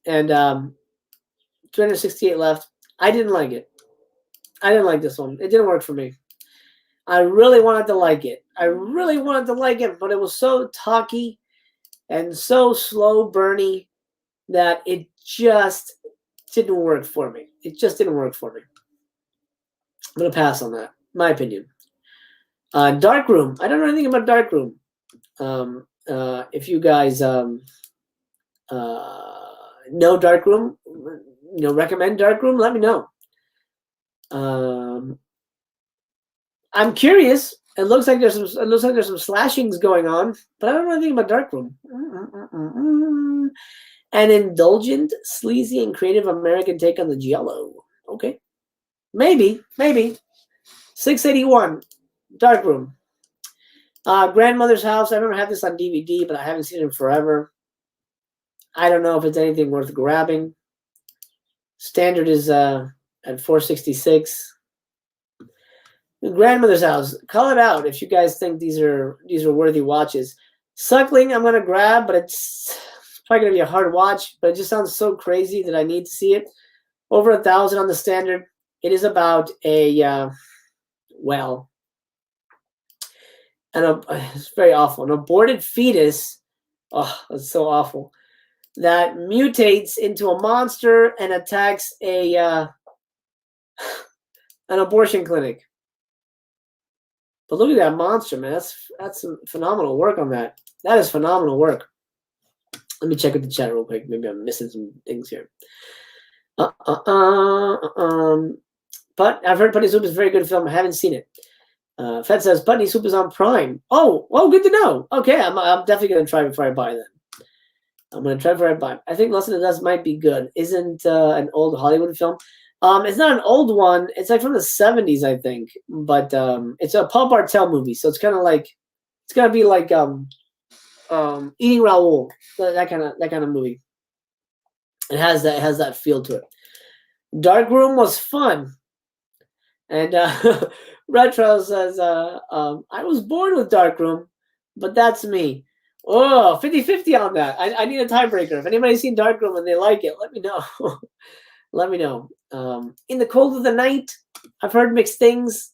And 268 left. I didn't like it. I didn't like this one. It didn't work for me. I really wanted to like it. But it was so talky and so slow burny that it just didn't work for me. I'm going to pass on that. My opinion. Dark Room. I don't know anything about Dark Room. If you guys know Dark Room, recommend Dark Room, let me know. I'm curious. It looks like there's some slashings going on, but I don't know anything about Dark Room. An indulgent, sleazy, and creative American take on the giallo. Okay, maybe 681. Dark Room. Grandmother's House. I remember I had this on DVD, but I haven't seen it in forever. I don't know if it's anything worth grabbing. Standard is at 466. Grandmother's House. Call it out if you guys think these are worthy watches. Suckling, I'm gonna grab, but it's probably gonna be a hard watch. But it just sounds so crazy that I need to see it. Over 1,000 on the Standard. It is about a it's very awful. An aborted fetus. Oh, that's so awful. That mutates into a monster and attacks an abortion clinic. But look at that monster, man. That's some phenomenal work on that. That is phenomenal work. Let me check with the chat real quick. Maybe I'm missing some things here. But I've heard Putney Soup is a very good film. I haven't seen it. Fed says Putney Soup is on Prime. Oh, good to know. Okay, I'm definitely gonna try before I buy that. I think Lust in the Dust might be good. Isn't an old Hollywood film? It's not an old one. It's like from the 70s, I think. But it's a Paul Bartel movie, so it's kind of like it's gonna be like Eating Raoul, that kind of movie. It has that feel to it. Dark Room was fun, and Retro says I was bored with Dark Room, but that's me. Oh, 50-50 on that. I need a tiebreaker. If anybody's seen Dark Room and they like it, let me know. Let me know. In the Cold of the Night, I've heard mixed things.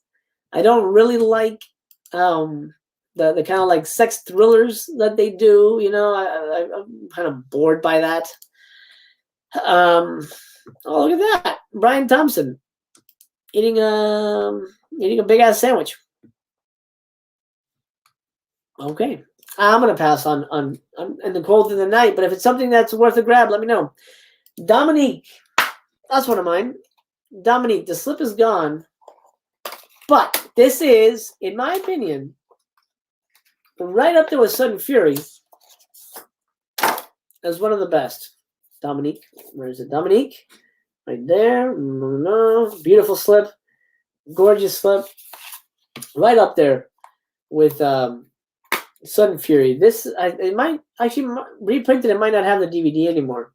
I don't really like the kind of like sex thrillers that they do. I'm kind of bored by that. Oh, look at that. Brian Thompson eating a big ass sandwich. Okay. I'm gonna pass on In the Cold of the Night, but if it's something that's worth a grab, let me know. Dominique, that's one of mine. Dominique, the slip is gone, but this is, in my opinion, right up there with Sudden Fury as one of the best. Dominique, where is it? Dominique, right there. Beautiful slip, gorgeous slip. right up there with Sudden Fury. This it might actually reprinted. It might not have the DVD anymore.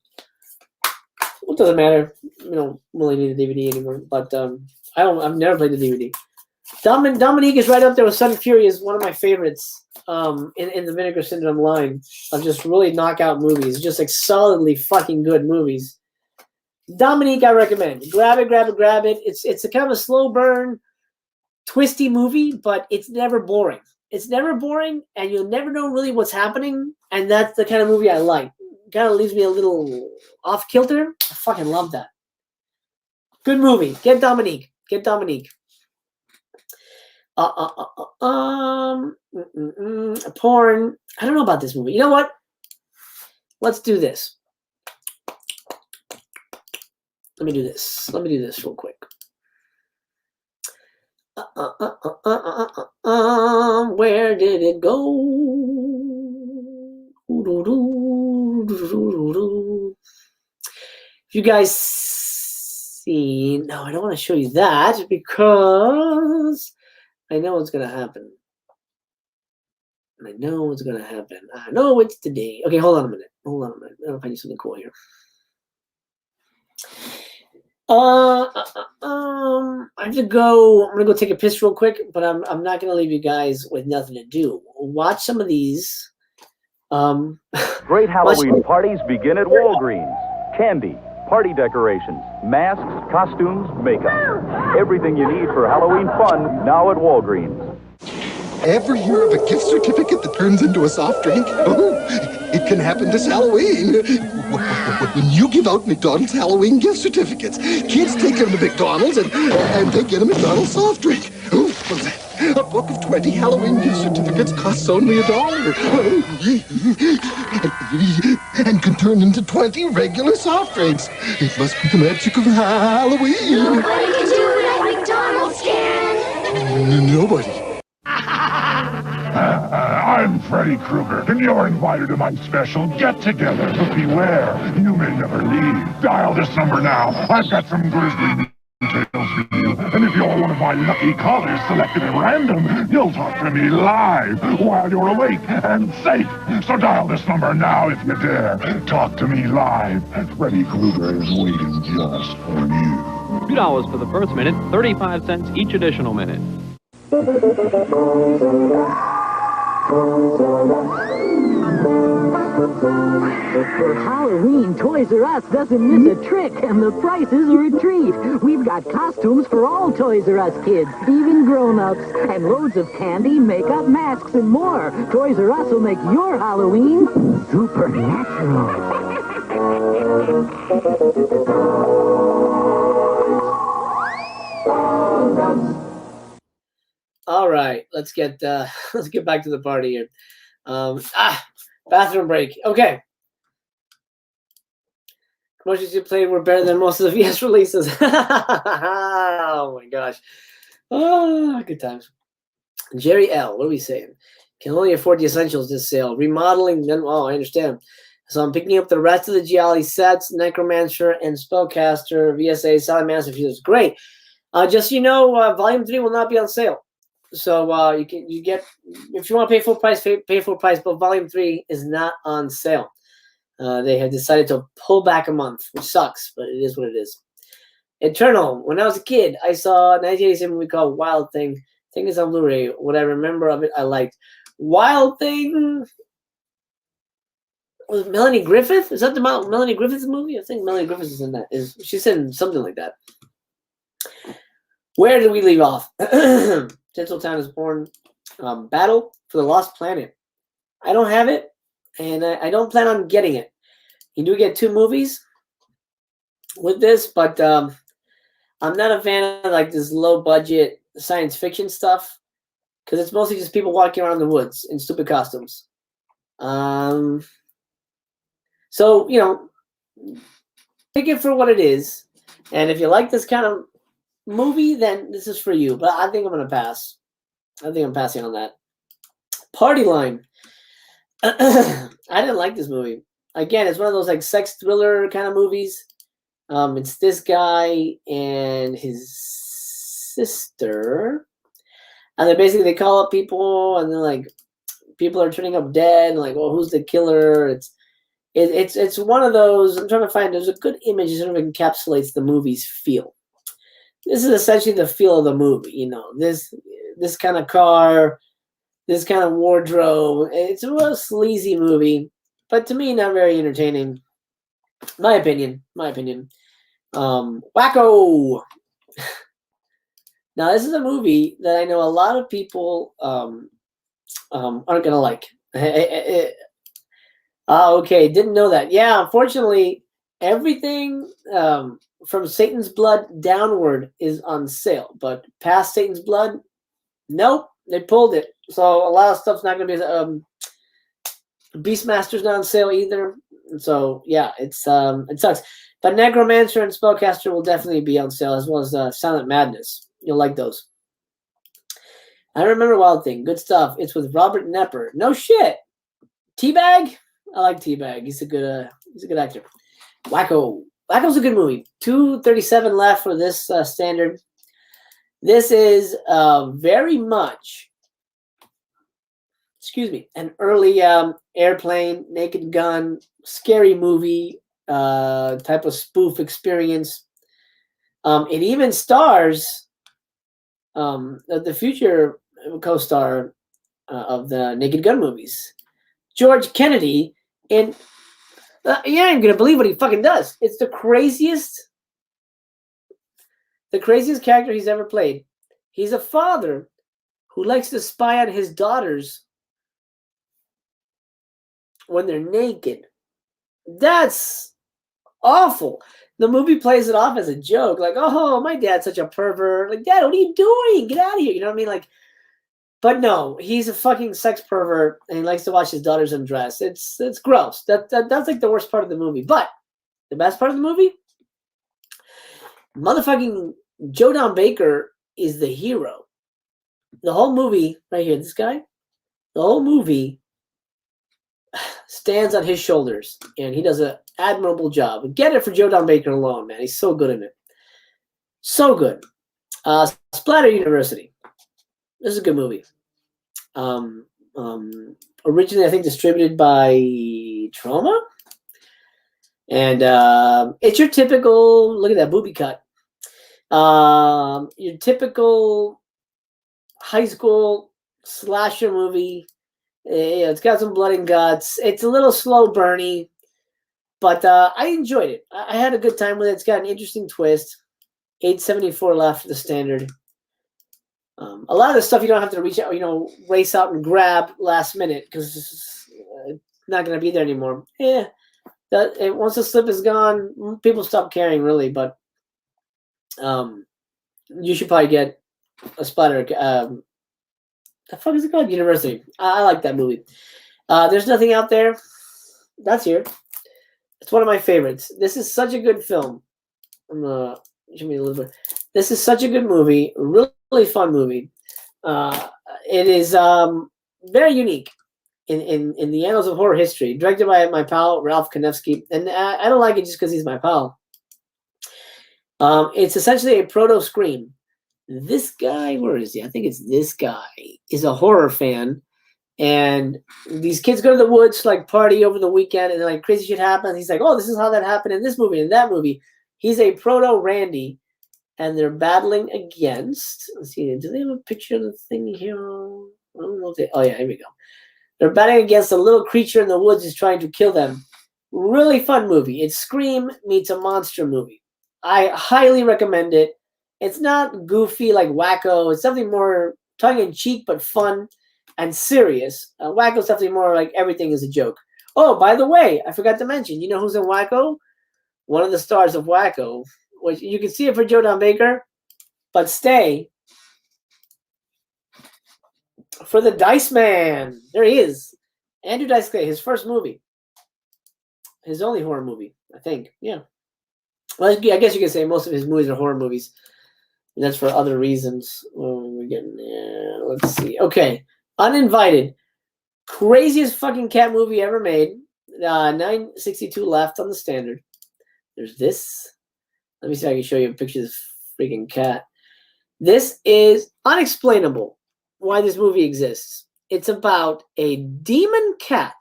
It doesn't matter. You don't really need a DVD anymore. But I've never played the DVD. Dominique is right up there with Sudden Fury. Is one of my favorites in the Vinegar Syndrome line of just really knockout movies. Just like solidly fucking good movies. Dominique, I recommend. Grab it. It's a kind of a slow burn, twisty movie, but it's never boring. It's never boring, and you'll never know really what's happening. And that's the kind of movie I like. Kind of leaves me a little off kilter. I fucking love that. Good movie. Get Dominique. Porn. I don't know about this movie. You know what? Let's do this. Let me do this real quick. Where did it go? If you guys see, no, I don't want to show you that because I know what's going to happen. I know it's today. Okay, hold on a minute. I don't know if I do something cool here. I have to go. I'm gonna go take a piss real quick, but I'm not gonna leave you guys with nothing to do. Watch some of these.
Great Halloween parties begin at Walgreens. Candy, party decorations, masks, costumes, makeup. Everything you need for Halloween fun now at Walgreens.
Ever hear of a gift certificate that turns into a soft drink? Oh, it can happen this Halloween. When you give out McDonald's Halloween gift certificates, kids take them to McDonald's and they get a McDonald's soft drink. Oh, a book of 20 Halloween gift certificates costs only $1. And can turn into 20 regular soft drinks. It must be the magic of Halloween.
Nobody can do it like McDonald's can.
Nobody.
I'm Freddy Krueger, and you're invited to my special get-together. But beware, you may never leave. Dial this number now. I've got some grisly details for you. And if you're one of my lucky callers selected at random, you'll talk to me live while you're awake and safe. So dial this number now if you dare. Talk to me live. Freddy Krueger is waiting just for you.
$2 for the first minute, 35 cents each additional minute.
For Halloween, Toys R Us doesn't miss a trick, and the prices are a treat. We've got costumes for all Toys R Us kids, even grown-ups, and loads of candy, makeup, masks, and more. Toys R Us will make your Halloween supernatural.
All right, let's get back to the party here. Bathroom break. Okay. Commercials you played were better than most of the VS releases. Oh my gosh. Oh, good times. Jerry L. What are we saying? Can only afford the essentials this sale. Remodeling. Oh, I understand. So I'm picking up the rest of the Gialli sets, Necromancer and Spellcaster, VSA, Silent Master Fuse. Great. Just so you know, Volume 3 will not be on sale. So you get, if you want to pay full price, pay full price, but Volume 3 is not on sale. They have decided to pull back a month, which sucks, but it is what it is. Eternal. When I was a kid, I saw a 1987 movie called Wild Thing. I think it's on Blu-ray. What I remember of it, I liked. Wild Thing was Melanie Griffith? Is that the Melanie Griffith movie? I think Melanie Griffith is in that. She said something like that. Where did we leave off? Tinseltown is born. Battle for the Lost Planet. I don't have it, and I don't plan on getting it. You do get 2 movies with this, but I'm not a fan of like this low budget science fiction stuff because it's mostly just people walking around the woods in stupid costumes. So, you know, take it for what it is, and if you like this kind of movie, then this is for you. But I think I'm gonna pass. I think I'm passing on that. Party Line. I didn't like this movie. Again, it's one of those like sex thriller kind of movies. It's this guy and his sister. And they call up people, and they're like, people are turning up dead, and like, well, who's the killer? It's one of those. I'm trying to find. There's a good image that sort of encapsulates the movie's feel. This is essentially the feel of the movie. You know, this kind of car, this kind of wardrobe. It's a real sleazy movie, but to me, not very entertaining. My opinion. Wacko. Now, this is a movie that I know a lot of people aren't gonna like. Okay, didn't know that. Yeah, unfortunately, everything from Satan's Blood downward is on sale, but past Satan's Blood, nope, they pulled it. So a lot of stuff's not gonna be. Beastmaster's not on sale either. So yeah, it sucks. But Necromancer and Spellcaster will definitely be on sale, as well as Silent Madness. You'll like those. I remember Wild Thing. Good stuff. It's with Robert Knepper. No shit. Teabag? I like Teabag. He's a good actor. Wacko. Wacko's a good movie. 237 left for this standard. This is very much, an early Airplane, Naked Gun, scary movie type of spoof experience. It even stars the future co-star of the Naked Gun movies, George Kennedy, and you ain't gonna believe what he fucking does. It's the craziest character he's ever played. He's a father who likes to spy on his daughters when they're naked. That's awful. The movie plays it off as a joke, like, oh, my dad's such a pervert. Like, Dad, what are you doing? Get out of here. You know what I mean? Like, but no, he's a fucking sex pervert, and he likes to watch his daughters undress. It's gross. That's like the worst part of the movie. But the best part of the movie, motherfucking Joe Don Baker is the hero. The whole movie, right here, this guy, the whole movie stands on his shoulders, and he does an admirable job. Get it for Joe Don Baker alone, man. He's so good in it. So good. Splatter University. This is a good movie. Originally, I think distributed by Trauma. And it's your typical, look at that booby cut. Your typical high school slasher movie. It's got some blood and guts. It's a little slow burny, but I enjoyed it. I had a good time with it. It's got an interesting twist. 874 left for the standard. A lot of the stuff you don't have to reach out, race out and grab last minute because it's not going to be there anymore. Yeah, once the slip is gone, people stop caring really. But you should probably get a splatter. The fuck is it called? University. I like that movie. There's Nothing Out There. That's here. It's one of my favorites. This is such a good film. This is such a good movie. Really fun movie. It is very unique in the annals of horror history. Directed by my pal Ralph Konevsky, and I don't like it just because he's my pal. It's essentially a proto Scream. This guy, where is he? I think it's this guy, is a horror fan. And these kids go to the woods to like party over the weekend, and like crazy shit happens. He's like, oh, this is how that happened in this movie and that movie. He's a proto Randy, and they're battling against, let's see, do they have a picture of the thing here? I don't know if they, oh yeah, here we go. They're battling against a little creature in the woods who's trying to kill them. Really fun movie. It's Scream meets a monster movie. I highly recommend it. It's not goofy like Wacko. It's something more tongue-in-cheek but fun and serious. Wacko's definitely more like everything is a joke. Oh, by the way, I forgot to mention, you know who's in Wacko? One of the stars of Wacko, which you can see it for Joe Don Baker, but stay for the Dice Man. There he is. Andrew Dice Clay, his first movie. His only horror movie, I think. Yeah. Well, I guess you could say most of his movies are horror movies. And that's for other reasons. We're getting there. Let's see. Okay. Uninvited. Craziest fucking cat movie ever made. 962 left on the standard. There's this. Let me see if I can show you a picture of this freaking cat. This is unexplainable. why this movie exists. It's about a demon cat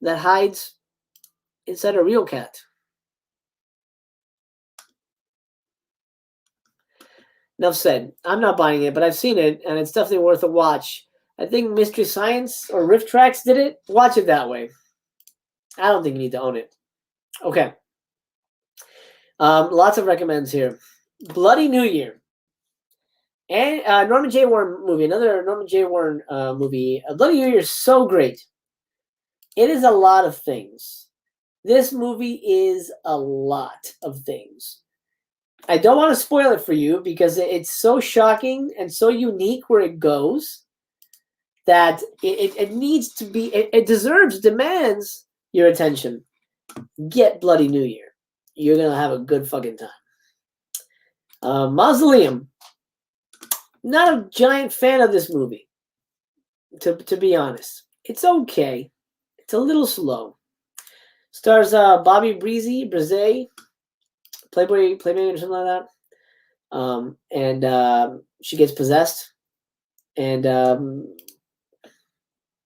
that hides inside a real cat. Enough said. I'm not buying it, but I've seen it, and it's definitely worth a watch. I think Mystery Science or Rift Tracks did it. Watch it that way. I don't think you need to own it. Okay. Lots of recommends here. Bloody New Year. And Norman J. Warren movie. Another Norman J. Warren movie. Bloody New Year is so great. It is a lot of things. This movie is a lot of things. I don't want to spoil it for you because it's so shocking and so unique where it goes that it needs to be, it demands your attention. Get Bloody New Year. You're going to have a good fucking time. Mausoleum. Not a giant fan of this movie, to be honest. It's okay. It's a little slow. Stars Bobby Breezy, Playboy or something like that. And she gets possessed and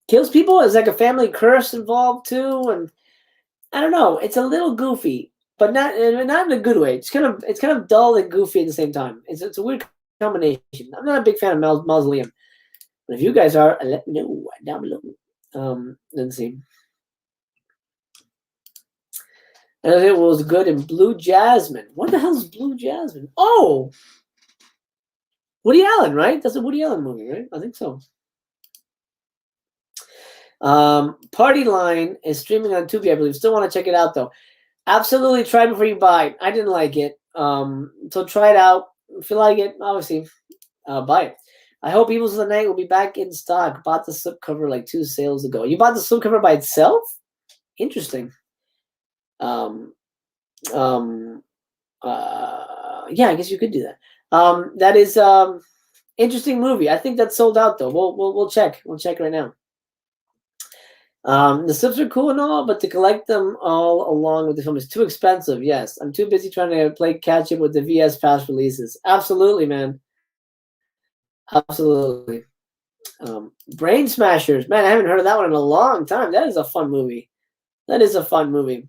kills people. There's like a family curse involved too, and I don't know. It's a little goofy, but not in a good way. It's kind of dull and goofy at the same time. It's a weird combination. I'm not a big fan of Mausoleum, but if you guys are, let me know down below. Let's see. And it was good in Blue Jasmine. What the hell is Blue Jasmine? Oh! Woody Allen, right? That's a Woody Allen movie, right? I think so. Party Line is streaming on Tubi, I believe. Still want to check it out, though. Absolutely try before you buy it. I didn't like it. So try it out. If you like it, obviously, buy it. I hope Evils of the Night will be back in stock. Bought the slipcover like 2 sales ago. You bought the slipcover by itself? Interesting. Yeah, I guess you could do that. That is interesting movie. I think that's sold out though. We'll check. We'll check right now. The slips are cool and all, but to collect them all along with the film is too expensive. Yes, I'm too busy trying to play catch up with the VS Pass releases. Absolutely, man. Absolutely. Brain Smashers. Man, I haven't heard of that one in a long time. That is a fun movie. That is a fun movie.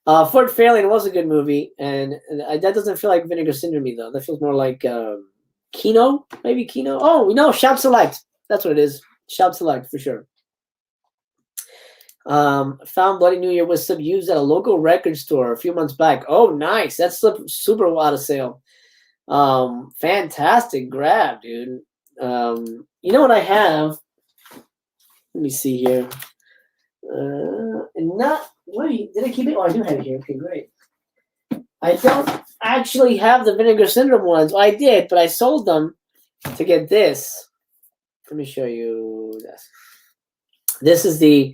Fort Fairlane was a good movie, and that doesn't feel like Vinegar Syndrome though. That feels more like Kino, maybe Kino. Oh, no, Shout Select. That's what it is. Shout Select for sure. Found Bloody New Year was used at a local record store a few months back. Oh, nice. That's super out of sale. Fantastic grab, dude. You know what I have? Let me see here. And not. Wait, did I keep it? Oh, I do have it here. Okay, great. I don't actually have the Vinegar Syndrome ones. Well, I did, but I sold them to get this. Let me show you this. This is the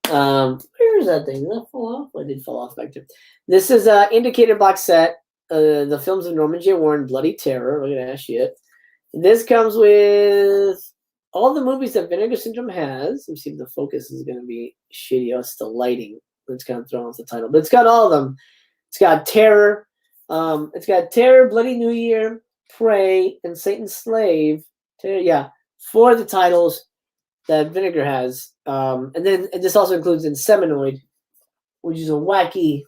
where is that thing? Did that fall off? Oh, it did fall off back there. This is indicator box set. The films of Norman J. Warren, Bloody Terror. Look at that shit. This comes with all the movies that Vinegar Syndrome has. Let me see if the focus is going to be shitty. Oh, it's the lighting. It's kind of throwing off the title. But it's got all of them. It's got Terror. It's got Terror, Bloody New Year, Prey, and Satan's Slave. Yeah, 4 of the titles that Vinegar has. And this also includes Inseminoid, which is a wacky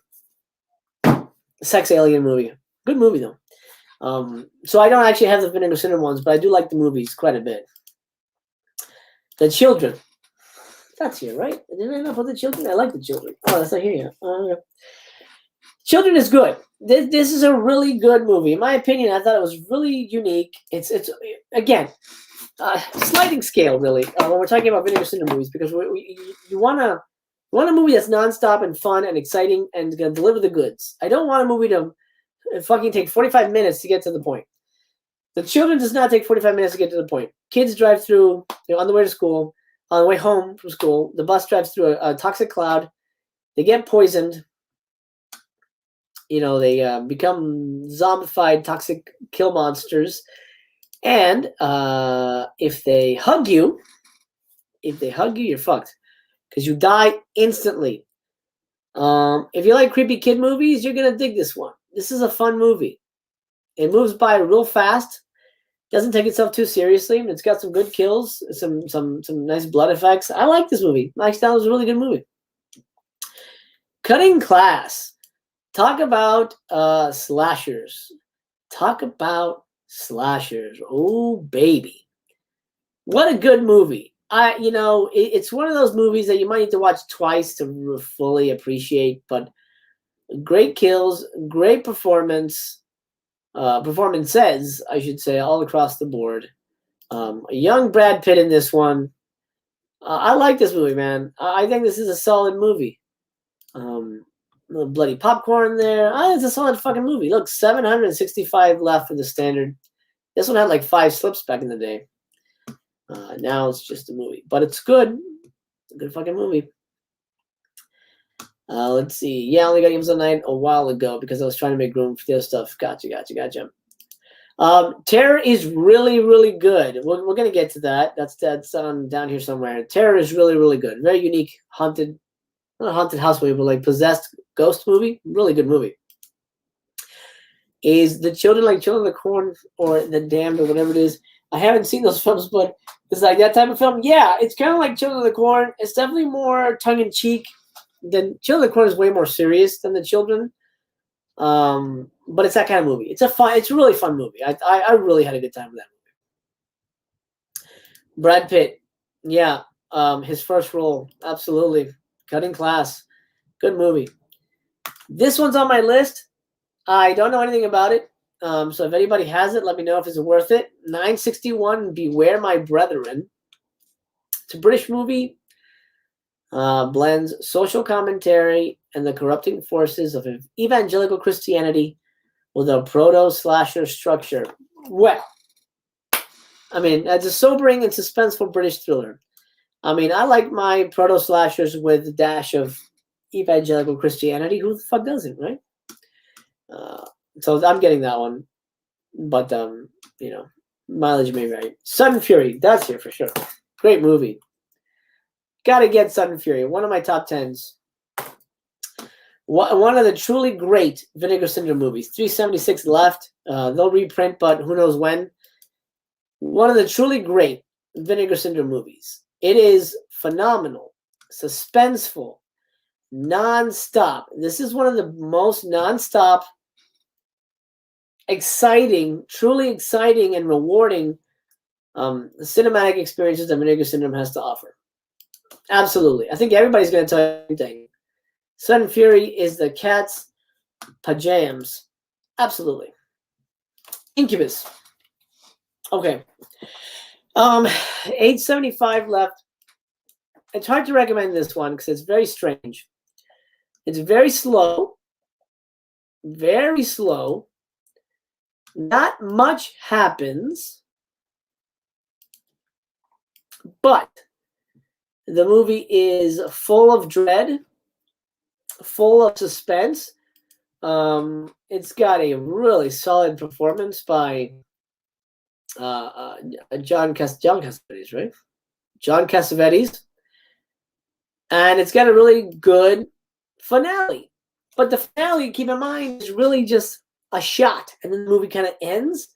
sex alien movie. Good movie, though. So I don't actually have the Vinegar Syndrome ones, but I do like the movies quite a bit. The Children. That's here, right? Didn't I not put The Children? I like The Children. Oh, that's not here yet. Children is good. This is a really good movie. In my opinion, I thought it was really unique. It's again, sliding scale, really, when we're talking about Vinegar Syndrome movies, because you want a movie that's nonstop and fun and exciting and going to deliver the goods. I don't want a movie to fucking take 45 minutes to get to the point. The Children does not take 45 minutes to get to the point. Kids drive through, on the way to school, on the way home from school. The bus drives through a toxic cloud. They get poisoned. They become zombified, toxic kill monsters. And if they hug you, you're fucked. Because you die instantly. If you like creepy kid movies, you're going to dig this one. This is a fun movie. It moves by real fast. Doesn't take itself too seriously. It's got some good kills, some nice blood effects. I like this movie. Mike Style was a really good movie. Cutting Class. Talk about slashers. Talk about slashers. Oh baby, what a good movie. It's one of those movies that you might need to watch twice to fully appreciate. But great kills, great performances, I should say, all across the board. A young Brad Pitt in this one. I like this movie, man. I think this is a solid movie. Little bloody popcorn there. It's a solid fucking movie. Look, 765 left for the standard. This one had like 5 slips back in the day. Now it's just a movie, but it's good. It's a good fucking movie. Let's see. Yeah, I only got Amazon Night a while ago because I was trying to make room for the other stuff. Gotcha. Terror is really, really good. We're going to get to that. That's down here somewhere. Terror is really, really good. Very unique haunted, not a haunted house movie, but like possessed ghost movie. Really good movie. Is The Children like Children of the Corn or The Damned or whatever it is? I haven't seen those films, but it's like that type of film. Yeah, it's kind of like Children of the Corn. It's definitely more tongue-in-cheek. Children of the Corn is way more serious than The Children. But it's that kind of movie. It's a really fun movie. I really had a good time with that movie. Brad Pitt, yeah, his first role, absolutely. Cutting Class, good movie. This one's on my list. I don't know anything about it. So if anybody has it, let me know if it's worth it. 961, Beware My Brethren. It's a British movie. Blends social commentary and the corrupting forces of evangelical Christianity with a proto-slasher structure. Well, I mean, it's a sobering and suspenseful British thriller. I mean, I like my proto-slashers with a dash of evangelical Christianity. Who the fuck doesn't, right? So I'm getting that one. But, mileage may vary. Sudden Fury, that's here for sure. Great movie. Gotta get Sudden Fury, one of my top 10s. One of the truly great Vinegar Syndrome movies. 376 left. They'll reprint, but who knows when. One of the truly great Vinegar Syndrome movies. It is phenomenal, suspenseful, non-stop. This is one of the most non-stop, exciting, truly exciting and rewarding cinematic experiences that Vinegar Syndrome has to offer. Absolutely. I think everybody's going to tell you anything. Sudden Fury is the cat's pajamas. Absolutely. Incubus. Okay. 875 left. It's hard to recommend this one because it's very strange. It's very slow. Very slow. Not much happens. But the movie is full of dread, full of suspense. It's got a really solid performance by John Cassavetes, right? John Cassavetes. And it's got a really good finale. But the finale, keep in mind, is really just a shot. And then the movie kind of ends.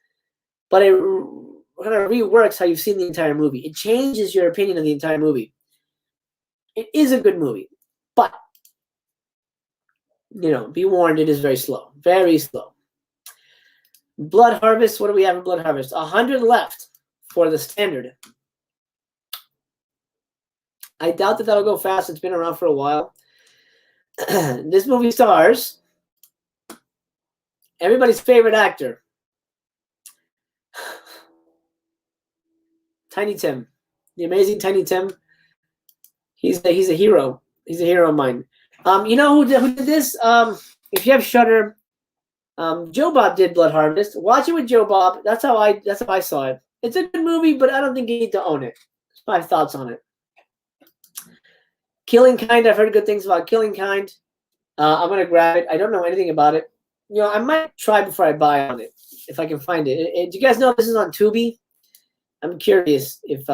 But it kind of reworks how you've seen the entire movie. It changes your opinion of the entire movie. It is a good movie. But, be warned, it is very slow. Very slow. Blood Harvest, what do we have in Blood Harvest? 100 left for the standard. I doubt that that'll go fast. It's been around for a while. This movie stars everybody's favorite actor, Tiny Tim, the amazing Tiny Tim. He's a hero. He's a hero of mine. You know who did this? If you have Shudder, Joe Bob did Blood Harvest. Watch it with Joe Bob. That's how I saw it. It's a good movie, but I don't think you need to own it. That's my thoughts on it. Killing Kind. I've heard good things about Killing Kind. I'm gonna grab it. I don't know anything about it. I might try before I buy on it if I can find it. Do you guys know this is on Tubi? I'm curious if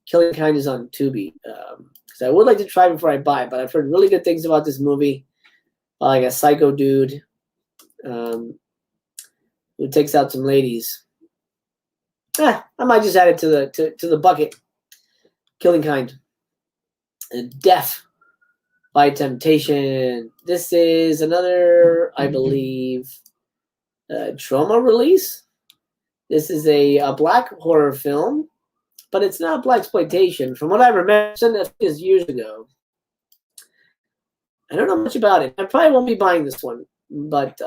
Killing Kind is on Tubi because I would like to try before I buy it. But I've heard really good things about this movie. Like a psycho dude. who takes out some ladies. I might just add it to the bucket. Killing Kind. And Death by Temptation. This is another, I believe, Trauma release. This is a black horror film, but it's not black exploitation. From what I remember, this is years ago. I don't know much about it. I probably won't be buying this one, but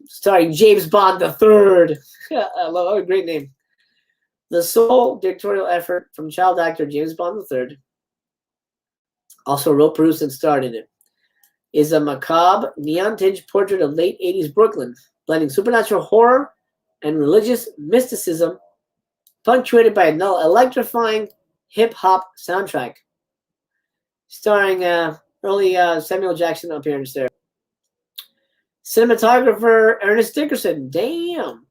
starring James Bond III. I love, what a great name. The sole directorial effort from child actor James Bond III, also wrote, produced, and starred in it, is a macabre, neon-tinged portrait of late 80s Brooklyn, blending supernatural horror and religious mysticism, punctuated by an electrifying hip-hop soundtrack. Starring early Samuel Jackson appearance there. Cinematographer Ernest Dickerson. Damn.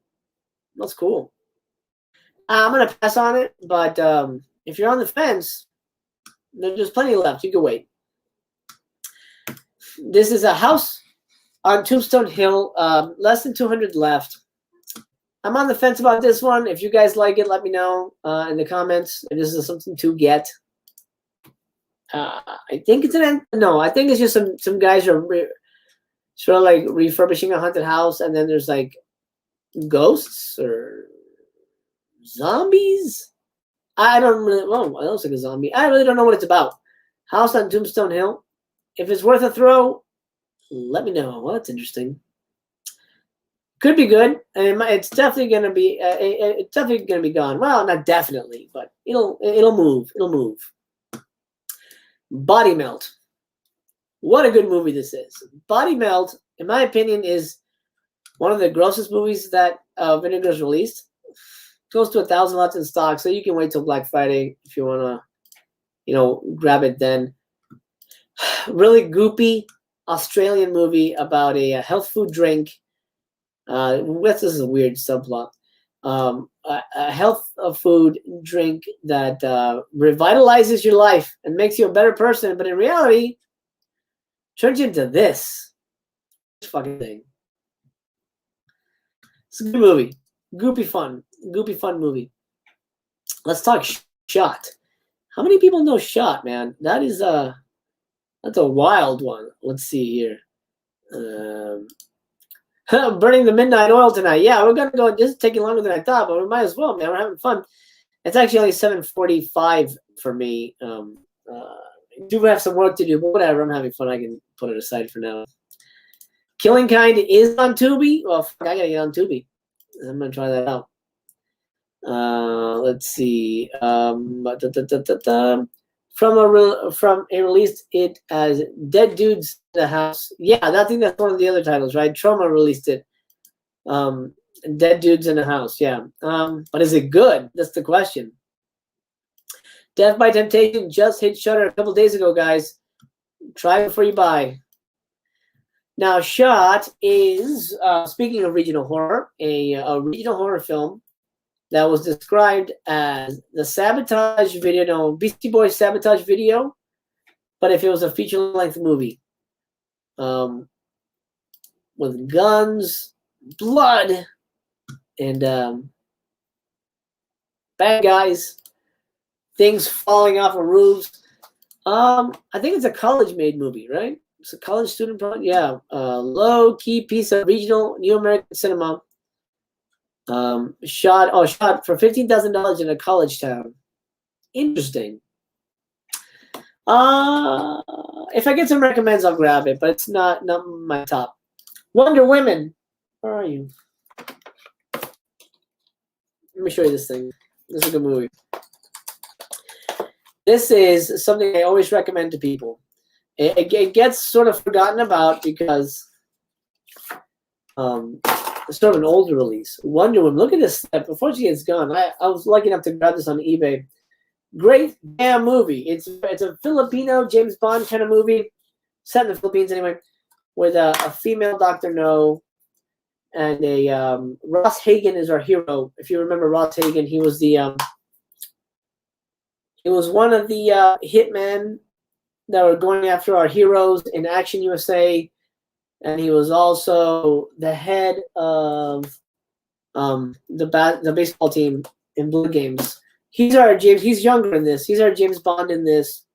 That's cool. I'm going to pass on it, but if you're on the fence, there's plenty left. You can wait. This is a house on Tombstone Hill. Less than 200 left. I'm on the fence about this one. If you guys like it, let me know in the comments if this is something to get. I think it's I think it's just some guys are sort of like refurbishing a haunted house, and then there's like ghosts or zombies. I don't really. Well, it looks like a zombie. I really don't know what it's about. House on Tombstone Hill. If it's worth a throw, let me know. Well, that's interesting. Could be good, and it's definitely gonna be. It's definitely gonna be gone. Well, not definitely, but it'll move. It'll move. Body Melt. What a good movie this is. Body Melt, in my opinion, is one of the grossest movies that Vinegar's released. Goes to 1,000 lots in stock, so you can wait till Black Friday if you want to, grab it then. Really goopy Australian movie about a health food drink. This is a weird subplot. A health food drink that revitalizes your life and makes you a better person, but in reality, turns you into this fucking thing. It's a good movie. Goopy fun movie. Let's talk Shot. How many people know Shot, man? That's a wild one. Let's see here. Burning the midnight oil tonight. Yeah, we're gonna go. This is taking longer than I thought, but we might as well, man. We're having fun. It's actually only 7:45 for me. Do have some work to do, but whatever. I'm having fun. I can put it aside for now. Killing Kind is on Tubi. Well, fuck, I gotta get on Tubi. I'm gonna try that out. Let's see. From a released it as Dead Dudes in the House. Yeah, I think that's one of the other titles, right? Trauma released it. Dead Dudes in the House. Yeah. But is it good? That's the question. Death by Temptation just hit Shudder a couple days ago, guys. Try it before you buy. Now, Shot is, speaking of regional horror, a regional horror film that was described as the Sabotage video, Beastie Boys Sabotage video, but if it was a feature-length movie. With guns, blood, and bad guys, things falling off of roofs. I think it's a college-made movie, right? It's a college student project. Yeah, low-key piece of regional New American cinema. Shot for $15,000 in a college town. Interesting. If I get some recommends, I'll grab it, but it's not my top. Wonder Women. Where are you? Let me show you this thing. This is a good movie. This is something I always recommend to people. It gets sort of forgotten about because it's sort of an older release. Wonder Woman. Look at this step. Unfortunately, it's gone. I was lucky enough to grab this on eBay. Great damn movie. It's a Filipino James Bond kind of movie, set in the Philippines anyway, with a female Dr. No, and a Ross Hagen is our hero. If you remember Ross Hagen, he was one of the hitmen that were going after our heroes in Action USA, and he was also the head of the baseball team in Blue Games. He's our James. He's younger in this. He's our James Bond in this.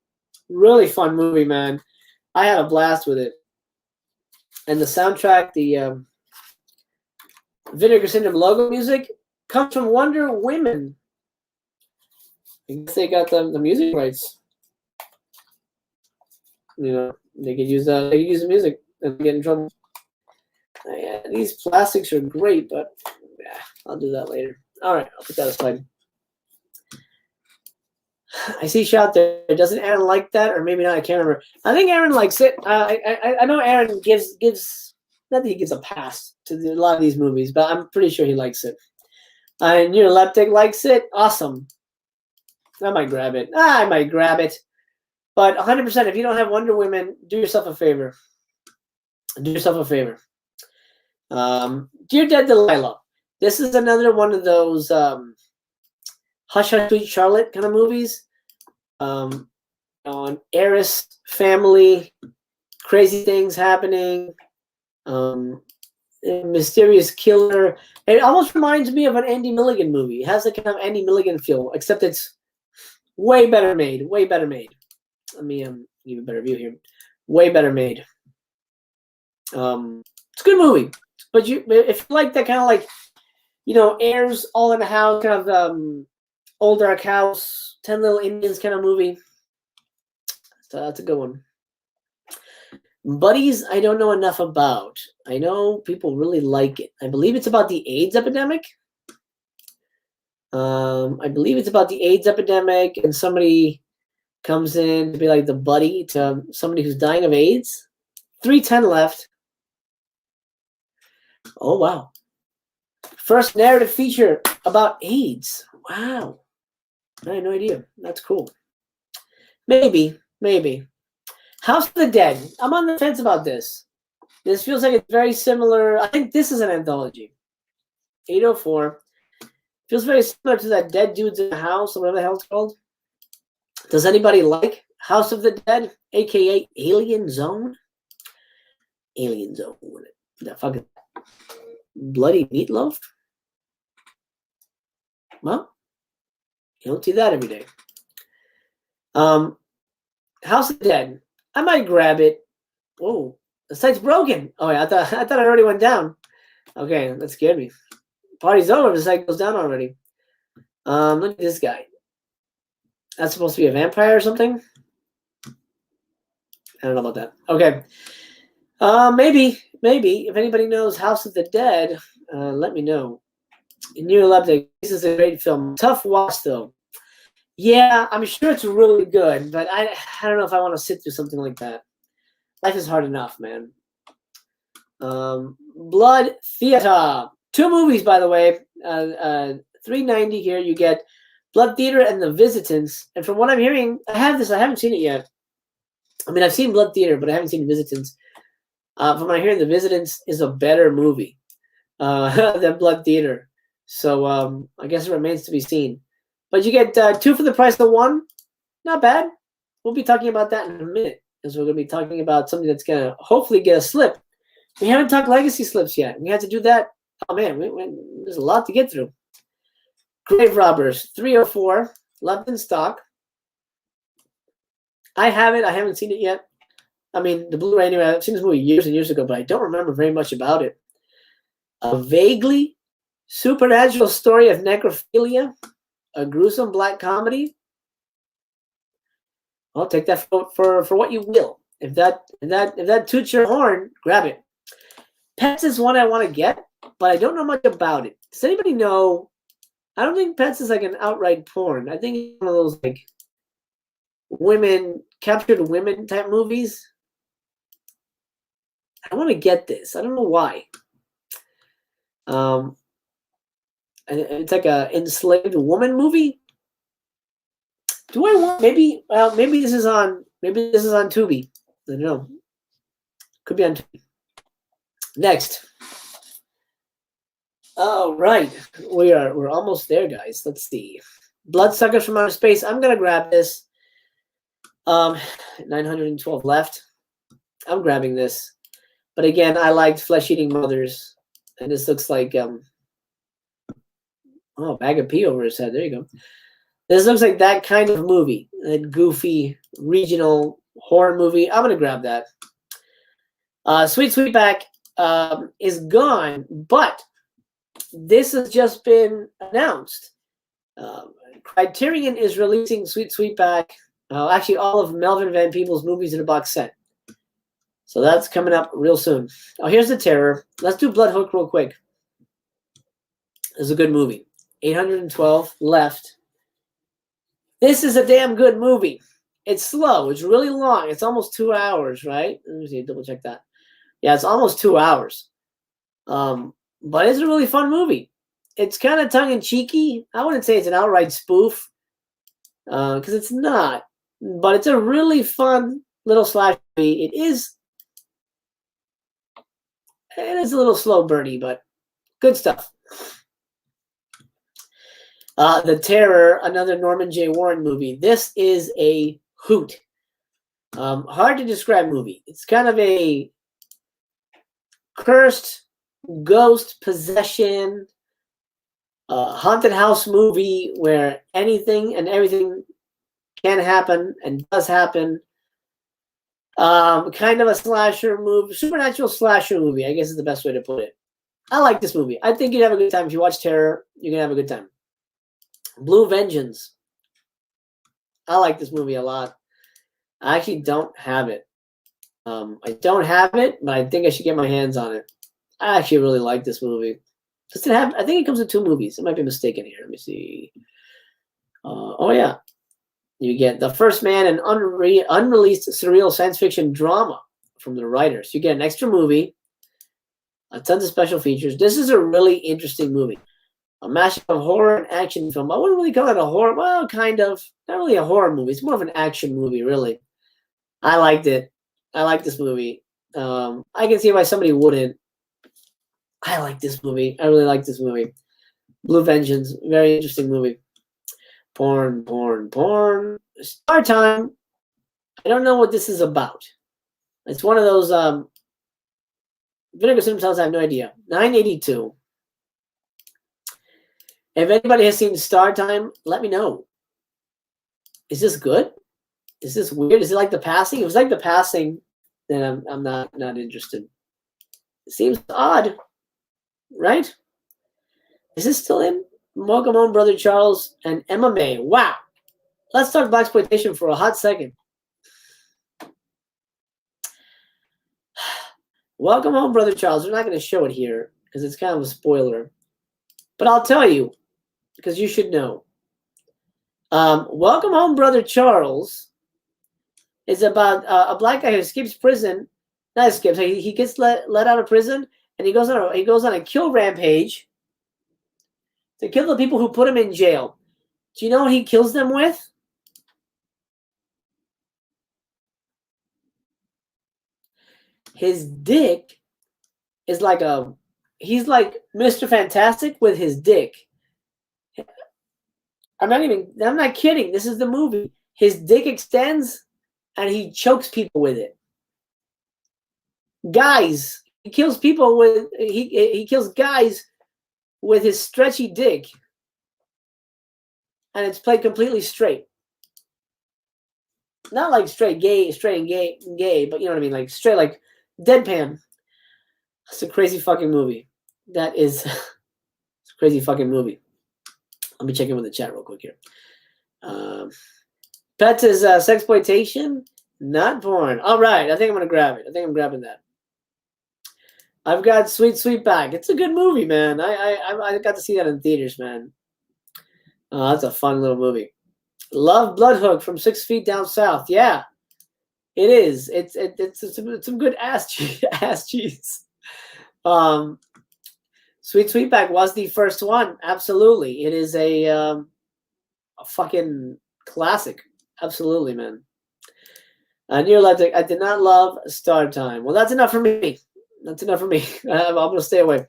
Really fun movie, man. I had a blast with it. And the soundtrack, the Vinegar Syndrome logo music, comes from Wonder Women. I guess they got the music rights. You know, they could use the music and get in trouble. Yeah, these plastics are great, but yeah, I'll do that later. All right, I'll put that aside. I see shout there. Doesn't Aaron like that, or maybe not? I can't remember. I think Aaron likes it. I know Aaron gives not that he gives a pass to a lot of these movies, but I'm pretty sure he likes it. And Neuroleptic likes it. Awesome. I might grab it. I might grab it. But 100%, if you don't have Wonder Women, do yourself a favor. Do yourself a favor. Dear Dead Delilah. This is another one of those Hush Hush Sweet Charlotte kind of movies. On heiress family, crazy things happening, mysterious killer. It almost reminds me of an Andy Milligan movie. It has a kind of Andy Milligan feel, except it's way better made. Way better made. Let me give a better view here. Way better made. It's a good movie, but if you like that kind of like, heirs all in the house, kind of old dark house, 10 Little Indians kind of movie. So that's a good one. Buddies, I don't know enough about. I know people really like it. I believe it's about the AIDS epidemic. I believe it's about the AIDS epidemic, and somebody comes in to be like the buddy to somebody who's dying of AIDS. 310 left. Oh, wow. First narrative feature about AIDS. Wow. I had no idea. That's cool. Maybe. House of the Dead. I'm on the fence about this. This feels like it's very similar. I think this is an anthology. 804. Feels very similar to that Dead Dudes in the House, or whatever the hell it's called. Does anybody like House of the Dead, a.k.a. Alien Zone? Alien Zone. The fucking bloody meatloaf? Well, you don't see that every day. House of the Dead. I might grab it. Oh, the site's broken. Oh yeah, I thought it already went down. Okay, that scared me. Party's over. The site goes down already. Look at this guy. That's supposed to be a vampire or something. I don't know about that. Okay. Maybe if anybody knows House of the Dead, let me know. Neuroleptic. This is a great film. Tough watch though. Yeah, I'm sure it's really good, but I don't know if I want to sit through something like that. Life is hard enough, man. Blood Theater. 2 movies, by the way. $3.90 here. You get Blood Theater and The Visitants. And from what I'm hearing, I have this. I haven't seen it yet. I mean, I've seen Blood Theater, but I haven't seen The Visitants. From what I'm hearing, The Visitants is a better movie than Blood Theater. So I guess it remains to be seen. But you get 2 for the price of 1. Not bad. We'll be talking about that in a minute, because we're going to be talking about something that's going to hopefully get a slip. We haven't talked legacy slips yet. We had to do that. Oh, man, there's a lot to get through. Grave Robbers, 304, left in stock. I have it. I haven't seen it yet. I mean, the Blu-ray anyway. I've seen this movie years and years ago, but I don't remember very much about it. A vaguely supernatural story of necrophilia. A gruesome black comedy. I'll take that for what you will. If that toots your horn, grab it. Pets is one I want to get, but I don't know much about it. Does anybody know? I don't think Pets is like an outright porn. I think it's one of those like captured women type movies. I want to get this. I don't know why. It's like a enslaved woman movie. Do I want maybe this is on Tubi. I don't know. Could be on Tubi. Next. All right. We're almost there, guys. Let's see. Bloodsuckers from Outer Space. I'm gonna grab this. 912 left. I'm grabbing this. But again, I liked Flesh Eating Mothers. And this looks like Oh, bag of pee over his head. There you go. This looks like that kind of movie, that goofy regional horror movie. I'm gonna grab that. Sweet Sweetback is gone, but this has just been announced. Criterion is releasing Sweet Sweetback. Actually, all of Melvin Van Peebles' movies in a box set. So that's coming up real soon. Oh, here's The Terror. Let's do Blood Hook real quick. This is a good movie. 812 left. This is a damn good movie. It's slow. It's really long. It's almost 2 hours, right? Let me see. Double check that. Yeah, it's almost 2 hours. But it's a really fun movie. It's kind of tongue-in-cheeky. I wouldn't say it's an outright spoof, because it's not. But it's a really fun little slash movie. It is a little slow burny, but good stuff. The Terror, another Norman J. Warren movie. This is a hoot. Hard to describe movie. It's kind of a cursed ghost possession haunted house movie where anything and everything can happen and does happen. Kind of a slasher movie, supernatural slasher movie, I guess is the best way to put it. I like this movie. I think you'd have a good time. If you watch Terror, you're going to have a good time. Blue Vengeance. I like this movie a lot. I actually don't have it. I don't have it, but I think I should get my hands on it. I actually really like this movie. Does it have? I think it comes with 2 movies. I might be mistaken here. Let me see. Oh yeah, you get The First Man, an unreleased surreal science fiction drama from the writers. You get an extra movie, tons of special features. This is a really interesting movie. A mashup of horror and action film. I wouldn't really call it a horror. Well, kind of. Not really a horror movie. It's more of an action movie, really. I liked it. I like this movie. I can see why somebody wouldn't. I like this movie. I really like this movie. Blue Vengeance. Very interesting movie. Porn. Star Time. I don't know what this is about. It's one of those Vinegar Symptoms. I have no idea. 982. If anybody has seen Star Time, let me know. Is this good? Is this weird? Is it like The Passing? If it's like The Passing, then I'm not interested. It seems odd, right? Is this still in? Welcome Home, Brother Charles and Emma May. Wow. Let's talk blaxploitation for a hot second. Welcome Home, Brother Charles. We're not going to show it here because it's kind of a spoiler. But I'll tell you, because you should know. Welcome Home, Brother Charles is about a black guy who escapes prison. Not escapes. He gets let out of prison, and he goes on a kill rampage to kill the people who put him in jail. Do you know what he kills them with? His dick is like he's like Mr. Fantastic with his dick. I'm not kidding. This is the movie. His dick extends and he chokes people with it. Guys, he kills people with he kills guys with his stretchy dick. And it's played completely straight. Not like straight and gay, but you know what I mean, like straight, like deadpan. It's a crazy fucking movie. That is it's a crazy fucking movie. Let me check in with the chat real quick here. Pets is sexploitation, not porn. All right, I think I'm gonna grab it. I think I'm grabbing that. I've got Sweet Sweetback. It's a good movie, man. I got to see that in theaters, man. That's a fun little movie. Love Bloodhook from 6 Feet Down South. Yeah, it is. It's some good ass cheese. Sweet Sweetback was the first one. Absolutely, it is a fucking classic. Absolutely, man. Near Electric. I did not love Star Time. Well, that's enough for me. That's enough for me. I'm gonna stay away.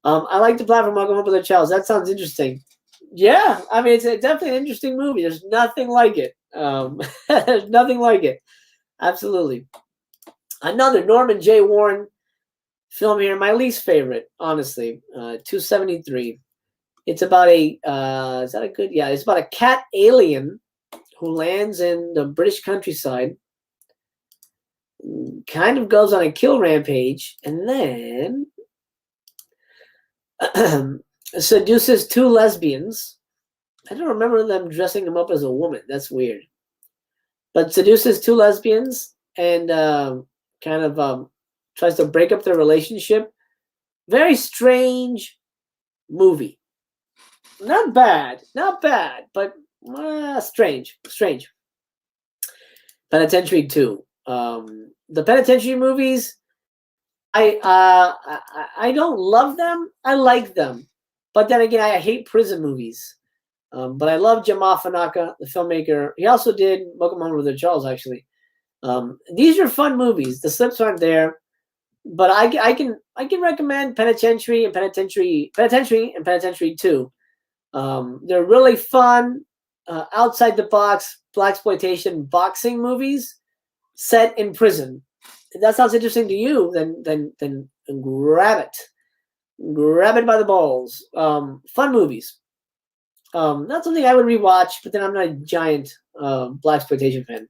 I like the platform. Welcome Home, Brother Charles. That sounds interesting. Yeah, I mean, it's definitely an interesting movie. There's nothing like it. There's nothing like it. Absolutely. Another Norman J. Warren film here. My least favorite, honestly. 273. It's about a is that a good? Yeah, it's about a cat alien who lands in the British countryside, kind of goes on a kill rampage, and then seduces two lesbians. I don't remember them dressing them up as a woman. That's weird. But seduces two lesbians and kind of tries to break up their relationship. Very strange movie. Not bad, but strange. Penitentiary 2. The Penitentiary movies, I don't love them. I like them, but then again, I hate prison movies. But I love Jamal Fanaka, the filmmaker. He also did Pokemon with Charles, actually. These are fun movies. The slips aren't there, but I can recommend Penitentiary and Penitentiary 2. They're really fun, outside the box blaxploitation boxing movies set in prison. If that sounds interesting to you, then grab it by the balls. Fun movies. Not something I would rewatch, but then I'm not a giant blaxploitation fan.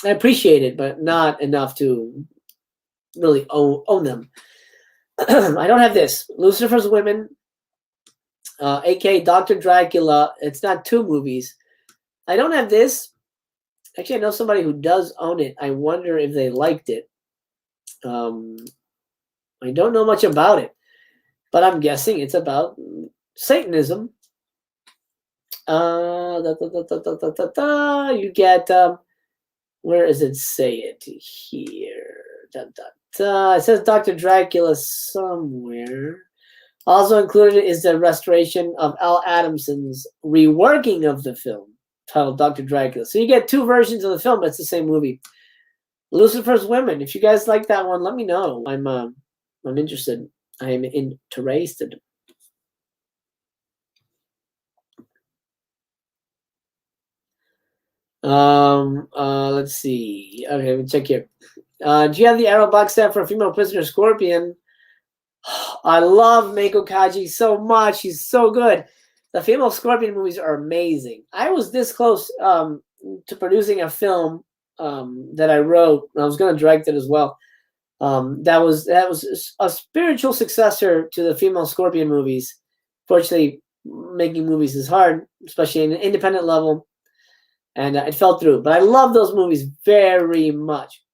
I appreciate it, but not enough to really own them. I don't have this. Lucifer's Women, aka Dr. Dracula. It's not 2 movies. I don't have this. Actually, I know somebody who does own it. I wonder if they liked it. I don't know much about it, but I'm guessing it's about Satanism. You get, where does it say it here? It says Dr. Dracula somewhere. Also included is the restoration of Al Adamson's reworking of the film titled Dr. Dracula. So you get 2 versions of the film, but it's the same movie. Lucifer's Women. If you guys like that one, let me know. I'm interested. I am interested. Let's see. Okay, let me check here. Do you have the arrow box set for a female prisoner Scorpion? I love Meiko Kaji so much. She's so good. The female Scorpion movies are amazing. I was this close to producing a film that I wrote. I was going to direct it as well. That was a spiritual successor to the female Scorpion movies. Fortunately, making movies is hard, especially in an independent level. And it fell through. But I love those movies very much.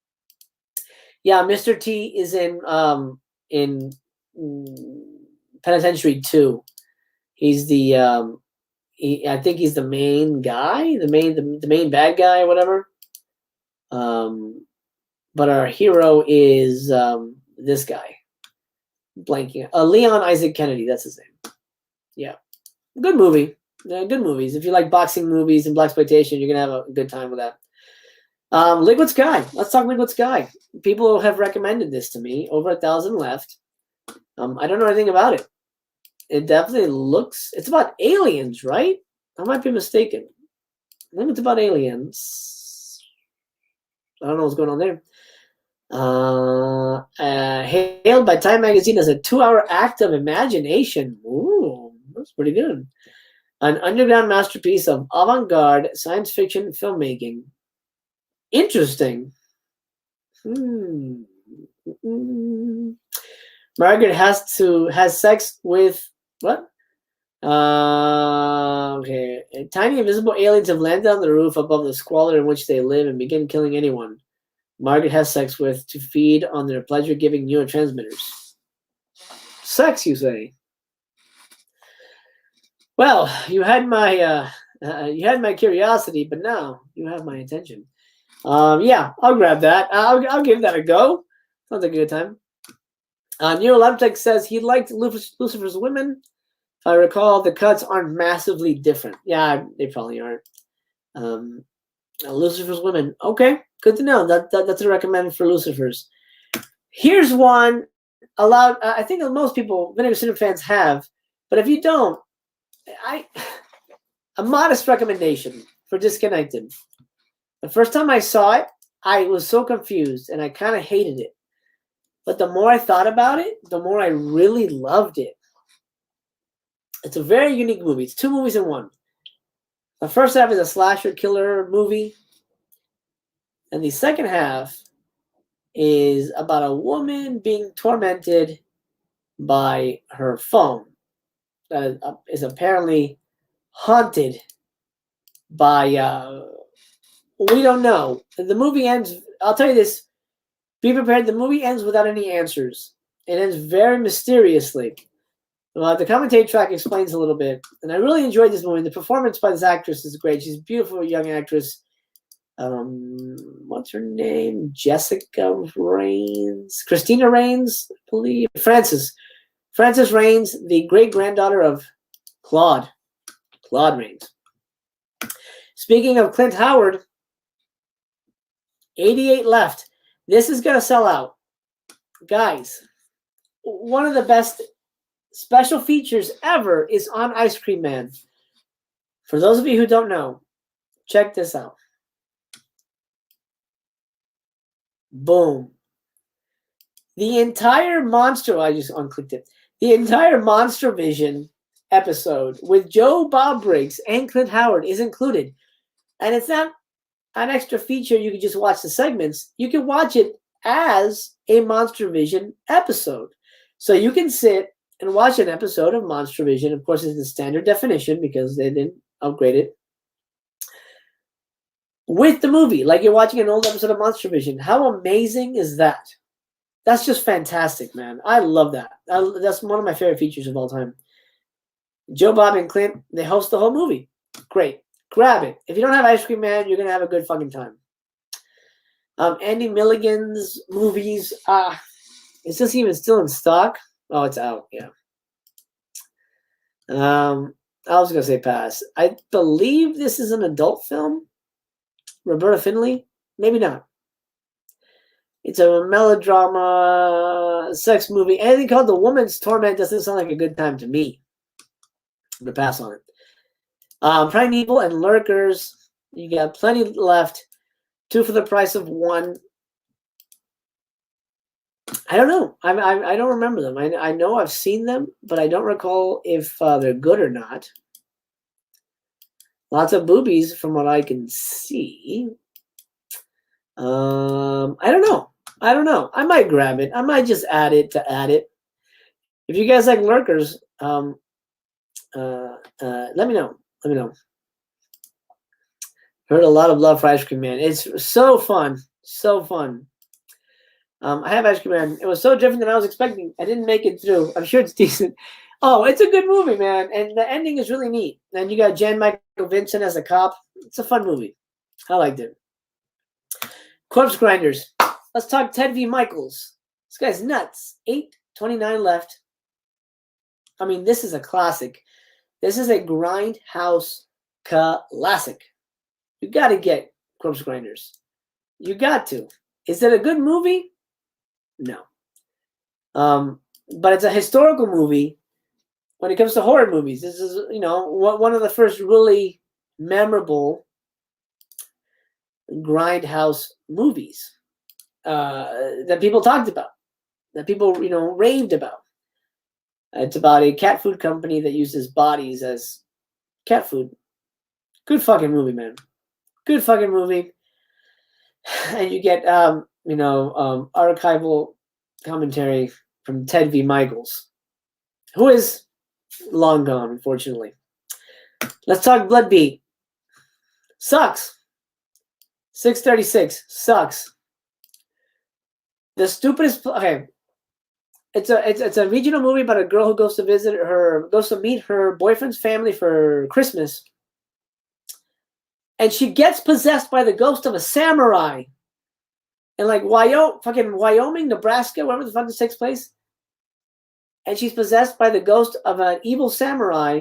Yeah, Mr. T is in Penitentiary 2. He's the I think he's the main guy, the main bad guy or whatever. But our hero is this guy. Blanking. Leon Isaac Kennedy, that's his name. Yeah. Good movie. Good movies. If you like boxing movies and blaxploitation, you're gonna have a good time with that. Liquid Sky. Let's talk Liquid Sky. People have recommended this to me. Over 1,000 left. I don't know anything about it. It definitely looks. It's about aliens, right? I might be mistaken. I think it's about aliens. I don't know what's going on there. Hailed by Time Magazine as a 2-hour act of imagination. Ooh, that's pretty good. An underground masterpiece of avant-garde science fiction filmmaking. Interesting. Margaret has sex with what? Okay. Tiny invisible aliens have landed on the roof above the squalor in which they live and begin killing anyone Margaret has sex with to feed on their pleasure-giving neurotransmitters. Sex, you say? Well, you had my curiosity, but now you have my attention. Yeah, I'll grab that. I'll give that a go. Sounds like a good time. Nero Leptech says he liked Lucifer's Women. If I recall, the cuts aren't massively different. Yeah, they probably aren't. Lucifer's Women. Okay, good to know. That's a recommend for Lucifer's. Here's one. I think most people, Vinegar Syndrome fans, have, but if you don't, a modest recommendation for Disconnected. The first time I saw it, I was so confused and I kind of hated it. But the more I thought about it, the more I really loved it. It's a very unique movie. It's 2 movies in one. The first half is a slasher killer movie, and the second half is about a woman being tormented by her phone that is apparently haunted by we don't know. The movie ends, I'll tell you this, be prepared, the movie ends without any answers. It ends very mysteriously. The commentary track explains a little bit, and I really enjoyed this movie. The performance by this actress is great. She's a beautiful young actress. What's her name? Jessica Raines, Christina Raines, I believe. Frances Raines, the great granddaughter of Claude Raines. Speaking of Clint Howard, 88 left. This is gonna sell out, guys. One of the best special features ever is on Ice Cream Man. For those of you who don't know, check this out. Boom. The entire Monster, I just unclicked it. The entire Monster Vision episode with Joe Bob Briggs and Clint Howard is included. And it's not an extra feature. You can just watch the segments. You can watch it as a Monster Vision episode. So you can sit and watch an episode of Monster Vision. Of course, it's in standard definition because they didn't upgrade it. With the movie, like you're watching an old episode of Monster Vision. How amazing is that? That's just fantastic, man. I love that. That's one of my favorite features of all time. Joe Bob and Clint, they host the whole movie. Great. Grab it. If you don't have Ice Cream Man, you're going to have a good fucking time. Andy Milligan's movies. Is this even still in stock? Oh, it's out. Yeah. I was going to say pass. I believe this is an adult film. Roberta Findlay? Maybe not. It's a melodrama, sex movie. Anything called The Woman's Torment doesn't sound like a good time to me. I'm going to pass on it. Primeval and Lurkers. You got plenty left. 2 for the price of 1. I don't know. I don't remember them. I know I've seen them, but I don't recall if they're good or not. Lots of boobies from what I can see. I don't know. I might grab it. I might just add it to add it. If you guys like Lurkers, let me know. Heard a lot of love for Ice Cream Man. It's so fun. So fun. I have Ice Cream Man. It was so different than I was expecting. I didn't make it through. I'm sure it's decent. Oh, it's a good movie, man. And the ending is really neat. And you got Jan Michael Vincent as a cop. It's a fun movie. I liked it. Corpse Grinders. Let's talk Ted V. Michaels. This guy's nuts. 8:29 left. I mean, this is a classic. This is a grindhouse classic. You got to get Corpse Grinders. You got to. Is it a good movie? No. But it's a historical movie when it comes to horror movies. This is, one of the first really memorable grindhouse movies that people talked about, that people, raved about. It's about a cat food company that uses bodies as cat food. Good fucking movie, man. Good fucking movie. And you get, archival commentary from Ted V. Michaels, who is long gone, unfortunately. Let's talk Bloodbeat. Sucks. 6:36. Sucks. The stupidest. Okay. It's a regional movie about a girl who goes to meet her boyfriend's family for Christmas, and she gets possessed by the ghost of a samurai in like Wyoming, Nebraska, wherever the fuck this takes place. And she's possessed by the ghost of an evil samurai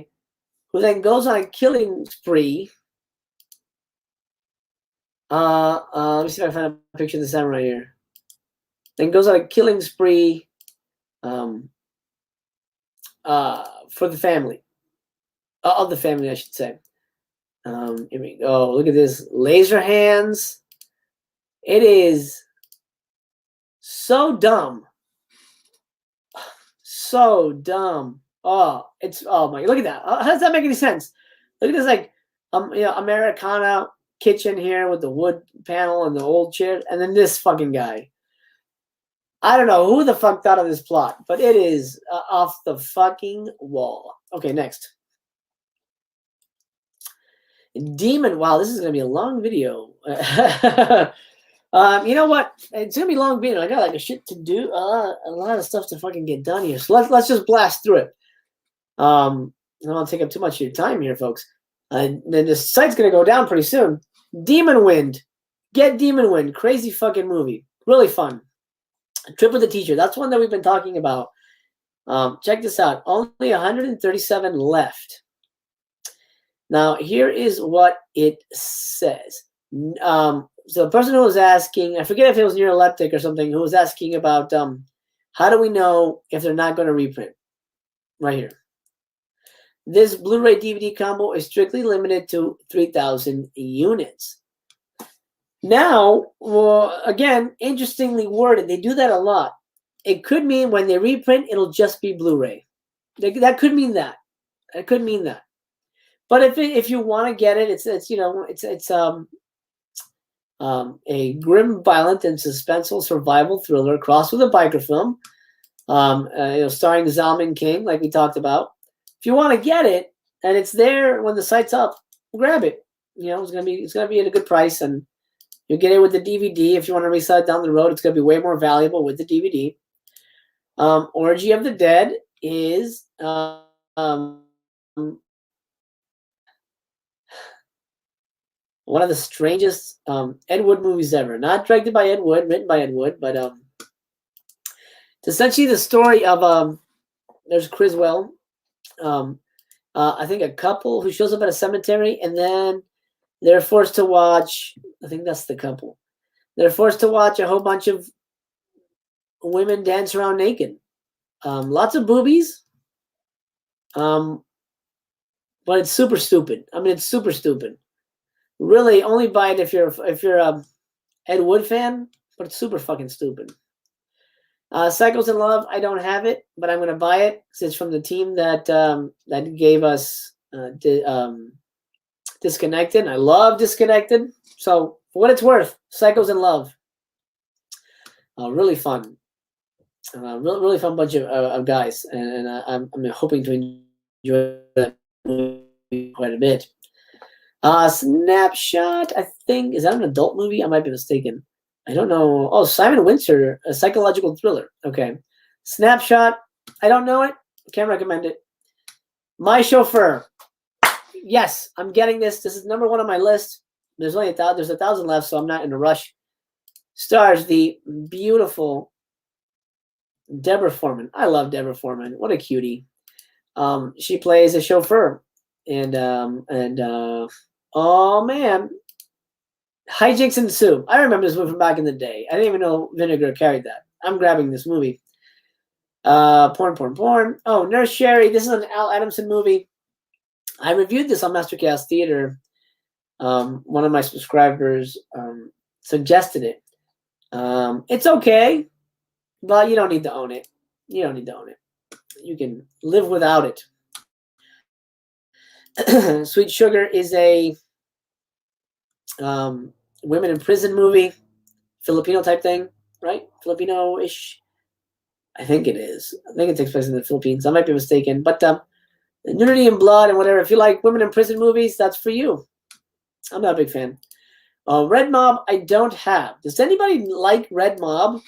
who then goes on a killing spree. Let me see if I can find a picture of the samurai here. Then goes on a killing spree for the family. Of the family, I should say. Here we go. Look at this. Laser hands. It is so dumb. So dumb. Oh, it's oh my! Look at that. How does that make any sense? Look at this, like Americana kitchen here with the wood panel and the old chair, and then this fucking guy. I don't know who the fuck thought of this plot, but it is off the fucking wall. Okay, next. Demon. Wow, this is gonna be a long video. You know what? It's gonna be a long video. I got like a shit to do. A lot of stuff to fucking get done here. So let's just blast through it. I don't want to take up too much of your time here, folks. Then the site's gonna go down pretty soon. Demon Wind. Get Demon Wind. Crazy fucking movie. Really fun. Trip with the Teacher. That's one that we've been talking about. Check this out. Only 137 left. Now, here is what it says. So the person who was asking, I forget if it was Neuroleptic or something, who was asking about how do we know if they're not going to reprint? Right here. This Blu-ray DVD combo is strictly limited to 3,000 units. Now, well, again, interestingly worded. They do that a lot. It could mean when they reprint, it'll just be Blu-ray. That could mean that. It could mean that. But if you want to get it, it's a grim, violent, and suspenseful survival thriller crossed with a biker film, starring Zalman King, like we talked about. If you want to get it and it's there when the site's up, grab it. It's gonna be at a good price, and you'll get it with the DVD. If you want to resell it down the road, it's gonna be way more valuable with the DVD. Orgy of the Dead is one of the strangest Ed Wood movies ever. Not directed by Ed Wood, written by Ed Wood, but it's essentially the story of there's Criswell, I think a couple who shows up at a cemetery, and then they're forced to watch. I think that's the couple. They're forced to watch a whole bunch of women dance around naked. Lots of boobies. But it's super stupid. I mean, it's super stupid. Really, only buy it if you're a Ed Wood fan, but it's super fucking stupid. Cycles in Love, I don't have it, but I'm gonna buy it because it's from the team that gave us Disconnected. I love Disconnected, so for what it's worth, Cycles in Love, really fun, really fun bunch of guys, and I'm hoping to enjoy that movie quite a bit. Snapshot, I think, is that an adult movie? I might be mistaken. I don't know. Oh, Simon Winter, a psychological thriller. Okay. Snapshot, I don't know it. Can't recommend it. My Chauffeur. Yes, I'm getting this. This is number one on my list. There's only 1,000 left, so I'm not in a rush. Stars the beautiful Deborah Foreman. I love Deborah Foreman. What a cutie. She plays a chauffeur. And oh man, hijinks ensue. I remember this movie from back in the day. I didn't even know Vinegar carried that. I'm grabbing this movie. Porn. Oh, Nurse Sherry. This is an Al Adamson movie. I reviewed this on Mastercast Theater. One of my subscribers suggested it. It's okay, but you don't need to own it. You don't need to own it. You can live without it. Sweet Sugar is a women in prison movie, Filipino type thing, right? Filipino-ish. I think it is. I think it takes place in the Philippines. I might be mistaken, but nudity and blood and whatever. If you like women in prison movies, that's for you. I'm not a big fan. Red Mob, I don't have. Does anybody like Red Mob?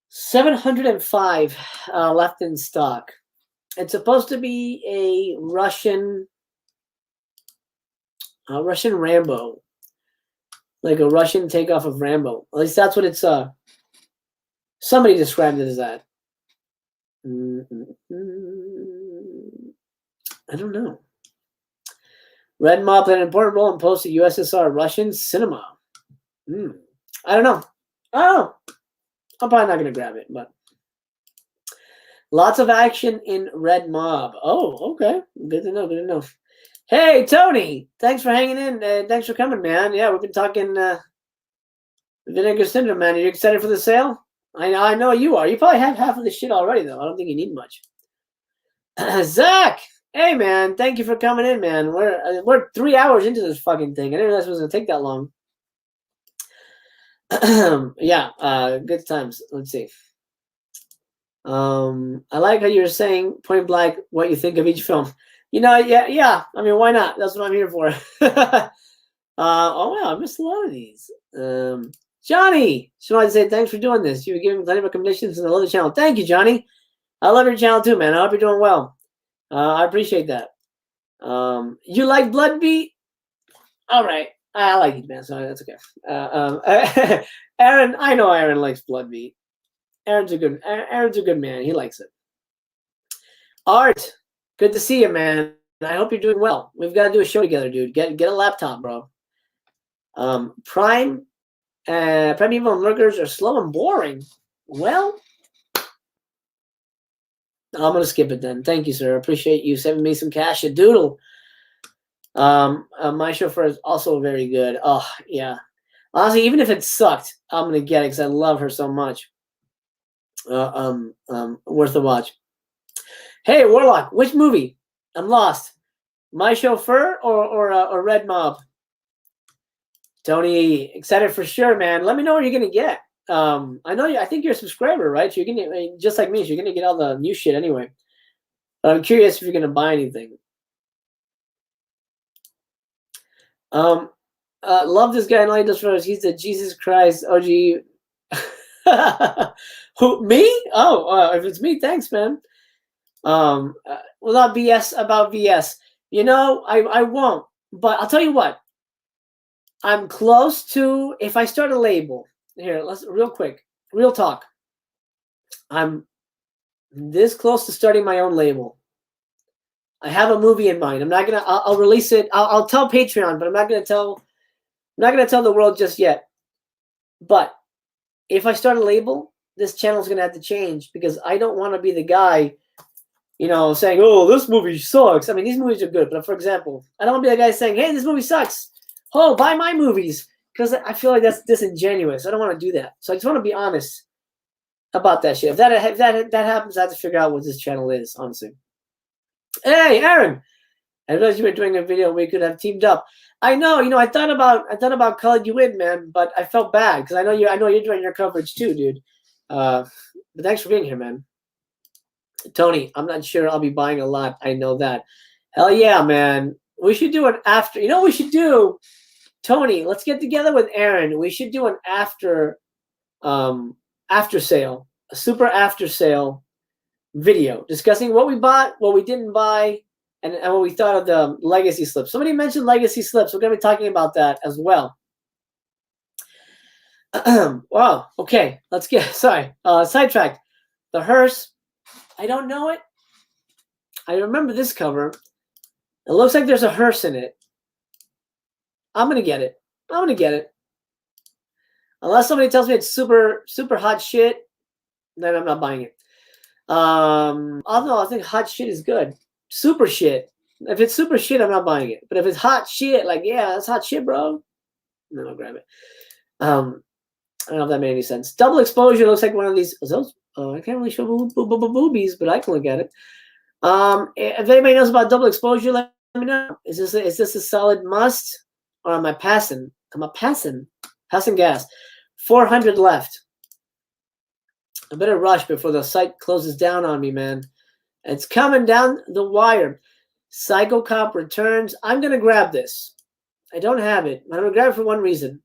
705 left in stock. It's supposed to be a Russian Rambo, like a Russian takeoff of Rambo. At least that's what it's. Somebody described it as that. I don't know. Red Mob played an important role in post-USSR Russian cinema. I don't know. I'm probably not going to grab it, but lots of action in Red Mob. Oh, okay. Good to know. Hey, Tony. Thanks for hanging in. Thanks for coming, man. Yeah, we've been talking Vinegar Syndrome, man. Are you excited for the sale? I know you are. You probably have half of the shit already, though. I don't think you need much. Zach, hey man, thank you for coming in, man. We're 3 hours into this fucking thing. I didn't realize it was gonna take that long. Yeah, good times. Let's see. I like how you were saying point blank what you think of each film. Yeah. I mean, why not? That's what I'm here for. Oh wow, I missed a lot of these. Johnny, just wanted to say thanks for doing this. You were giving plenty of recommendations and I love the channel. Thank you, Johnny. I love your channel too, man. I hope you're doing well. I appreciate that. You like Bloodbeat? All right. I like it, man, so that's okay. Aaron, I know Aaron likes Bloodbeat. Aaron's a good man. He likes it. Art, good to see you, man. I hope you're doing well. We've got to do a show together, dude. Get a laptop, bro. Primeval Lurkers are slow and boring. Well, I'm gonna skip it then. Thank you, sir. Appreciate you sending me some cash. A doodle. My chauffeur is also very good. Oh yeah. Honestly, even if it sucked, I'm gonna get it because I love her so much. Worth a watch. Hey, Warlock, which movie? I'm lost. My Chauffeur or Red Mob? Tony, excited for sure, man. Let me know what you're gonna get. I know you. I think you're a subscriber, right? So you're gonna, just like me, so you're gonna get all the new shit anyway. But I'm curious if you're gonna buy anything. Love this guy. I know he does for us. He's the Jesus Christ OG. Who, me? Oh, if it's me, thanks, man. Will not BS about VS. I won't. But I'll tell you what. I'm close to, if I start a label. Here, let's real quick. Real talk. I'm this close to starting my own label. I have a movie in mind. I'll release it. I'll tell Patreon, but I'm not gonna tell the world just yet. But if I start a label, this channel is gonna have to change because I don't want to be the guy, saying, "Oh, this movie sucks." I mean, these movies are good, but for example, I don't want to be the guy saying, "Hey, this movie sucks. Oh, buy my movies," because I feel like that's disingenuous. I don't want to do that. So I just want to be honest about that shit. If that happens, I have to figure out what this channel is. Honestly. Hey, Aaron. I realized you were doing a video we could have teamed up. I know, I thought about calling you in, man, but I felt bad because I know you're doing your coverage too, dude. But thanks for being here, man. Tony, I'm not sure I'll be buying a lot. I know that. Hell yeah, man. We should do an after. You know what we should do? Tony, let's get together with Aaron. We should do an after sale, a super after sale video discussing what we bought, what we didn't buy, and what we thought of the legacy slips. Somebody mentioned legacy slips. We're going to be talking about that as well. Wow. Okay. Let's get, sidetracked. The hearse. I don't know it. I remember this cover. It looks like there's a hearse in it. I'm going to get it. Unless somebody tells me it's super, super hot shit, then I'm not buying it. Although I think hot shit is good. Super shit. If it's super shit, I'm not buying it. But if it's hot shit, like, yeah, that's hot shit, bro, then I'll grab it. I don't know if that made any sense. Double exposure looks like one of these. Those, I can't really show boobies, but I can look at it. If anybody knows about double exposure, let me know. Is this a solid must, or am I passing? Passing gas. 400 left. I better rush before the site closes down on me, man. It's coming down the wire. Psycho Cop returns. I'm going to grab this. I don't have it. I'm going to grab it for one reason.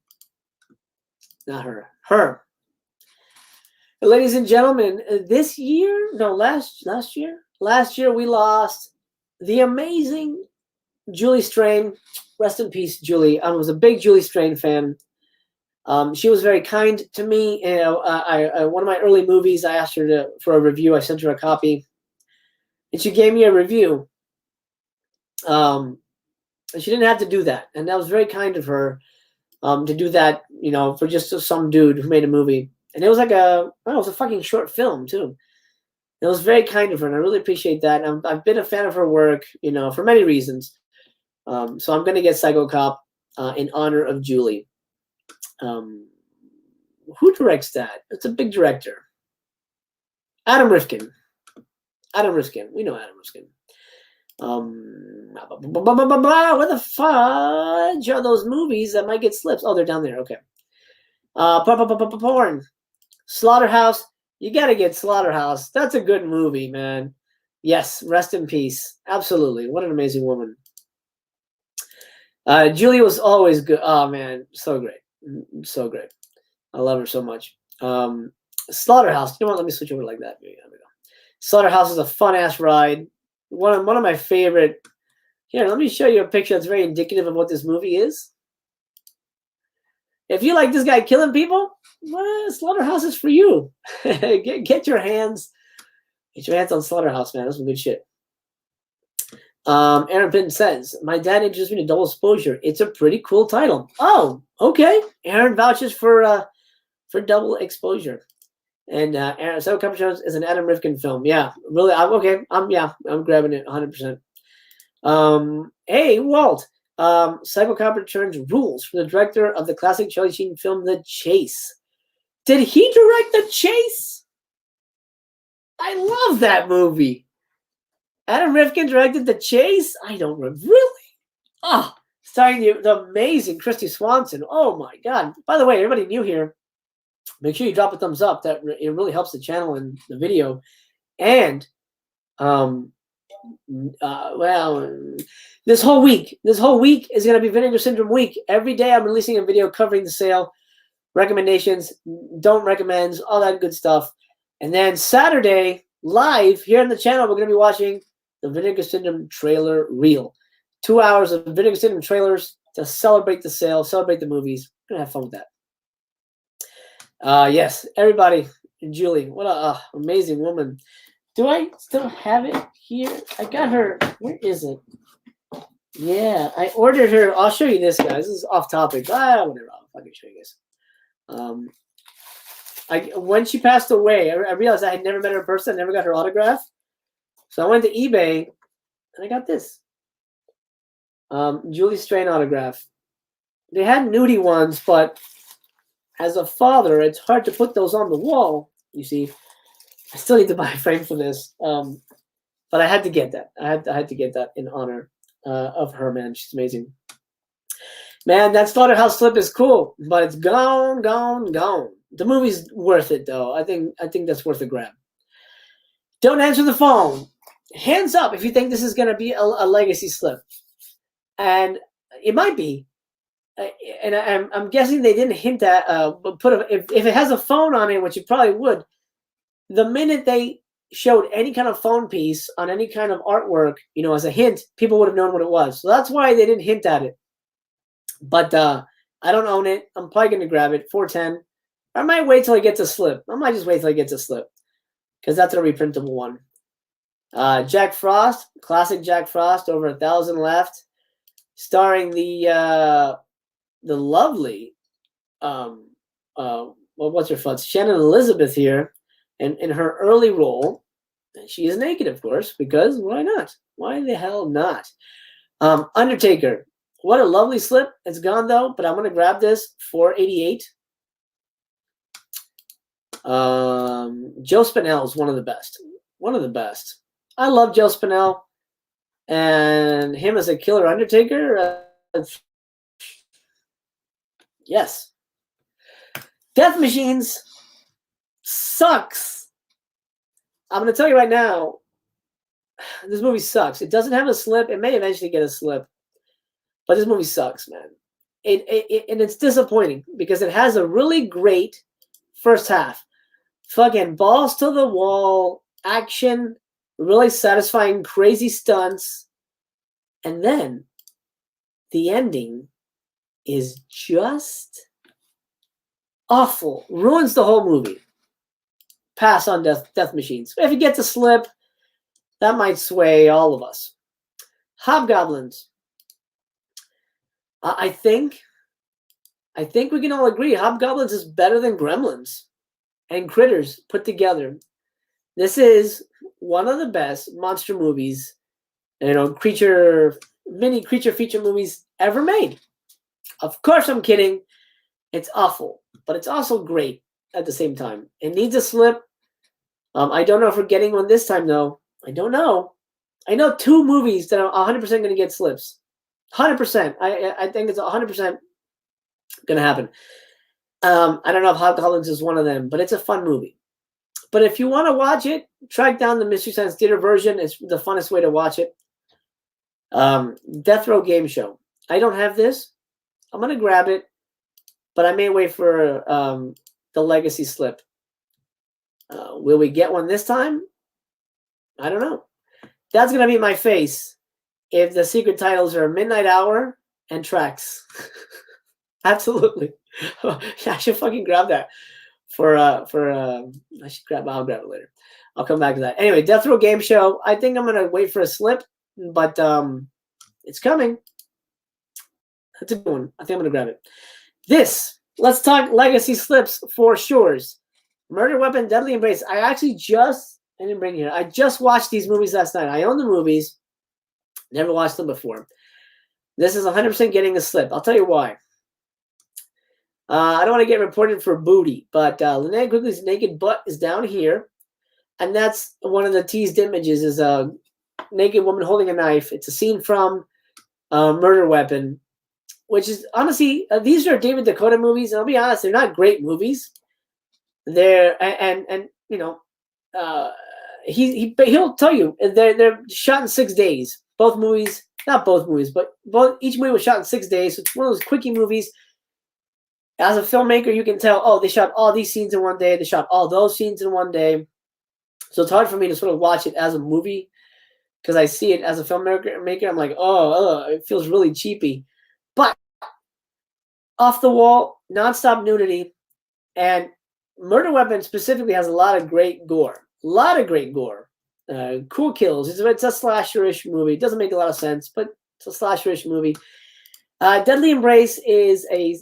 Not her. Her. Ladies and gentlemen, last year we lost the amazing Julie Strain. Rest in peace, Julie. I was a big Julie Strain fan. She was very kind to me. One of my early movies, I asked her for a review. I sent her a copy, and she gave me a review. And she didn't have to do that, and that was very kind of her to do that. For just some dude who made a movie, and it was like it was a fucking short film too. It was very kind of her, and I really appreciate that. And I've been a fan of her work, for many reasons. So I'm going to get Psycho Cop in honor of Julie. Who directs that? It's a big director. Adam Rifkin. Adam Rifkin. We know Adam Rifkin. Where the fudge are those movies that might get slips? Oh, they're down there. Okay. Porn. Slaughterhouse. You got to get Slaughterhouse. That's a good movie, man. Yes. Rest in peace. Absolutely. What an amazing woman. Julie was always good. Oh, man. So great. So great. I love her so much. Slaughterhouse. You know what? Let me switch over like that. There we go. Slaughterhouse is a fun-ass ride. One of my favorite. Here, let me show you a picture that's very indicative of what this movie is. If you like this guy killing people, well, Slaughterhouse is for you. get your hands on Slaughterhouse, man. That's some good shit. Aaron Pinton says, my dad introduced me to Double Exposure. It's a pretty cool title. Oh, okay. Aaron vouches for Double Exposure. And Aaron, so Comfort Jones is an Adam Rifkin film. Yeah, really. I'm grabbing it 100%. Hey, Walt. Psycho Cop Returns rules from the director of the classic Charlie Sheen film The Chase. Did he direct The Chase? I love that movie. Adam Rifkin directed The Chase? I don't remember. Really? Oh, starring the amazing Christy Swanson. Oh my God. By the way, everybody new here, make sure you drop a thumbs up. That it really helps the channel and the video. And this whole week is going to be Vinegar Syndrome week. Every day I'm releasing a video covering the sale, recommendations, don't recommends, all that good stuff. And then Saturday, live here on the channel, we're going to be watching the Vinegar Syndrome trailer reel. 2 hours of Vinegar Syndrome trailers to celebrate the sale, celebrate the movies. We're going to have fun with that. Yes, everybody. Julie, what a amazing woman. Do I still have it here? I got her. Where is it? Yeah, I ordered her. I'll show you this, guys. This is off topic. Whatever. I can show you guys. When she passed away, I realized I had never met her in person. I never got her autograph. So I went to eBay, and I got this. Julie Strain autograph. They had nudie ones, but as a father, it's hard to put those on the wall, you see. I still need to buy a frame for this. But I had to get that. I had to get that in honor of her, man. She's amazing. Man, that Slaughterhouse slip is cool, but it's gone. The movie's worth it, though. I think that's worth a grab. Don't answer the phone. Hands up if you think this is going to be a legacy slip. And it might be. And I'm guessing they didn't hint at, if it has a phone on it, which it probably would, the minute they showed any kind of phone piece on any kind of artwork, as a hint, people would have known what it was. So that's why they didn't hint at it. But I don't own it. I'm probably going to grab it. $4.10. I might wait till it gets a slip. I might just wait till it gets a slip because that's a reprintable one. Jack Frost, classic Jack Frost, over 1,000 left, starring the lovely, what's her fuss? Shannon Elizabeth here. And in her early role, she is naked, of course, because why not? Why the hell not? Undertaker, what a lovely slip. It's gone, though, but I'm going to grab this, $4.88. Joe Spinell is one of the best. One of the best. I love Joe Spinell. And him as a killer Undertaker, yes. Death Machines sucks. I'm going to tell you right now, this movie sucks. It doesn't have a slip. It may eventually get a slip, but this movie sucks, man. And it's disappointing because it has a really great first half. Fucking balls to the wall, action, really satisfying, crazy stunts. And then the ending is just awful. Ruins the whole movie. Pass on Death Machines. If it gets a slip, that might sway all of us. Hobgoblins. I think we can all agree Hobgoblins is better than Gremlins and Critters put together. This is one of the best monster movies, mini creature feature movies ever made. Of course I'm kidding. It's awful, but it's also great at the same time. It needs a slip. I don't know if we're getting one this time, though. I don't know. I know 2 movies that are 100% going to get slips. 100%. I think it's 100% going to happen. I don't know if Hobgoblins is one of them, but it's a fun movie. But if you want to watch it, track down the Mystery Science Theater version. It's the funnest way to watch it. Death Row Game Show. I don't have this. I'm going to grab it, but I may wait for the Legacy slip. Will we get one this time? I don't know. That's going to be my face if the secret titles are Midnight Hour and Tracks. Absolutely. Yeah, I should fucking grab that I'll grab it later. I'll come back to that. Anyway, Death Row Game Show. I think I'm going to wait for a slip, but it's coming. That's a good one. I think I'm going to grab it. Let's talk Legacy slips for Shores. Murder Weapon, Deadly Embrace. I didn't bring it here. I just watched these movies last night. I own the movies. Never watched them before. This is 100% getting a slip. I'll tell you why. I don't want to get reported for booty, but Linnea Quigley's naked butt is down here. And that's one of the teased images is a naked woman holding a knife. It's a scene from Murder Weapon, which is honestly, these are David Dakota movies. And I'll be honest, they're not great movies. They're, and you know, he'll tell you they're shot in 6 days. Both movies, not both movies, but each movie was shot in 6 days. So it's one of those quickie movies. As a filmmaker, you can tell, oh, they shot all these scenes in one day. They shot all those scenes in one day. So it's hard for me to sort of watch it as a movie because I see it as a filmmaker. I'm like, oh, it feels really cheapy. But off the wall, nonstop nudity, and Murder Weapon specifically has a lot of great gore. A lot of great gore. Cool kills. It's a slasher-ish movie. It doesn't make a lot of sense, but it's a slasher-ish movie. Deadly Embrace is a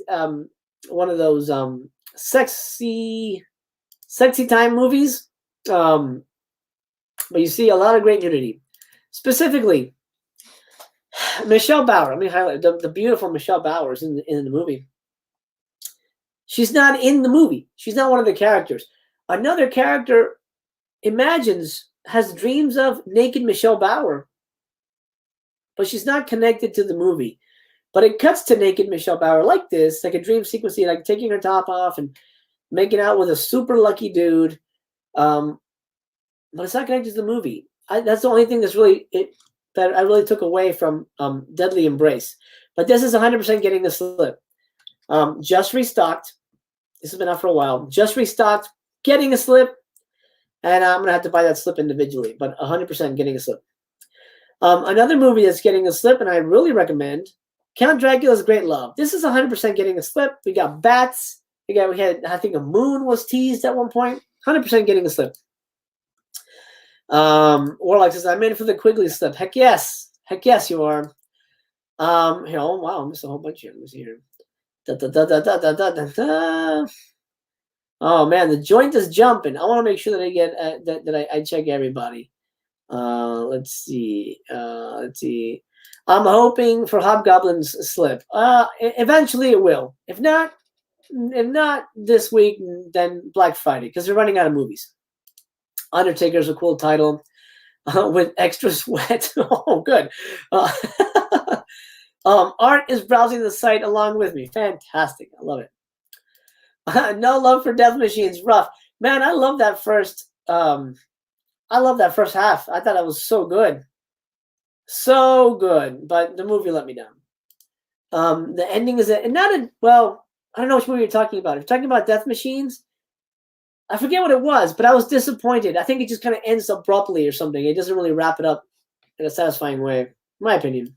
one of those sexy time movies. But you see a lot of great nudity. Specifically, Michelle Bauer. Let me highlight the beautiful Michelle Bauer is in the movie. She's not in the movie. She's not one of the characters. Another character has dreams of naked Michelle Bauer, but she's not connected to the movie. But it cuts to naked Michelle Bauer like this, like a dream sequence, like taking her top off and making out with a super lucky dude. But it's not connected to the movie. That's the only thing that's that I really took away from Deadly Embrace. But this is 100% getting the slip. Just restocked. This has been out for a while. Just restocked, getting a slip. And I'm going to have to buy that slip individually, but 100% getting a slip. Another movie that's getting a slip, and I really recommend, Count Dracula's Great Love. This is 100% getting a slip. We got bats. We had, I think a moon was teased at one point. 100% getting a slip. Warlock says, I'm in for the Quigley slip. Heck yes. Heck yes, you are. Here, oh, wow, I missed a whole bunch of them here. Oh, man, the joint is jumping. I want to make sure that I get that I check everybody. Let's see. I'm hoping for Hobgoblin's slip. Eventually it will. If not this week, then Black Friday, because they're running out of movies. Undertaker's a cool title with extra sweat. Oh, good. Art is browsing the site along with me. Fantastic. I love it. No love for Death Machines. Rough. Man, I love that first. I love that first half. I thought it was so good. So good, but the movie let me down. The ending is well, I don't know which movie you're talking about. If you're talking about Death Machines, I forget what it was, but I was disappointed. I think it just kind of ends abruptly or something. It doesn't really wrap it up in a satisfying way, in my opinion.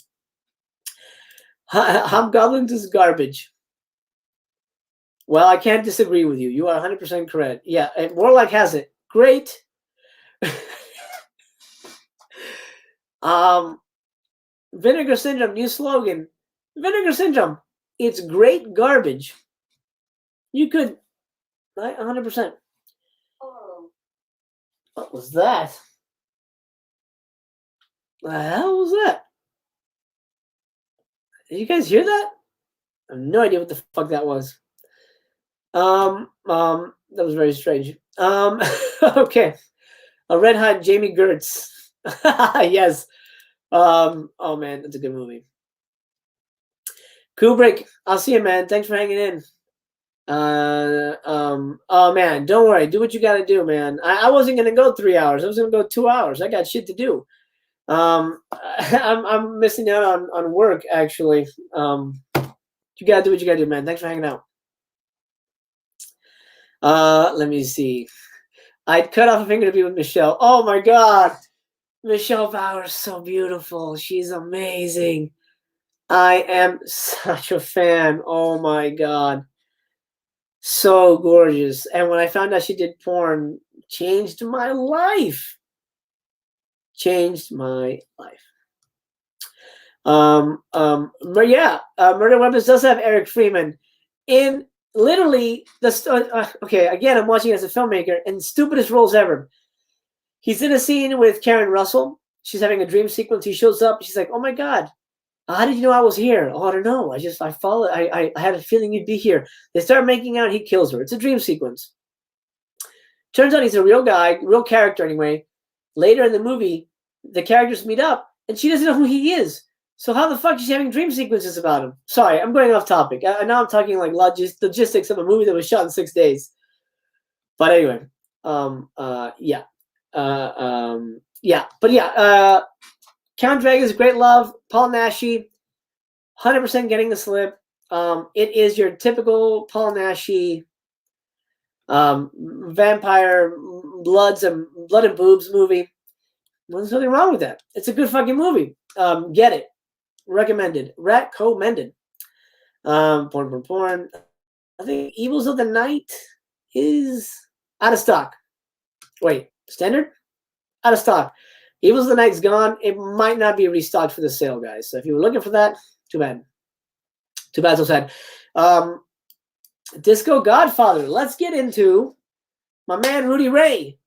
Hobgoblins is garbage. Well, I can't disagree with you. You are 100% correct. Yeah, and Warlock has it. Great. Vinegar Syndrome, new slogan. Vinegar Syndrome, it's great garbage. You could, 100%. Oh. What was that? The hell was that? Did you guys hear that? I have no idea what the fuck that was. That was very strange. Okay. A red hot Jamie Gertz. Yes. Oh man, that's a good movie. Kubrick, I'll see you, man. Thanks for hanging in. Oh man, don't worry. Do what you got to do, man. I wasn't gonna go 3 hours. I was gonna go 2 hours. I got shit to do. I'm missing out on work actually. You gotta do what you gotta do, man. Thanks for hanging out. Let me see. I'd cut off a finger to be with Michelle. Oh my God, Michelle Bauer is so beautiful. She's amazing. I am such a fan. Oh my God. So gorgeous. And when I found out she did porn, changed my life. Changed my life. But yeah, Murder Weapons does have Eric Freeman in literally the okay, again, I'm watching as a filmmaker and stupidest roles ever. He's in a scene with Karen Russell. She's having a dream sequence. He shows up. She's like, "Oh my God, how did you know I was here?" "Oh, I don't know. I followed. I had a feeling you'd be here." They start making out. He kills her. It's a dream sequence. Turns out he's a real guy, real character anyway. Later in the movie, the characters meet up, and she doesn't know who he is. So how the fuck is she having dream sequences about him? Sorry, I'm going off topic. Now I'm talking like logistics of a movie that was shot in 6 days. But anyway, yeah. Yeah. But yeah, Count Dracula's great love. Paul Naschy, 100% getting the slip. It is your typical Paul Naschy vampire blood and boobs movie. There's nothing wrong with that. It's a good fucking movie. Get it. Recommended. Recommended. Porn. I think Evils of the Night is out of stock. Wait, standard? Out of stock. Evils of the Night's gone. It might not be restocked for the sale, guys. So if you were looking for that, too bad. Too bad, so sad. Disco Godfather. Let's get into my man Rudy Ray.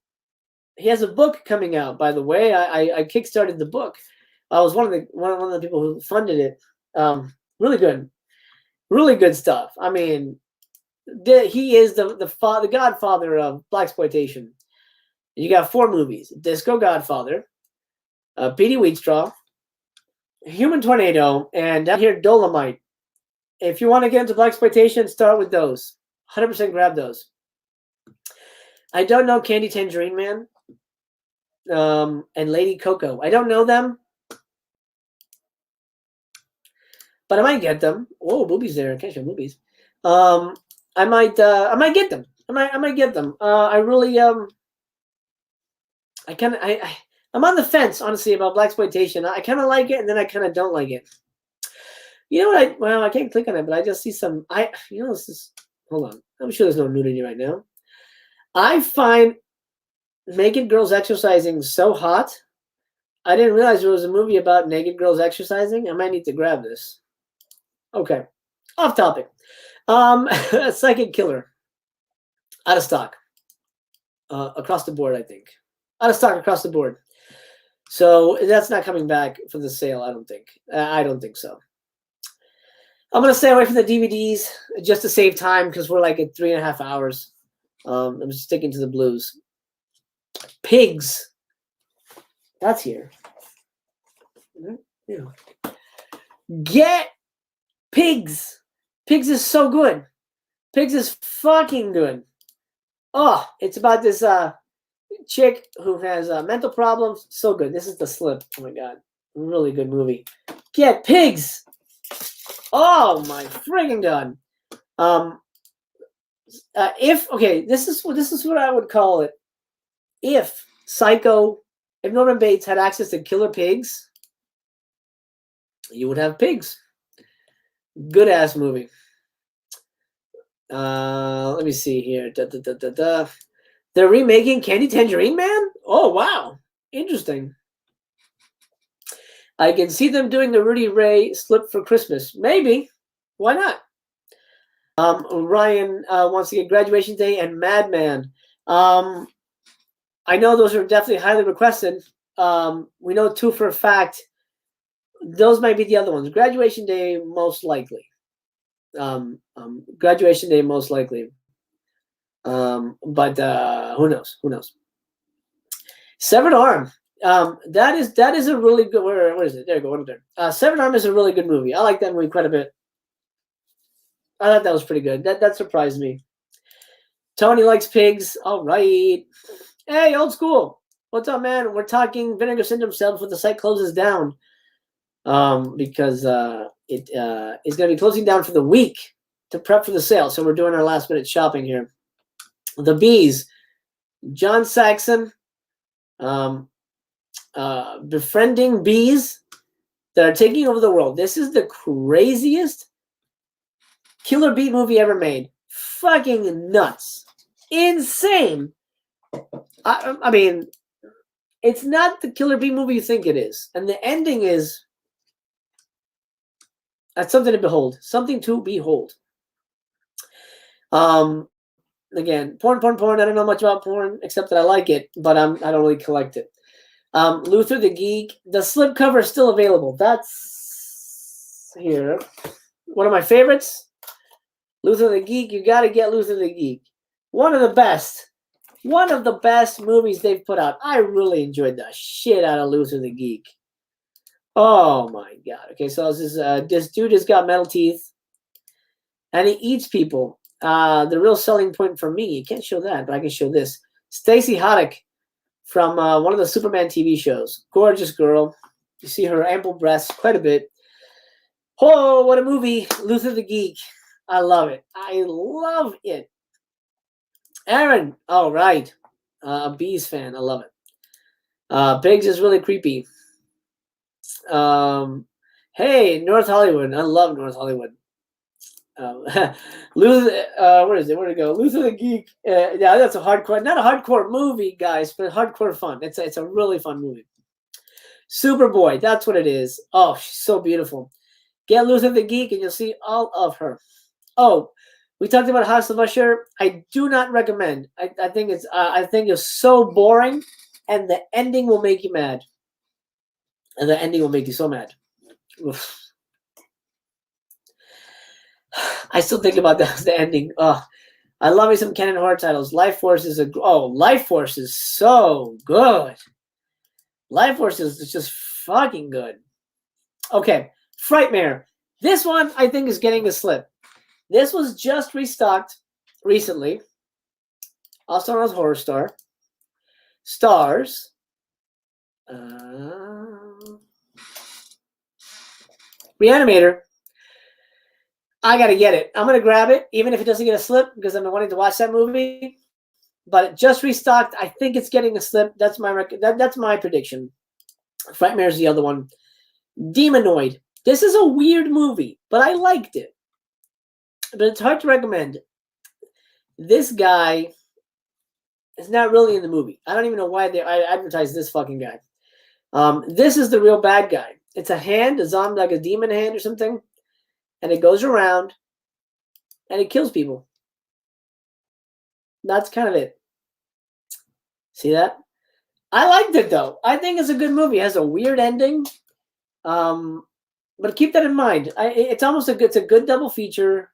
He has a book coming out, by the way. I kickstarted the book. I was one of the people who funded it. Really good stuff. I mean, he is the godfather of blaxploitation. You got 4 movies: Disco Godfather, Petey Wheatstraw, Human Tornado, and down here Dolomite. If you want to get into blaxploitation, start with those. 100% grab those. I don't know Candy Tangerine Man and Lady Coco. I don't know them, but I might get them. Oh, boobies there. I can't show boobies. I might get them. I might get them. I really I'm on the fence, honestly, about blaxploitation. I kind of like it, and then I kind of don't like it. You know what? Well, I can't click on it, but I just see some. This is. Hold on. I'm sure there's no nudity right now. I find naked girls exercising so hot. I didn't realize there was a movie about naked girls exercising. I might need to grab this. Okay, off topic. Psychic Killer, out of stock. Across the board, I think. Out of stock across the board. So that's not coming back for the sale, I don't think. I don't think so. I'm going to stay away from the DVDs just to save time because we're like at 3.5 hours. I'm just sticking to the blues. Pigs. That's here. Yeah. Get Pigs. Pigs is so good. Pigs is fucking good. Oh, it's about this chick who has mental problems. So good. This is The Slip. Oh my God. Really good movie. Get Pigs. Oh my friggin' God. This is what I would call it. If Norman Bates had access to killer pigs, you would have Pigs. Good ass movie. Let me see here. They're remaking Candy Tangerine Man? Oh wow. Interesting. I can see them doing the Rudy Ray Slip for Christmas. Maybe. Why not? Ryan wants to get Graduation Day and Madman. I know those are definitely highly requested. We know 2 for a fact. Those might be the other ones. Graduation Day, most likely. Graduation Day, most likely. But who knows? Who knows? Severed Arm. That is a really good. Where is it? There you go. Seven Arm is a really good movie. I like that movie quite a bit. I thought that was pretty good. That surprised me. Tony likes pigs. All right. Hey, old school. What's up, man? We're talking Vinegar Syndrome sale before the site closes down. Because it is going to be closing down for the week to prep for the sale. So we're doing our last minute shopping here. The Bees, John Saxon, befriending bees that are taking over the world. This is the craziest killer bee movie ever made. Fucking nuts. Insane. I mean, it's not the killer bee movie you think it is. And the ending is, that's something to behold. Something to behold. Again, porn. I don't know much about porn except that I like it, but I don't really collect it. Luther the Geek. The slipcover is still available. That's here. One of my favorites. Luther the Geek. You got to get Luther the Geek. One of the best movies they've put out. I really enjoyed the shit out of Luther the Geek. Oh my god. Okay, so this dude has got metal teeth, and he eats people. The real selling point for me, you can't show that, but I can show this. Stacey Haddock from one of the Superman TV shows. Gorgeous girl. You see her ample breasts quite a bit. Oh, what a movie. Luther the Geek. I love it. I love it. Aaron. All right. A Bees fan. I love it. Biggs is really creepy. Hey, North Hollywood. I love North Hollywood. Luther, where is it? Where'd it go? Luther the Geek. Yeah, that's a hardcore, not a hardcore movie, guys, but hardcore fun. It's a really fun movie. Superboy, that's what it is. Oh, she's so beautiful. Get Luther the Geek, and you'll see all of her. Oh, we talked about House of Usher. I do not recommend. I think it's so boring, and the ending will make you mad. And the ending will make you so mad. Oof. I still think about the ending. Oh, I love me some Canon horror titles. Life Force is Life Force is so good. Life Force is just fucking good. Okay, Frightmare. This one I think is getting a slip. This was just restocked recently. Also known as Horror Star. Stars. Reanimator. I gotta get it. I'm gonna grab it, even if it doesn't get a slip, because I've been wanting to watch that movie. But it just restocked. I think it's getting a slip. That's my that's my prediction. Frightmare is the other one. Demonoid. This is a weird movie, but I liked it. But it's hard to recommend. This guy is not really in the movie. I don't even know why I advertised this fucking guy. This is the real bad guy. It's a hand, a zombie, like a demon hand or something. And it goes around and it kills people. That's kind of it. See that? I liked it though. I think it's a good movie. It has a weird ending. But keep that in mind. It's a good double feature.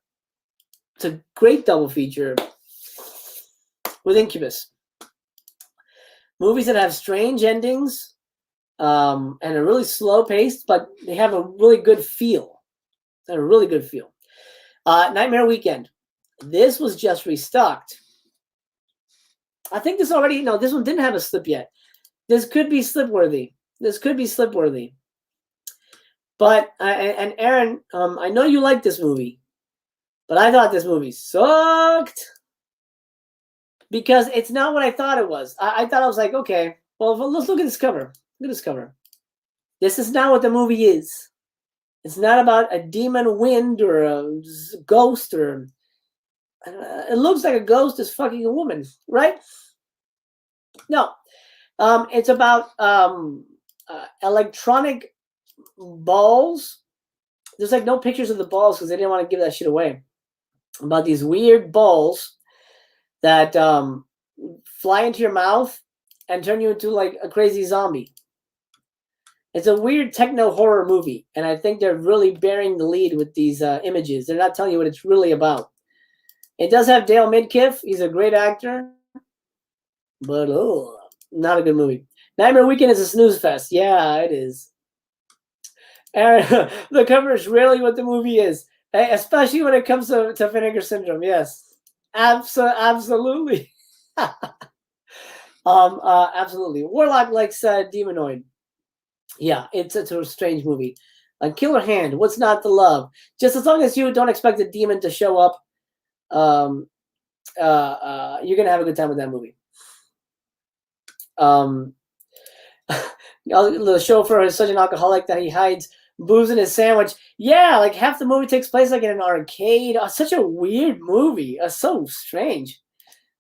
It's a great double feature with Incubus. Movies that have strange endings and are really slow paced, but they have a really good feel. A really good feel. Nightmare Weekend. This was just restocked. I think this already, no, this one didn't have a slip yet. This could be slipworthy. But, and Aaron, I know you like this movie, but I thought this movie sucked because it's not what I thought it was. I thought I was like, okay, well, let's look at this cover. Look at this cover. This is not what the movie is. It's not about a demon wind or a ghost or... it looks like a ghost is fucking a woman, right? No. It's about electronic balls. There's like no pictures of the balls because they didn't want to give that shit away. About these weird balls that fly into your mouth and turn you into like a crazy zombie. It's a weird techno horror movie, and I think they're really bearing the lead with these images. They're not telling you what it's really about. It does have Dale Midkiff. He's a great actor, but not a good movie. Nightmare Weekend is a snooze fest. Yeah, it is. Aaron, the cover is rarely what the movie is, especially when it comes to Vinegar Syndrome. Yes, absolutely. Absolutely. Warlock likes Demonoid. Yeah, it's a strange movie. Killer Hand. What's not to love? Just as long as you don't expect a demon to show up, you're gonna have a good time with that movie. The chauffeur is such an alcoholic that he hides booze in his sandwich. Yeah, like half the movie takes place like in an arcade. Such a weird movie. So strange.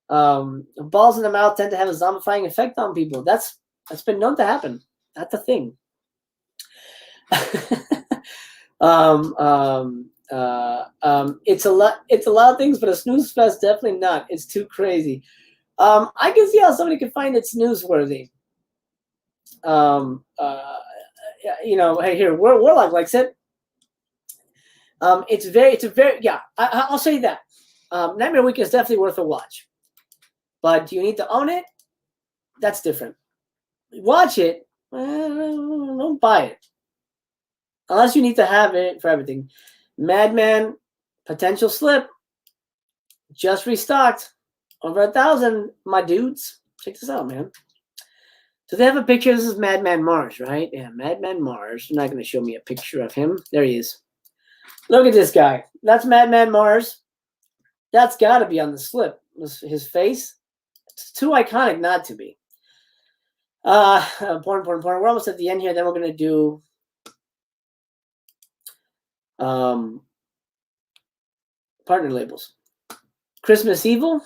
Balls in the mouth tend to have a zombifying effect on people. That's been known to happen. That's a thing. It's a lot of things, but a snooze fest definitely not. It's too crazy. I can see how somebody could find it snooze-worthy. You know, hey, here, Warlock likes it. It's a very, yeah, I'll say that. Nightmare Weekend is definitely worth a watch. But do you need to own it? That's different. Watch it, don't buy it. Unless you need to have it for everything. Madman, potential slip, just restocked. Over 1,000, my dudes. Check this out, man. So they have a picture. This is Madman Mars, right? Yeah, Madman Mars. They're not going to show me a picture of him. There he is. Look at this guy. That's Madman Mars. That's got to be on the slip. His face. It's too iconic not to be. Porn. We're almost at the end here. Then we're going to do partner labels. Christmas Evil.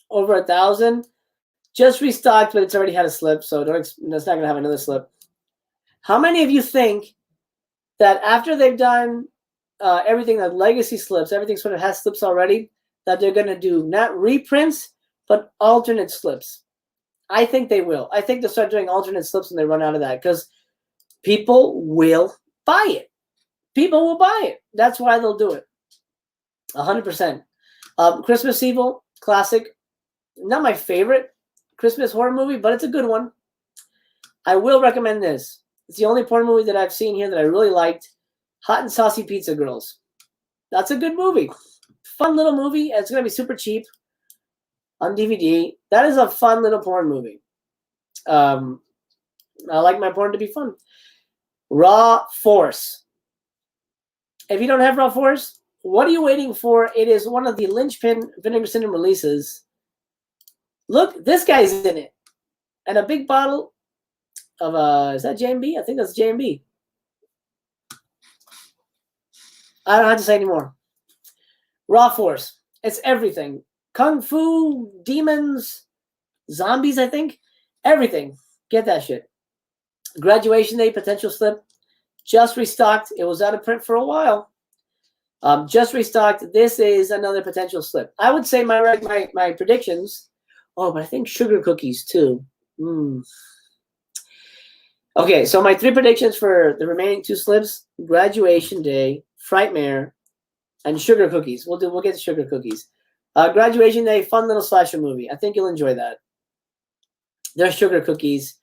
Over 1,000. Just restocked, but it's already had a slip, so it's not going to have another slip. How many of you think that after they've done everything, like legacy slips, everything sort of has slips already, that they're going to do not reprints, but alternate slips? I think they will. I think they'll start doing alternate slips when they run out of that, because people will buy it. People will buy it. That's why they'll do it. 100%. Christmas Evil, classic. Not my favorite Christmas horror movie, but it's a good one. I will recommend this. It's the only porn movie that I've seen here that I really liked. Hot and Saucy Pizza Girls. That's a good movie. Fun little movie. It's going to be super cheap on DVD. That is a fun little porn movie. I like my porn to be fun. Raw Force. If you don't have Raw Force, what are you waiting for? It is one of the linchpin Vinegar Syndrome releases. Look, this guy's in it. And a big bottle of, is that J&B? I think that's J&B. I don't have to say anymore. Raw Force. It's everything. Kung Fu, demons, zombies, I think. Everything. Get that shit. Graduation Day, potential slip. Just restocked. It was out of print for a while. Just restocked. This is another potential slip. I would say my predictions. Oh, but I think sugar cookies too. Okay, so my 3 predictions for the remaining 2 slips: Graduation Day, Frightmare, and sugar cookies. We'll get to sugar cookies. Graduation Day, fun little slasher movie. I think you'll enjoy that. There's sugar cookies.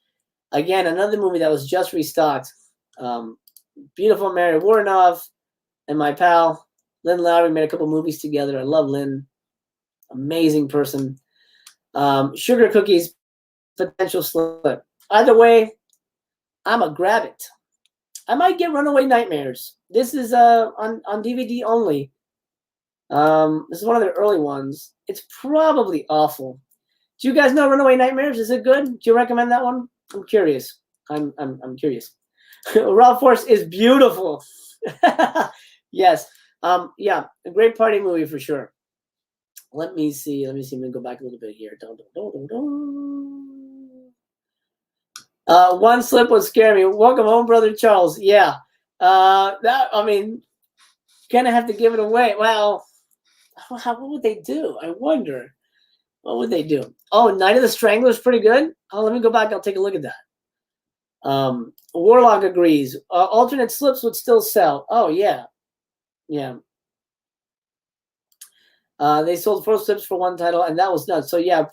Again, another movie that was just restocked. Beautiful Mary Warrenov and my pal Lynn Lowry made a couple movies together. I love Lynn. Amazing person. Sugar cookies, potential slip. Either way, I'ma grab it. I might get Runaway Nightmares. This is on DVD only. This is one of their early ones. It's probably awful. Do you guys know Runaway Nightmares? Is it good? Do you recommend that one? I'm curious. I'm curious. Raw Force is beautiful. Yes. Yeah, a great party movie for sure. Let me see. Let me go back a little bit here. One slip would scare me. Welcome home, brother Charles. Yeah. Gonna have to give it away. Well, what would they do? I wonder. What would they do? Oh, Night of the Strangler is pretty good. Oh, let me go back. I'll take a look at that. Warlock agrees. Alternate slips would still sell. Oh, yeah. Yeah. They sold 4 slips for one title, and that was nuts. So, yeah,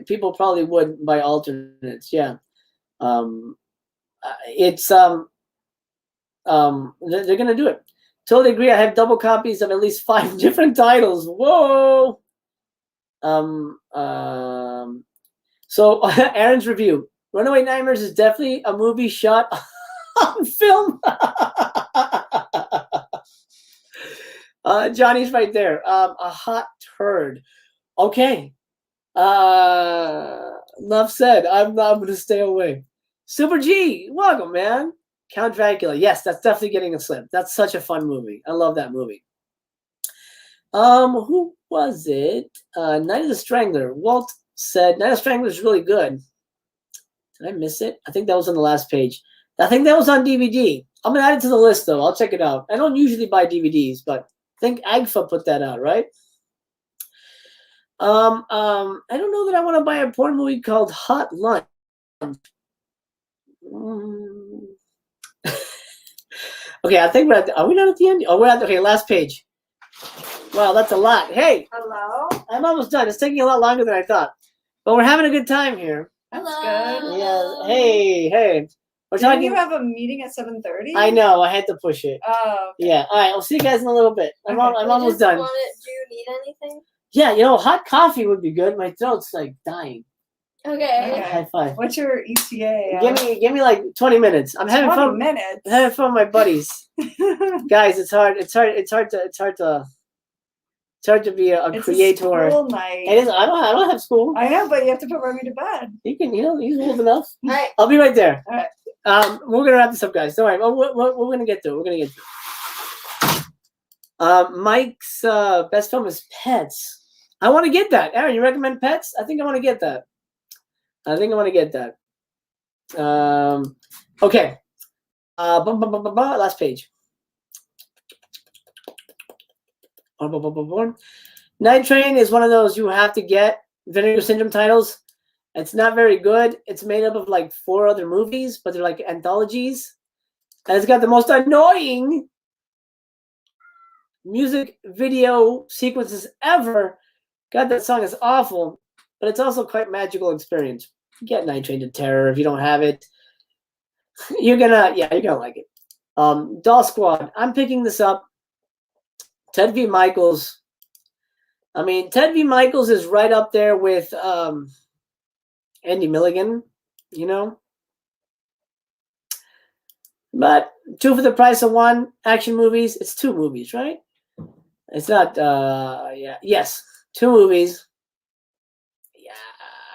people probably would buy alternates. Yeah. It's they're gonna do it. Totally agree. I have double copies of at least 5 different titles. Whoa. So Aaron's review. Runaway Nightmares is definitely a movie shot on film. Johnny's right there. A hot turd. Okay. Enough said. I'm going to stay away. Super G, welcome, man. Count Dracula. Yes, that's definitely getting a slip. That's such a fun movie. I love that movie. Who was it? Night of the Strangler. Walt said Night of the Strangler is really good. Did I miss it? I think that was on the last page. I think that was on DVD. I'm gonna add it to the list though. I'll check it out. I don't usually buy DVDs, but I think Agfa put that out, right? I don't know that I want to buy a porn movie called Hot Lunch. Okay, I think are we not at the end? Oh, we're at okay, last page. Wow, that's a lot. Hey,
hello.
I'm almost done. It's taking a lot longer than I thought, but we're having a good time here.
That's good.
Yeah. Hey. We're
Didn't
talking.
you have a meeting at 7:30?
I know. I had to push it.
Oh. Okay.
Yeah. All right. I'll see you guys in a little bit. I'm almost done.
Do you need anything?
Yeah. Hot coffee would be good. My throat's like dying.
Okay.
High five.
What's your ETA?
Give me like 20 minutes. I'm having
20
fun.
minutes.
I'm having fun with my buddies. Guys, it's hard to be a
It's
creator.
A school night.
It is. I don't have school.
I know, but you have to put Remy to bed.
You can. He's old enough.
All right.
I'll be right there.
All right.
We're gonna wrap this up, guys. Don't worry. We're gonna get through. We're gonna get through. Mike's best film is Pets. I want to get that. Aaron, you recommend Pets? I think I want to get that. Okay. Last page. Night Train is one of those you have to get Vinegar Syndrome titles. It's not very good. It's made up of like 4 other movies, but they're like anthologies. And it's got the most annoying music video sequences ever. God, that song is awful, but it's also quite magical experience. Get Night Train to Terror if you don't have it. You're gonna like it. Doll Squad. I'm picking this up. Ted V. Michaels. I mean, Ted V. Michaels is right up there with Andy Milligan, But 2 for the price of 1 action movies. It's 2 movies, right? It's not. Yes, 2 movies. Yeah,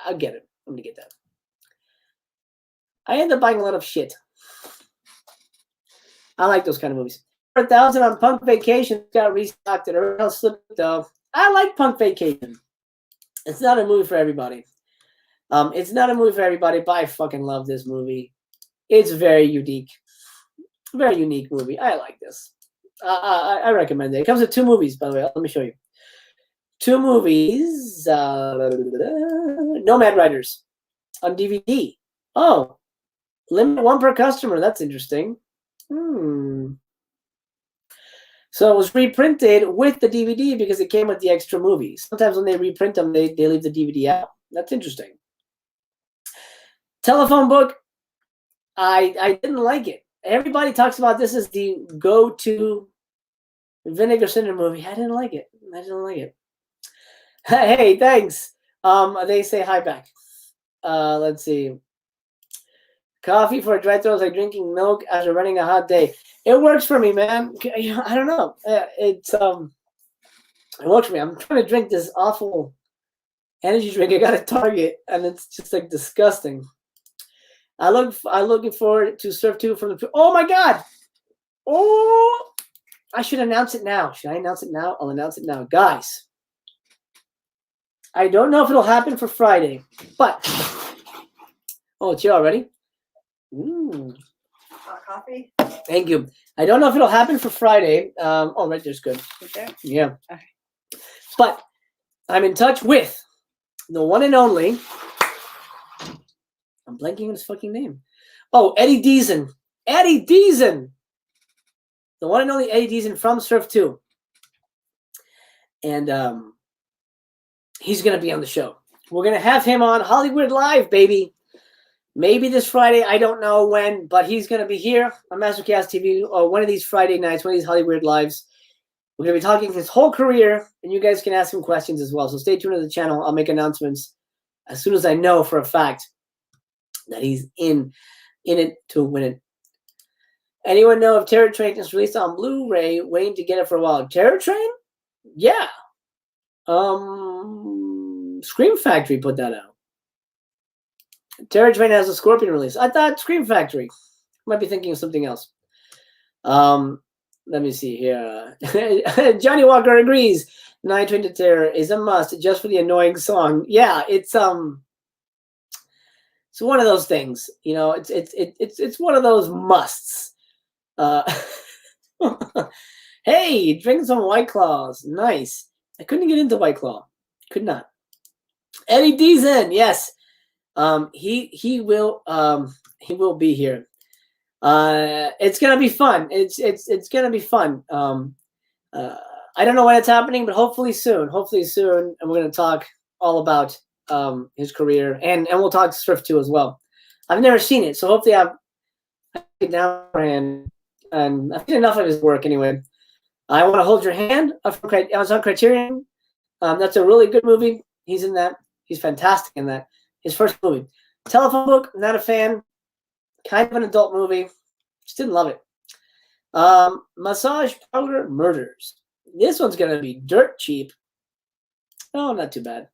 I'll get it. I'm gonna get that. I end up buying a lot of shit. I like those kind of movies. 4,000 on Punk Vacation got restocked at Earl Slip though. I like Punk Vacation. It's not a movie for everybody. But I fucking love this movie. It's very unique. Very unique movie. I like this. I recommend it. It comes with 2 movies, by the way. Let me show you. 2 movies. Nomad Riders on DVD. Oh, limit 1 per customer. That's interesting. So it was reprinted with the DVD because it came with the extra movies. Sometimes when they reprint them, they leave the DVD out. That's interesting. Telephone Book. I didn't like it. Everybody talks about this as the go-to Vinegar Syndrome movie. I didn't like it. Hey, thanks. They say hi back. Let's see. Coffee for a dry throat is like drinking milk after running a hot day. It works for me, man. I don't know. It works for me. I'm trying to drink this awful energy drink I got at Target, and it's just like disgusting. I'm looking forward to Surf 2 from the. Oh my God! Oh, I should announce it now. Should I announce it now? I'll announce it now, guys. I don't know if it'll happen for Friday, but it's here already.
Coffee.
Thank you. I don't know if it'll happen for Friday. Right there's good.
Okay.
Yeah. Okay. But I'm in touch with the one and only. I'm blanking on his fucking name. Oh, Eddie Deason. Eddie Deason. The one and only Eddie Deason from Surf 2. And he's going to be on the show. We're going to have him on Hollywood Live, baby. Maybe this Friday, I don't know when, but he's going to be here on Mastercast TV or one of these Friday nights, one of these Hollywood Lives. We're going to be talking his whole career, and you guys can ask him questions as well. So stay tuned to the channel. I'll make announcements as soon as I know for a fact that he's in it to win it. Anyone know if Terror Train is released on Blu-ray? Waiting to get it for a while. Terror Train? Yeah. Scream Factory put that out. Terror Train has a Scorpion release. I thought Scream Factory. Might be thinking of something else. Let me see here. Johnny Walker agrees. Night Train to Terror is a must just for the annoying song. Yeah, it's one of those things. You know, it's one of those musts. Hey, drink some White Claws. Nice. I couldn't get into White Claw. Could not. Eddie Deason, yes. He will be here. It's gonna be fun. It's gonna be fun. I don't know when it's happening, but hopefully soon. Hopefully soon, and we're gonna talk all about his career, and we'll talk Swift too as well. I've never seen it, so hopefully I get down and I've seen enough of his work anyway. I Want to Hold Your Hand. It's on Criterion. That's a really good movie. He's in that. He's fantastic in that. His first movie. Telephone Book. Not a fan. Kind of an adult movie. Just didn't love it. Massage Parlor Murders. This one's gonna be dirt cheap. Oh, not too bad.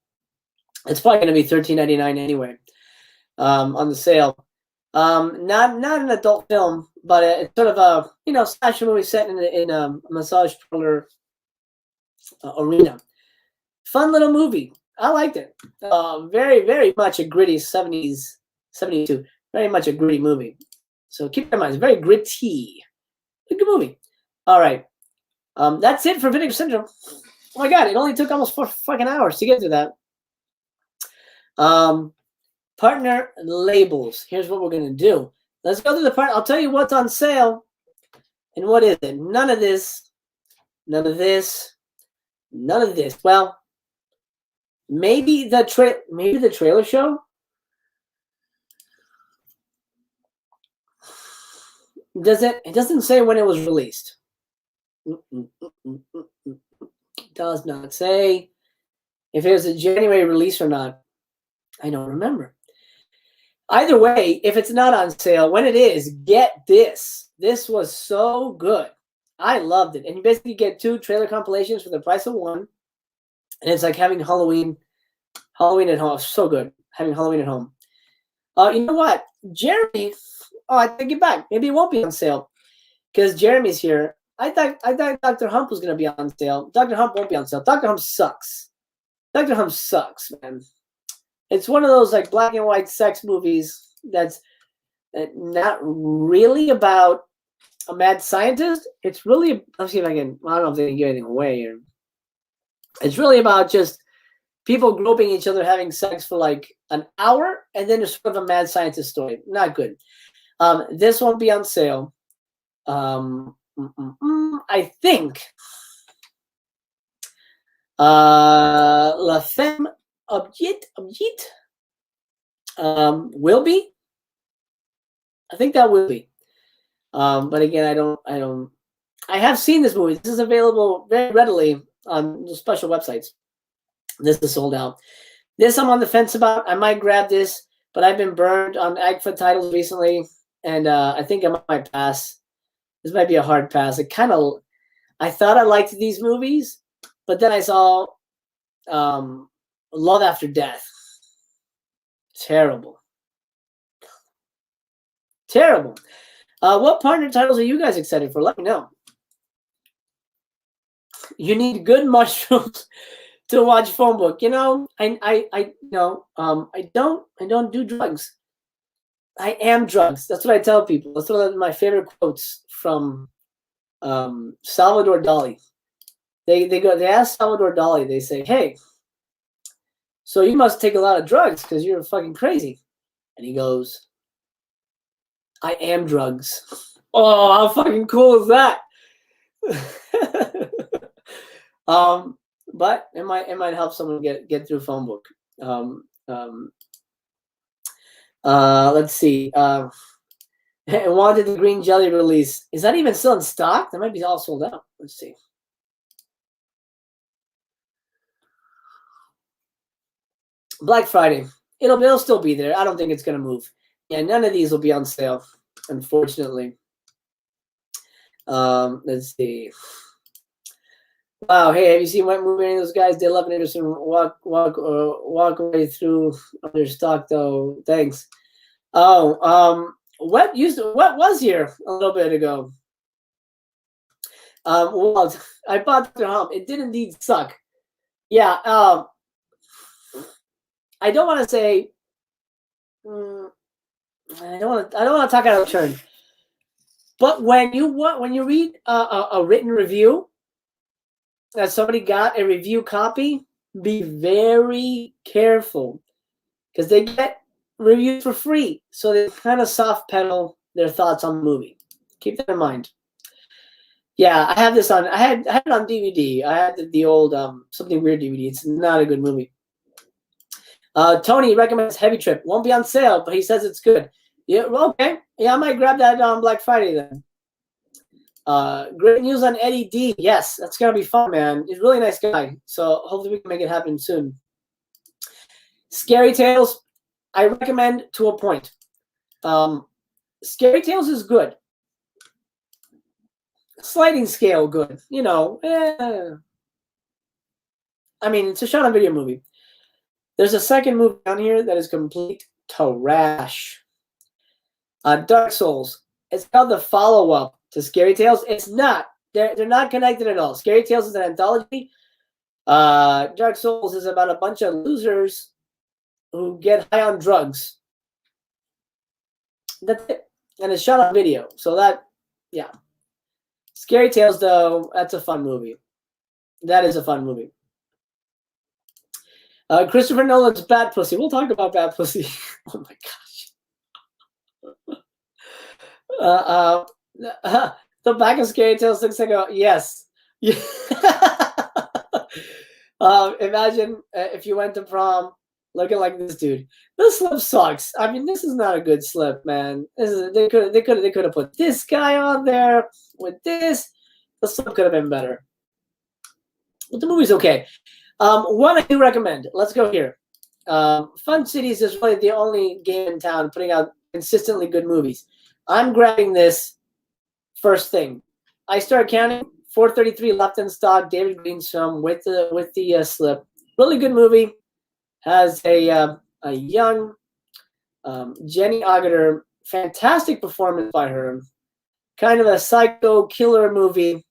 It's probably gonna be $13.99 anyway. On the sale. Not an adult film, but it's sort of a slasher movie set in a massage parlor arena. Fun little movie. I liked it. Very, very much a gritty 70s, 72. Very much a gritty movie. So keep in mind, it's very gritty. Good movie. All right. That's it for Vinegar Syndrome. Oh my God, it only took almost 4 fucking hours to get through that. Partner labels. Here's what we're going to do. Let's go to the part. I'll tell you what's on sale. And what is it? None of this. None of this. None of this. Well, maybe the trailer show. It doesn't say when it was released. Does not say if it was a January release or not. I don't remember. Either way, if it's not on sale, when it is, get this. This was so good. I loved it. And you basically get 2 trailer compilations for the price of one. And it's like having Halloween at home. So good. Having Halloween at home. You know what? Jeremy, I take it back. Maybe it won't be on sale because Jeremy's here. I thought Dr. Hump was going to be on sale. Dr. Hump won't be on sale. Dr. Hump sucks. Dr. Hump sucks, man. It's one of those like black and white sex movies that's not really about a mad scientist. It's really, let's see if I don't know if they can give anything away here. It's really about just people groping each other, having sex for like an hour, and then there's sort of a mad scientist story. Not good. This won't be on sale. I think La Femme Objet will be. I think that will be. But again, I have seen this movie. This is available very readily on special websites. This is sold out. This I'm on the fence about. I might grab this, but I've been burned on Agfa titles recently, and I think I might pass. This might be a hard pass. I thought I liked these movies, but then I saw Love After Death. Terrible. Terrible. What partner titles are you guys excited for? Let me know. You need good mushrooms to watch Phone Book. You know, I don't do drugs. I am drugs. That's what I tell people. That's one of my favorite quotes from Salvador Dali. They ask Salvador Dali, they say, hey, so you must take a lot of drugs because you're fucking crazy. And he goes, I am drugs. Oh, how fucking cool is that? But it might help someone get through Phone Book. Let's see. Wanted the green jelly release. Is that even still in stock? That might be all sold out. Let's see. Black Friday. It'll still be there. I don't think it's gonna move. Yeah, none of these will be on sale, unfortunately. Let's see. Wow, hey, have you seen what movie any of those guys? They love Anderson. Walk away through their stock though. Thanks. Oh, what was here a little bit ago? Well, I bought the home. It did indeed suck. Yeah. I don't want to say. I don't want to talk out of turn. But when you read a written review that somebody got a review copy, be very careful because they get reviews for free, so they kind of soft pedal their thoughts on the movie. Keep that in mind. Yeah, I have this on. I had it on DVD. I had the old Something Weird DVD. It's not a good movie. Tony recommends Heavy Trip. Won't be on sale, but he says it's good. Yeah, okay. Yeah, I might grab that on Black Friday then. Great news on Eddie D. Yes, that's gonna be fun, man. He's a really nice guy. So hopefully we can make it happen soon. Scary Tales, I recommend to a point. Scary Tales is good. Sliding scale good. You know, I mean, it's a shot on video movie. There's a second movie on here that is complete trash. Dark Souls. It's called the follow-up to Scary Tales. It's not. They're not connected at all. Scary Tales is an anthology. Dark Souls is about a bunch of losers who get high on drugs. That's it. And it's shot on video. So that, yeah. Scary Tales, though, that's a fun movie. That is a fun movie. Christopher Nolan's Bad Pussy. We'll talk about Bad Pussy. Oh my gosh. The back of Scary Tales looks like a yes. Imagine if you went to prom looking like this dude. This slip sucks. I mean, this is not a good slip, man. They could have put this guy on there with this. The slip could have been better. But the movie's okay. One I do recommend. Let's go here. Fun Cities is really the only game in town putting out consistently good movies. I'm grabbing this first thing. I started counting. 433 left in stock. David Green's film with the slip. Really good movie. Has a young Jenny Agutter. Fantastic performance by her. Kind of a psycho killer movie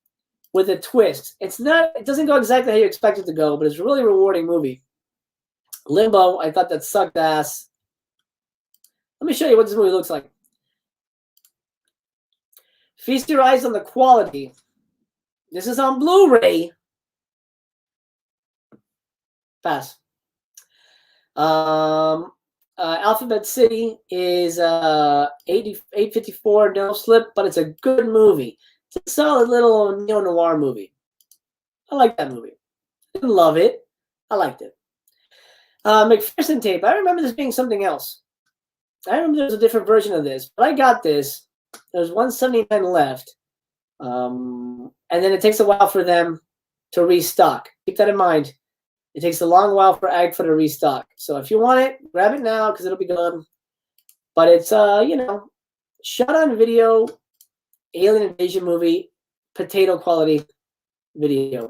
with a twist. It doesn't go exactly how you expect it to go, but it's a really rewarding movie. Limbo, I thought that sucked ass. Let me show you what this movie looks like. Feast your eyes on the quality. This is on Blu-ray. Pass. Alphabet City is 854, no slip, but it's a good movie. It's a solid little neo-noir movie. I like that movie. I didn't love it. I liked it. McPherson tape. I remember this being something else. I remember there was a different version of this, but I got this. There's 179 left. And then it takes a while for them to restock. Keep that in mind. It takes a long while for Agfa to restock. So if you want it, grab it now because it'll be gone. But it's shot on video, alien invasion movie, potato quality video.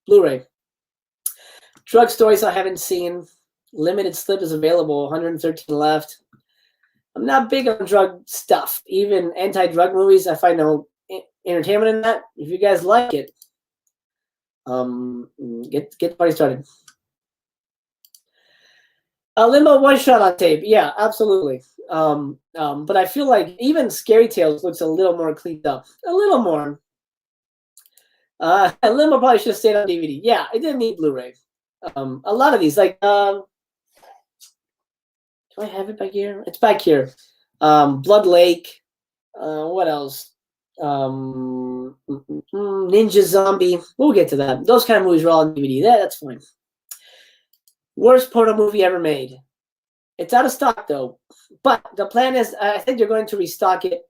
Blu-ray. Drug stories I haven't seen. Limited slip is available. 113 left. I'm not big on drug stuff. Even anti-drug movies, I find no entertainment in that. If you guys like it, get the party started. Limbo was shot on tape. Yeah, absolutely. But I feel like even Scary Tales looks a little more cleaned up. A little more. Limbo probably should have stayed on DVD. Yeah, it didn't need Blu-ray. A lot of these, like, do I have it back here? It's back here. Blood Lake. What else? Ninja Zombie. We'll get to that. Those kind of movies are all on DVD. That's fine. Worst porno movie ever made. It's out of stock though. But the plan is, I think they're going to restock it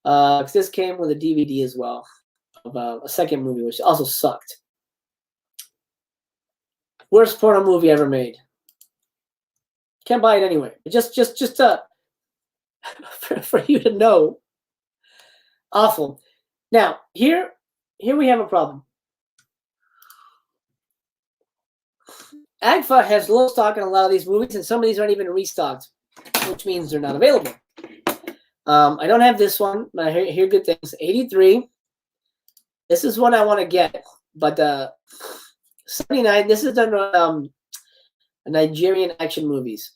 because this came with a DVD as well of a second movie, which also sucked. Worst porno movie ever made. Can't buy it anyway. Just for you to know. Awful. Now here we have a problem. AGFA has low stock in a lot of these movies, and some of these aren't even restocked, which means they're not available. I don't have this one, but I hear good things. 83. This is one I want to get, but 79. This is under Nigerian action movies.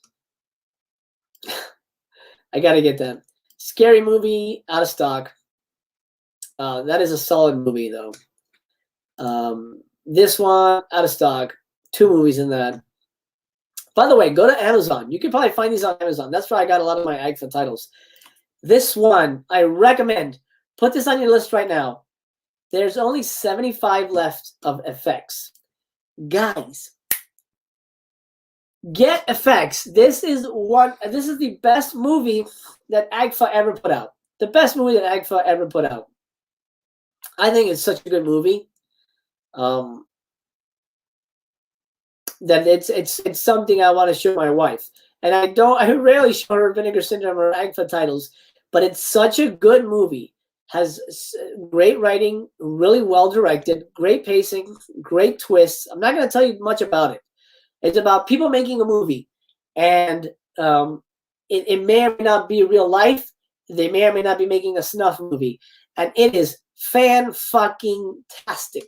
I gotta get that. Scary movie, out of stock. That is a solid movie though. This one, out of stock. 2 movies in that. By the way, go to Amazon. You can probably find these on Amazon. That's where I got a lot of my AGFA titles. This one, I recommend. Put this on your list right now. There's only 75 left of effects. Guys, get effects. This is the best movie that AGFA ever put out. The best movie that AGFA ever put out. I think it's such a good movie. That it's something I want to show my wife. And I rarely show her Vinegar Syndrome or AGFA titles, but it's such a good movie. Has great writing, really well directed, great pacing, great twists. I'm not going to tell you much about it. It's about people making a movie, and it may or may not be real life. They may or may not be making a snuff movie, and it is fan-fucking-tastic.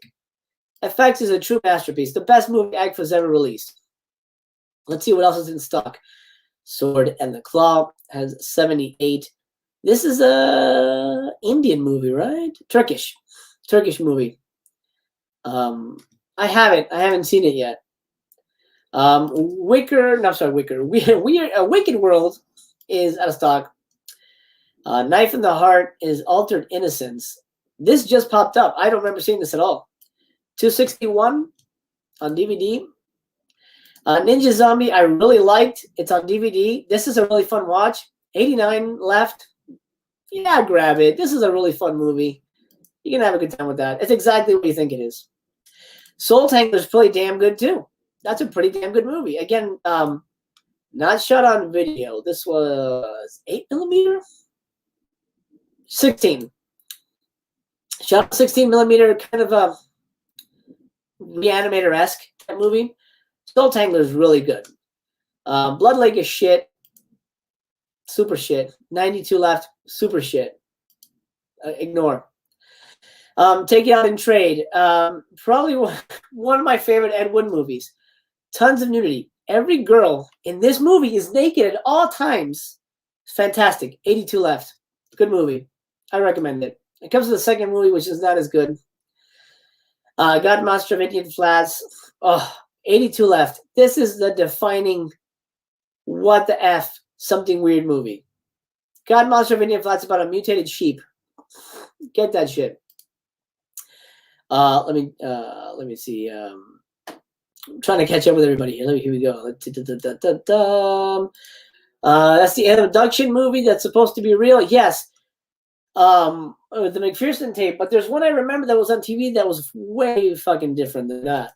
FX is a true masterpiece. The best movie AGFA's ever released. Let's see what else is in stock. Sword and the Claw has 78. This is a Indian movie, right? Turkish movie. I haven't seen it yet. Wicked World is out of stock. Knife in the Heart is Altered Innocence. This just popped up. I don't remember seeing this at all. 261 on DVD. Ninja Zombie I really liked. It's on DVD. This is a really fun watch. 89 left. Yeah, grab it. This is a really fun movie. You can have a good time with that. It's exactly what you think it is. Soul Tangle is pretty damn good too. That's a pretty damn good movie. Again, not shot on video. This was 8mm? 16. Shot on 16mm, kind of a Reanimator-esque movie. Soul Tangler is really good. Blood Lake is shit. Super shit. 92 left. Super shit. Ignore. Take It Out in Trade. Probably one of my favorite Ed Wood movies. Tons of nudity. Every girl in this movie is naked at all times. It's fantastic. 82 left. Good movie. I recommend it. It comes with a second movie, which is not as good. God Monster of Indian Flats. Oh, 82 left. This is the defining what the F something weird movie. God Monster of Indian Flats about a mutated sheep. Get that shit. Let me see. I'm trying to catch up with everybody here. Here we go. That's the Abduction movie that's supposed to be real. Yes. The McPherson tape, but there's one I remember that was on TV that was way fucking different than that.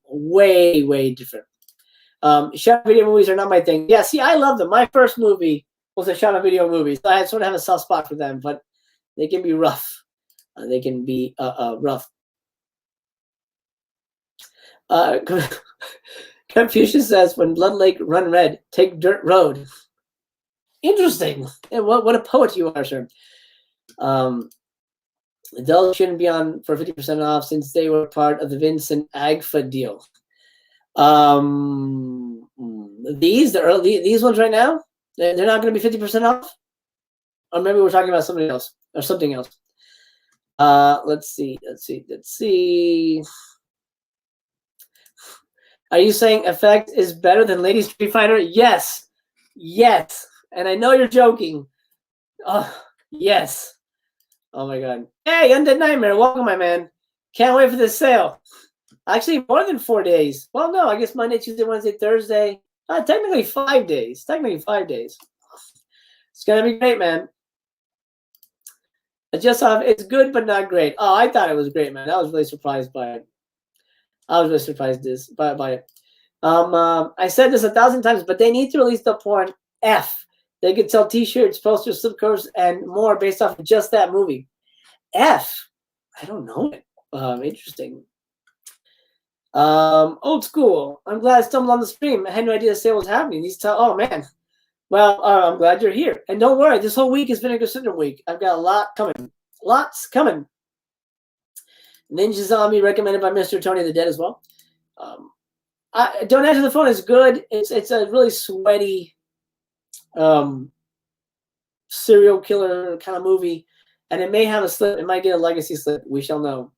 Way different. Shot video movies are not my thing. Yeah, see, I love them. My first movie was a shot on video movie, so I sort of have a soft spot for them, but they can be rough. They can be rough. Confucius says, when Blood Lake run red, take dirt road. Interesting. And what a poet you are, sir. Adults shouldn't be on for 50% off since they were part of the Vincent AGFA deal. These ones right now, they're not going to be 50% off? Or maybe we're talking about somebody else or something else. Let's see. Are you saying Effect is better than Lady Street Fighter? Yes. And I know you're joking. Oh, yes. Oh my God. Hey, Undead Nightmare, welcome, my man. Can't wait for this sale. Actually, more than 4 days. Well, no, I guess Monday, Tuesday, Wednesday, Thursday. Technically 5 days. Technically 5 days. It's gonna be great, man. I just saw it's good but not great. Oh, I thought it was great, man. I was really surprised by it. I was really surprised by it. I said this 1,000 times, but they need to release the porn F. They could sell T-shirts, posters, slipcovers, and more based off of just that movie. F. I don't know it. Interesting. Old school. I'm glad I stumbled on the stream. I had no idea the sale was happening. Oh man. Well, I'm glad you're here. And don't worry, this whole week is Vinegar Syndrome week. I've got a lot coming. Lots coming. Ninja Zombie recommended by Mr. Tony the Dead as well. Don't Answer the Phone is good. It's a really sweaty serial killer kind of movie. And it may have a slip. It might get a legacy slip. We shall know.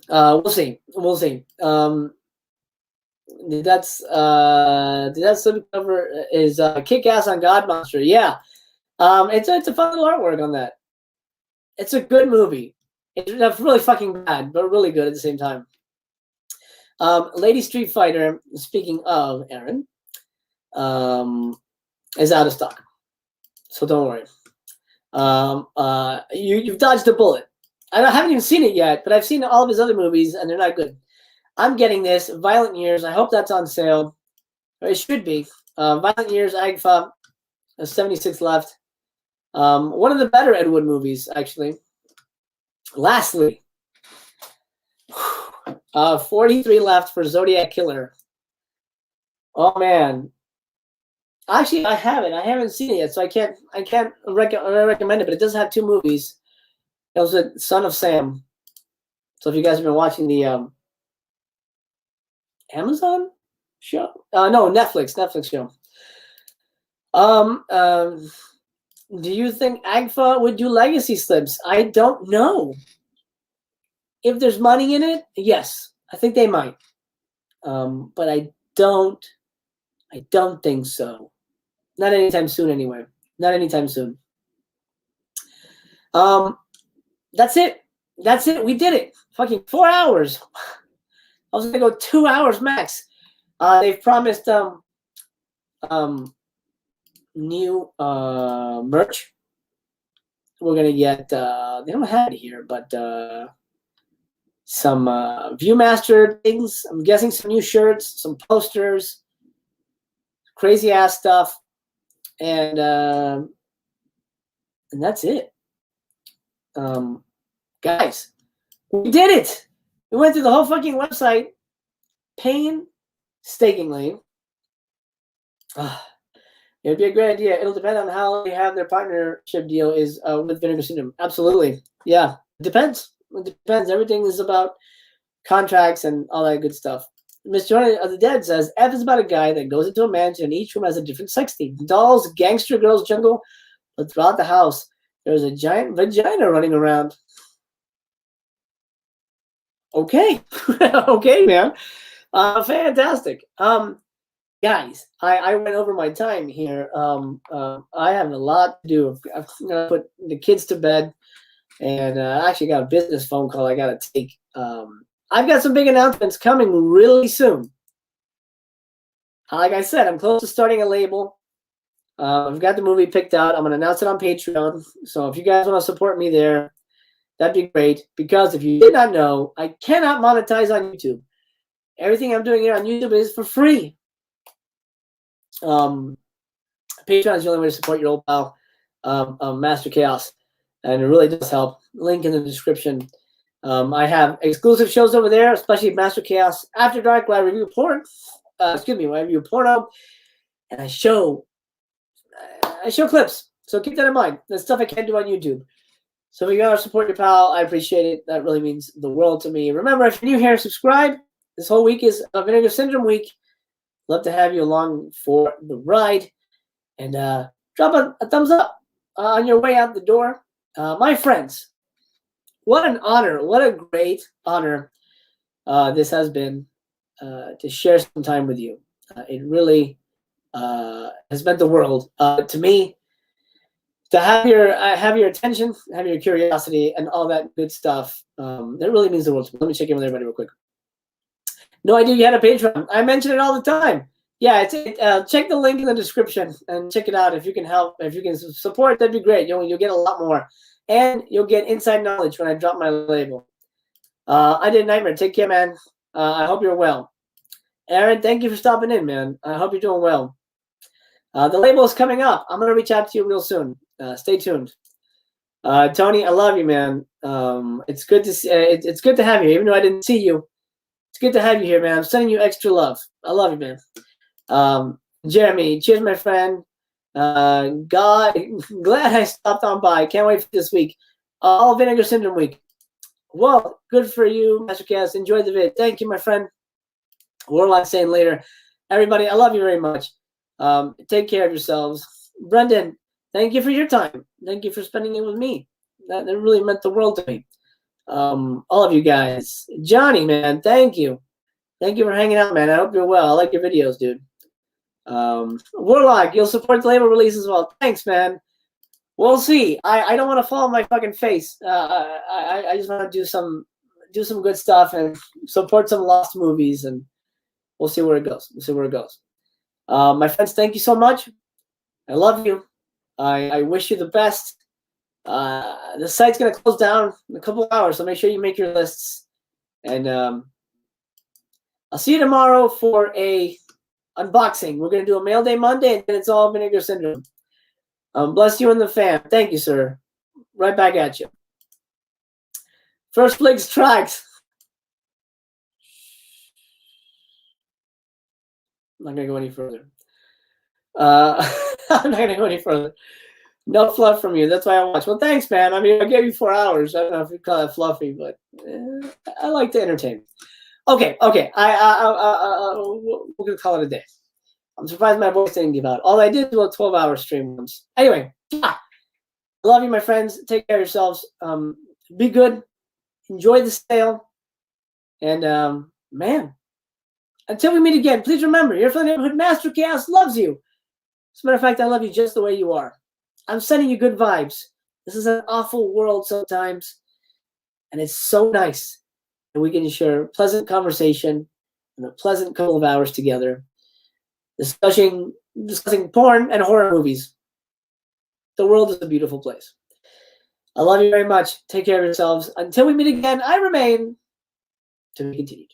We'll see. We'll see. That's slip cover is Kick Ass on God Monster. Yeah. It's a fun little artwork on that. It's a good movie. It's really fucking bad, but really good at the same time. Lady Street Fighter, speaking of Aaron, is out of stock. So don't worry. You've dodged a bullet. I haven't even seen it yet, but I've seen all of his other movies, and they're not good. I'm getting this, Violent Years. I hope that's on sale. Or it should be. Violent Years, Agfa, 76 left. One of the better Ed Wood movies, actually. Lastly, 43 left for Zodiac Killer. Oh man. Actually, I haven't. I haven't seen it yet, so I can't recommend it. But it does have 2 movies. It was a Son of Sam. So if you guys have been watching the Amazon show, no, Netflix show. Do you think Agfa would do legacy slips? I don't know. If there's money in it, yes, I think they might. But I don't think so. Not anytime soon, anyway. Not anytime soon. That's it. That's it. We did it. Fucking 4 hours. I was gonna go 2 hours max. They've promised new merch. We're gonna get they don't have it here, but some Viewmaster things. I'm guessing some new shirts, some posters, crazy ass stuff, and that's it. Guys, we did it. We went through the whole fucking website painstakingly. It'd be a great idea. It'll depend on how they have their partnership deal is with Vinegar Syndrome. Absolutely. Yeah. It depends. It depends. Everything is about contracts and all that good stuff. Mr. Jordan of the Dead says, F is about a guy that goes into a mansion and each room has a different sex theme. Dolls, gangster girls, jungle. But throughout the house, there's a giant vagina running around. Okay. Okay, man. Fantastic. Guys, I went over my time here. I have a lot to do. I'm going to put the kids to bed, and I actually got a business phone call I got to take. I've got some big announcements coming really soon. Like I said, I'm close to starting a label. I've got the movie picked out. I'm going to announce it on Patreon. So if you guys want to support me there, that'd be great. Because if you did not know, I cannot monetize on YouTube. Everything I'm doing here on YouTube is for free. Patreon is the only way to support your old pal, Master Chaos, and it really does help. Link in the description. I have exclusive shows over there, especially Master Chaos After Dark, where I review porn. Where I review porno, and I show clips. So keep that in mind. That's stuff I can't do on YouTube. So if you gotta support your pal, I appreciate it. That really means the world to me. Remember, if you're new here, subscribe. This whole week is Vinegar Syndrome week. Love to have you along for the ride. And drop a thumbs up on your way out the door. My friends, what an honor. What a great honor this has been to share some time with you. It really has meant the world to me. To have your attention, have your curiosity, and all that good stuff. That really means the world to me. Let me check in with everybody real quick. No idea you had a Patreon. I mention it all the time. Yeah, check the link in the description and check it out. If you can help, if you can support, that'd be great. You'll get a lot more, and you'll get inside knowledge when I drop my label. I did Nightmare. Take care, man. I hope you're well. Aaron, thank you for stopping in, man. I hope you're doing well. The label is coming up. I'm gonna reach out to you real soon. Stay tuned. Tony, I love you, man. It's good to see, it's good to have you, even though I didn't see you. It's good to have you here, man. I'm sending you extra love. I love you, man. Jeremy, cheers, my friend. Glad I stopped on by. Can't wait for this week. All Vinegar Syndrome week. Well, good for you, Master Cass. Enjoy the vid. Thank you, my friend. Warlock saying later. Everybody, I love you very much. Take care of yourselves. Brendan, thank you for your time. Thank you for spending it with me. That really meant the world to me. All of you guys. Johnny, man, thank you. Thank you for hanging out, man. I hope you're well. I like your videos, dude. Warlock, you'll support the label release as well. Thanks, man. We'll see. I don't want to fall on my fucking face. I just want to do some good stuff and support some lost movies, and we'll see where it goes. We'll see where it goes. My friends, thank you so much. I love you. I wish you the best. The site's gonna close down in a couple of hours, so make sure you make your lists. And I'll see you tomorrow for a unboxing. We're gonna do a mail day Monday, and then it's all Vinegar Syndrome. Bless you and the fam. Thank you, sir. Right back at you. First Flicks tracks. I'm not gonna go any further. I'm not gonna go any further. No fluff from you. That's why I watch. Well, thanks, man. I mean, I gave you 4 hours. I don't know if you call that fluffy, but I like to entertain. Okay. We're gonna call it a day. I'm surprised my voice didn't give out. All I did was a 12-hour stream once. Anyway, I love you, my friends. Take care of yourselves. Be good. Enjoy the sale. And man, until we meet again, please remember, your friendly neighborhood Master Chaos loves you. As a matter of fact, I love you just the way you are. I'm sending you good vibes. This is an awful world sometimes, and it's so nice that we can share pleasant conversation and a pleasant couple of hours together, discussing porn and horror movies. The world is a beautiful place. I love you very much. Take care of yourselves. Until we meet again, I remain to be continued.